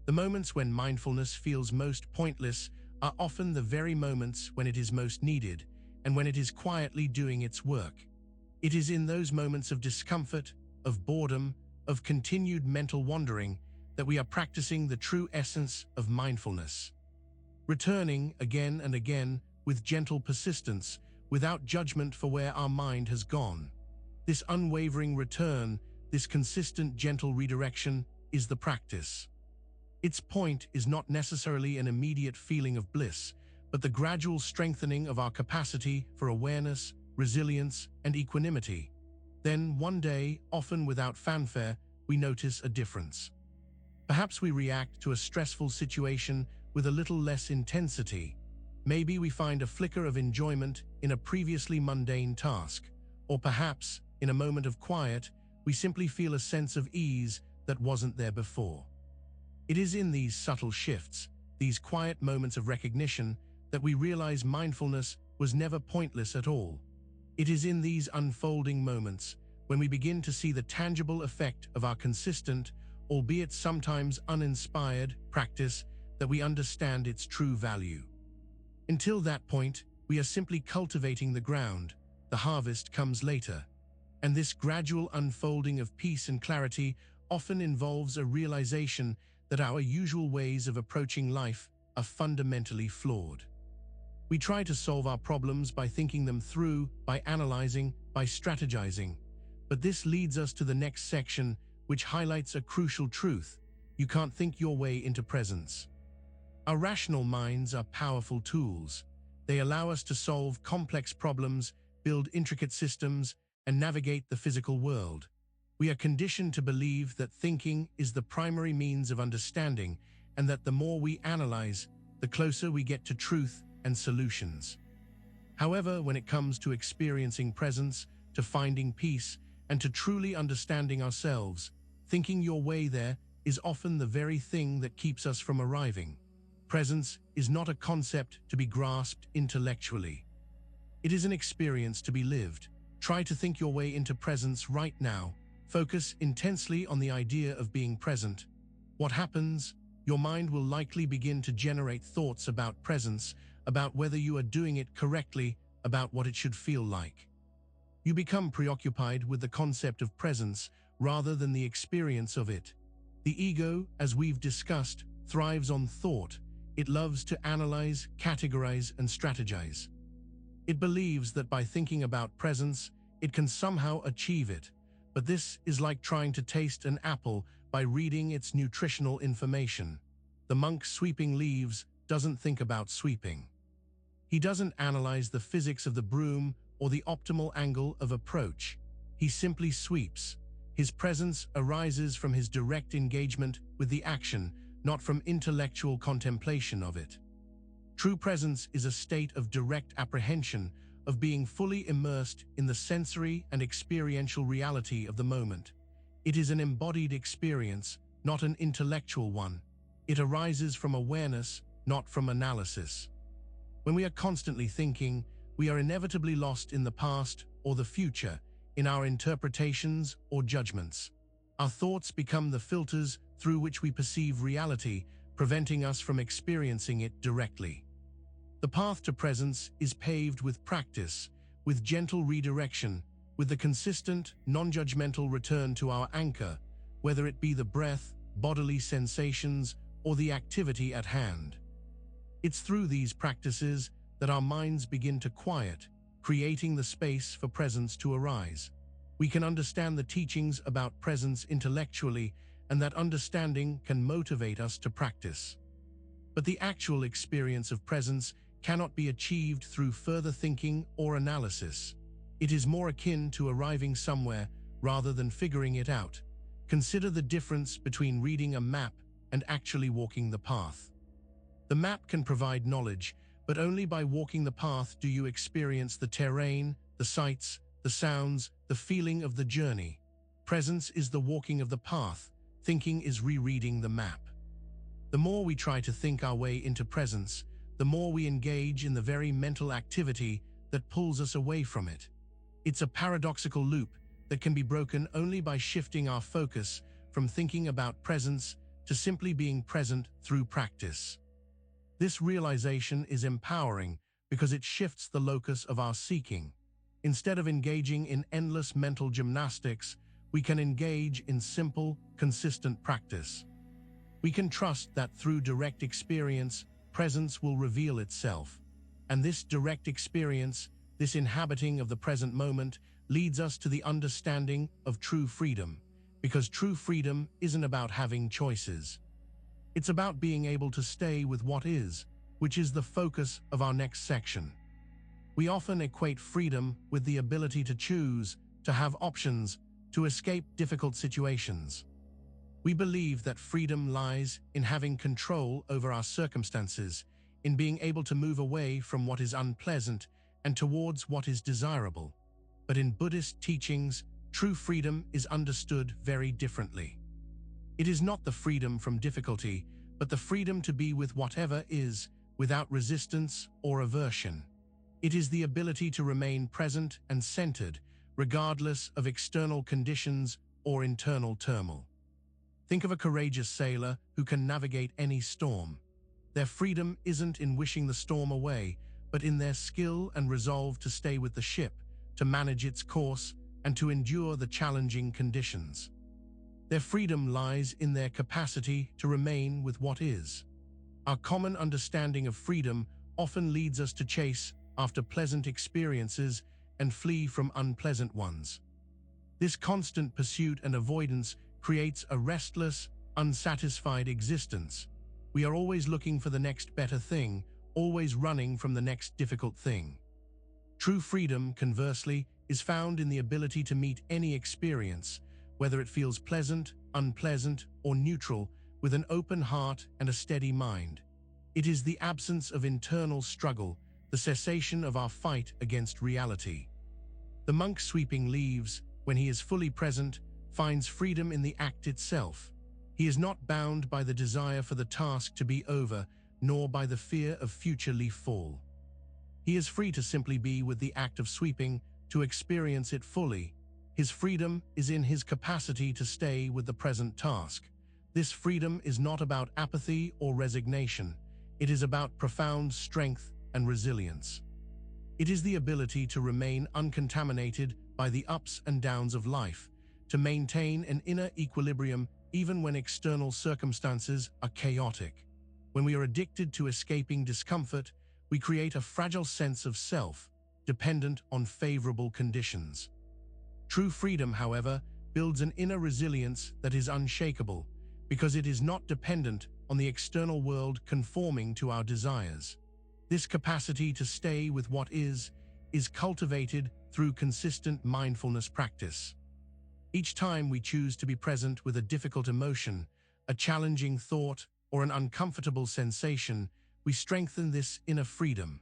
The moments when mindfulness feels most pointless are often the very moments when it is most needed and when it is quietly doing its work. It is in those moments of discomfort, of boredom, of continued mental wandering that we are practicing the true essence of mindfulness. Returning again and again with gentle persistence, without judgment for where our mind has gone. This unwavering return, this consistent gentle redirection, is the practice. Its point is not necessarily an immediate feeling of bliss, but the gradual strengthening of our capacity for awareness, resilience, and equanimity. Then, one day, often without fanfare, we notice a difference. Perhaps we react to a stressful situation with a little less intensity. Maybe we find a flicker of enjoyment in a previously mundane task. Or perhaps, in a moment of quiet, we simply feel a sense of ease that wasn't there before. It is in these subtle shifts, these quiet moments of recognition, that we realize mindfulness was never pointless at all. It is in these unfolding moments, when we begin to see the tangible effect of our consistent, albeit sometimes uninspired, practice, that we understand its true value. Until that point, we are simply cultivating the ground. The harvest comes later. And this gradual unfolding of peace and clarity often involves a realization that our usual ways of approaching life are fundamentally flawed. We try to solve our problems by thinking them through, by analyzing, by strategizing. But this leads us to the next section, which highlights a crucial truth. You can't think your way into presence. Our rational minds are powerful tools. They allow us to solve complex problems, build intricate systems, and navigate the physical world. We are conditioned to believe that thinking is the primary means of understanding, and that the more we analyze, the closer we get to truth and solutions. However, when it comes to experiencing presence, to finding peace, and to truly understanding ourselves, thinking your way there is often the very thing that keeps us from arriving. Presence is not a concept to be grasped intellectually. It is an experience to be lived. Try to think your way into presence right now. Focus intensely on the idea of being present. What happens? Your mind will likely begin to generate thoughts about presence, about whether you are doing it correctly, about what it should feel like. You become preoccupied with the concept of presence rather than the experience of it. The ego, as we've discussed, thrives on thought. It loves to analyze, categorize, and strategize. It believes that by thinking about presence, it can somehow achieve it. But this is like trying to taste an apple by reading its nutritional information. The monk sweeping leaves doesn't think about sweeping. He doesn't analyze the physics of the broom or the optimal angle of approach. He simply sweeps. His presence arises from his direct engagement with the action, not from intellectual contemplation of it. True presence is a state of direct apprehension, of being fully immersed in the sensory and experiential reality of the moment. It is an embodied experience, not an intellectual one. It arises from awareness, not from analysis. When we are constantly thinking, we are inevitably lost in the past or the future, in our interpretations or judgments. Our thoughts become the filters through which we perceive reality, preventing us from experiencing it directly. The path to presence is paved with practice, with gentle redirection, with the consistent, non-judgmental return to our anchor, whether it be the breath, bodily sensations, or the activity at hand. It's through these practices that our minds begin to quiet, creating the space for presence to arise. We can understand the teachings about presence intellectually, and that understanding can motivate us to practice. But the actual experience of presence cannot be achieved through further thinking or analysis. It is more akin to arriving somewhere rather than figuring it out. Consider the difference between reading a map and actually walking the path. The map can provide knowledge, but only by walking the path do you experience the terrain, the sights, the sounds, the feeling of the journey. Presence is the walking of the path. Thinking is rereading the map. The more we try to think our way into presence, the more we engage in the very mental activity that pulls us away from it. It's a paradoxical loop that can be broken only by shifting our focus from thinking about presence to simply being present through practice. This realization is empowering because it shifts the locus of our seeking. Instead of engaging in endless mental gymnastics, we can engage in simple, consistent practice. We can trust that through direct experience, presence will reveal itself. And this direct experience, this inhabiting of the present moment, leads us to the understanding of true freedom, because true freedom isn't about having choices. It's about being able to stay with what is, which is the focus of our next section. We often equate freedom with the ability to choose, to have options, to escape difficult situations. We believe that freedom lies in having control over our circumstances, in being able to move away from what is unpleasant and towards what is desirable. But in Buddhist teachings, true freedom is understood very differently. It is not the freedom from difficulty, but the freedom to be with whatever is, without resistance or aversion. It is the ability to remain present and centered, regardless of external conditions or internal turmoil. Think of a courageous sailor who can navigate any storm. Their freedom isn't in wishing the storm away, but in their skill and resolve to stay with the ship, to manage its course, and to endure the challenging conditions. Their freedom lies in their capacity to remain with what is. Our common understanding of freedom often leads us to chase after pleasant experiences and flee from unpleasant ones. This constant pursuit and avoidance creates a restless, unsatisfied existence. We are always looking for the next better thing, always running from the next difficult thing. True freedom, conversely, is found in the ability to meet any experience, whether it feels pleasant, unpleasant, or neutral, with an open heart and a steady mind. It is the absence of internal struggle, the cessation of our fight against reality. The monk sweeping leaves, when he is fully present, finds freedom in the act itself. He is not bound by the desire for the task to be over, nor by the fear of future leaf fall. He is free to simply be with the act of sweeping, to experience it fully. His freedom is in his capacity to stay with the present task. This freedom is not about apathy or resignation. It is about profound strength and resilience. It is the ability to remain uncontaminated by the ups and downs of life, to maintain an inner equilibrium even when external circumstances are chaotic. When we are addicted to escaping discomfort, we create a fragile sense of self, dependent on favorable conditions. True freedom, however, builds an inner resilience that is unshakable, because it is not dependent on the external world conforming to our desires. This capacity to stay with what is cultivated through consistent mindfulness practice. Each time we choose to be present with a difficult emotion, a challenging thought, or an uncomfortable sensation, we strengthen this inner freedom.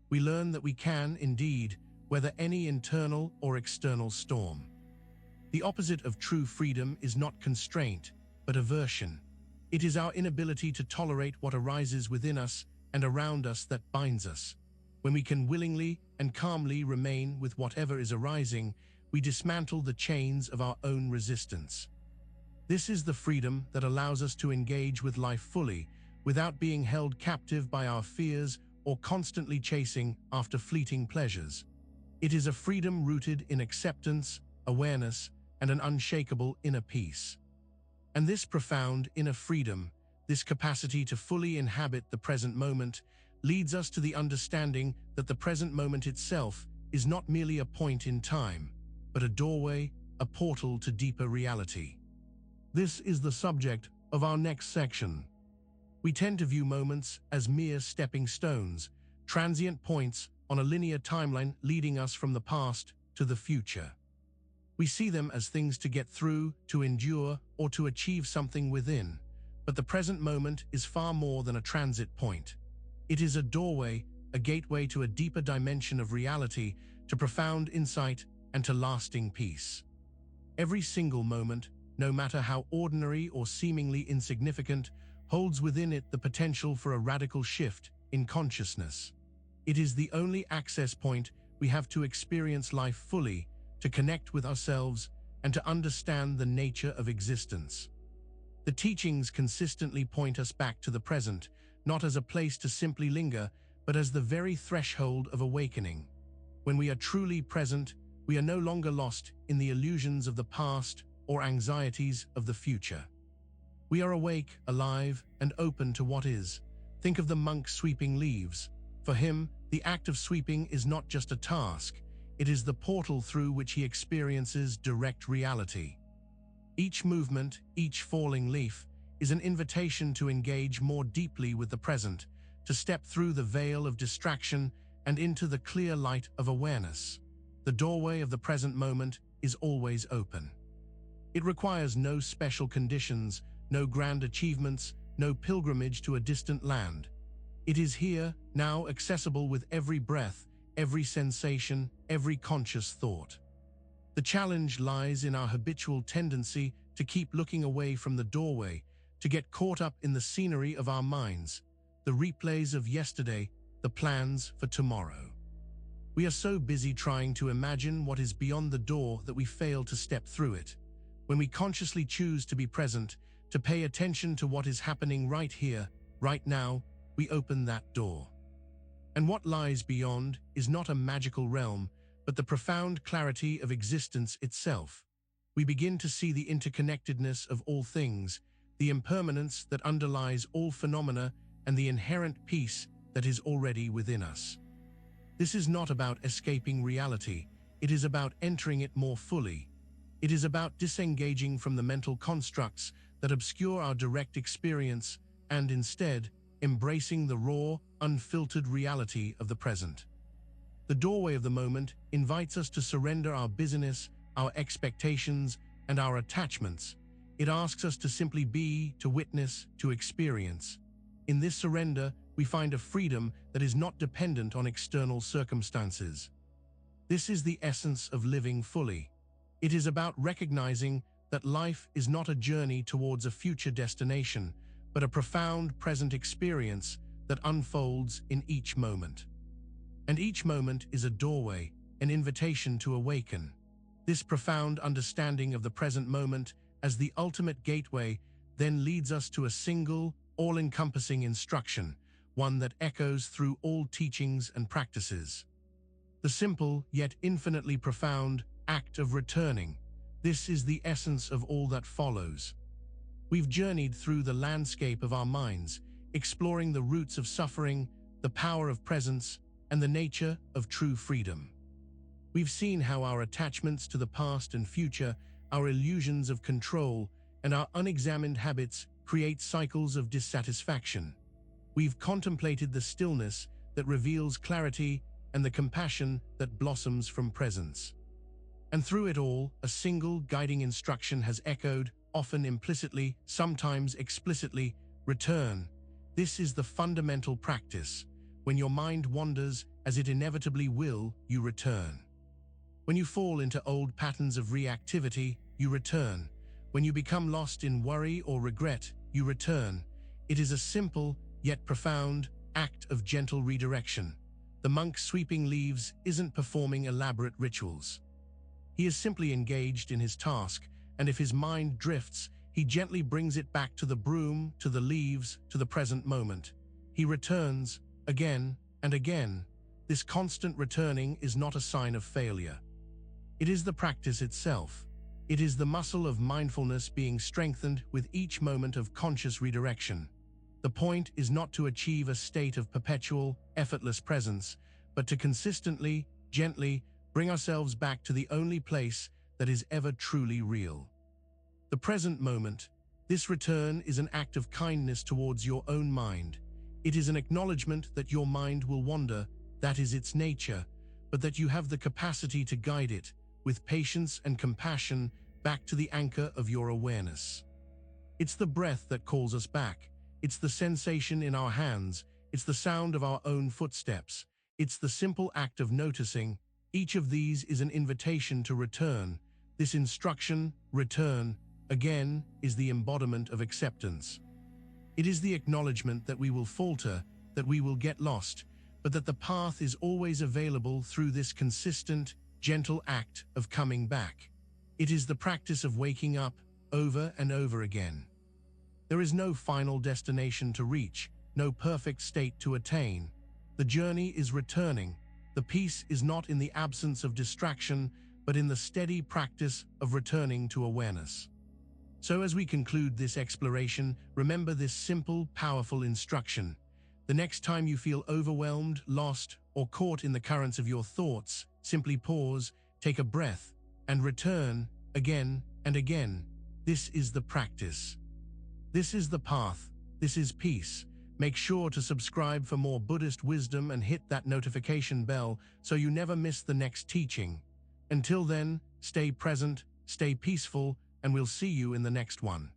We learn that we can, indeed, weather any internal or external storm. The opposite of true freedom is not constraint, but aversion. It is our inability to tolerate what arises within us and around us that binds us. When we can willingly and calmly remain with whatever is arising, we dismantle the chains of our own resistance. This is the freedom that allows us to engage with life fully, without being held captive by our fears or constantly chasing after fleeting pleasures. It is a freedom rooted in acceptance, awareness, and an unshakable inner peace. And this profound inner freedom, this capacity to fully inhabit the present moment, leads us to the understanding that the present moment itself is not merely a point in time, but a doorway, a portal to deeper reality. This is the subject of our next section. We tend to view moments as mere stepping stones, transient points on a linear timeline leading us from the past to the future. We see them as things to get through, to endure, or to achieve something within. But the present moment is far more than a transit point. It is a doorway, a gateway to a deeper dimension of reality, to profound insight, and to lasting peace. Every single moment, no matter how ordinary or seemingly insignificant, holds within it the potential for a radical shift in consciousness. It is the only access point we have to experience life fully, to connect with ourselves, and to understand the nature of existence. The teachings consistently point us back to the present, not as a place to simply linger, but as the very threshold of awakening. When we are truly present, we are no longer lost in the illusions of the past or anxieties of the future. We are awake, alive, and open to what is. Think of the monk sweeping leaves. For him, the act of sweeping is not just a task, it is the portal through which he experiences direct reality. Each movement, each falling leaf, is an invitation to engage more deeply with the present, to step through the veil of distraction and into the clear light of awareness. The doorway of the present moment is always open. It requires no special conditions, no grand achievements, no pilgrimage to a distant land. It is here, now accessible with every breath, every sensation, every conscious thought. The challenge lies in our habitual tendency to keep looking away from the doorway, to get caught up in the scenery of our minds, the replays of yesterday, the plans for tomorrow. We are so busy trying to imagine what is beyond the door that we fail to step through it. When we consciously choose to be present, to pay attention to what is happening right here, right now, we open that door. And what lies beyond is not a magical realm, but the profound clarity of existence itself. We begin to see the interconnectedness of all things, the impermanence that underlies all phenomena, and the inherent peace that is already within us. This is not about escaping reality, it is about entering it more fully. It is about disengaging from the mental constructs that obscure our direct experience and instead embracing the raw, unfiltered reality of the present. The doorway of the moment invites us to surrender our busyness, our expectations, and our attachments. It asks us to simply be, to witness, to experience. In this surrender, we find a freedom that is not dependent on external circumstances. This is the essence of living fully. It is about recognizing that life is not a journey towards a future destination, but a profound present experience that unfolds in each moment. And each moment is a doorway, an invitation to awaken. This profound understanding of the present moment as the ultimate gateway then leads us to a single, all-encompassing instruction, one that echoes through all teachings and practices. The simple, yet infinitely profound, act of returning. This is the essence of all that follows. We've journeyed through the landscape of our minds, exploring the roots of suffering, the power of presence, and the nature of true freedom. We've seen how our attachments to the past and future, our illusions of control, and our unexamined habits create cycles of dissatisfaction. We've contemplated the stillness that reveals clarity and the compassion that blossoms from presence. And through it all, a single guiding instruction has echoed, often implicitly, sometimes explicitly: return. This is the fundamental practice. When your mind wanders, as it inevitably will, you return. When you fall into old patterns of reactivity, you return. When you become lost in worry or regret, you return. It is a simple, yet profound, act of gentle redirection. The monk sweeping leaves isn't performing elaborate rituals. He is simply engaged in his task, and if his mind drifts, he gently brings it back to the broom, to the leaves, to the present moment. He returns, again and again. This constant returning is not a sign of failure. It is the practice itself. It is the muscle of mindfulness being strengthened with each moment of conscious redirection. The point is not to achieve a state of perpetual, effortless presence, but to consistently, gently, bring ourselves back to the only place that is ever truly real. The present moment. This return is an act of kindness towards your own mind. It is an acknowledgement that your mind will wander, that is its nature, but that you have the capacity to guide it, with patience and compassion, back to the anchor of your awareness. It's the breath that calls us back. It's the sensation in our hands. It's the sound of our own footsteps. It's the simple act of noticing. Each of these is an invitation to return. This instruction, return, again, is the embodiment of acceptance. It is the acknowledgement that we will falter, that we will get lost, but that the path is always available through this consistent, gentle act of coming back. It is the practice of waking up over and over again. There is no final destination to reach, no perfect state to attain. The journey is returning. The peace is not in the absence of distraction, but in the steady practice of returning to awareness. So as we conclude this exploration, remember this simple, powerful instruction. The next time you feel overwhelmed, lost, or caught in the currents of your thoughts, simply pause, take a breath, and return again and again. This is the practice. This is the path. This is peace. Make sure to subscribe for more Buddhist wisdom and hit that notification bell so you never miss the next teaching. Until then, stay present, stay peaceful, and we'll see you in the next one.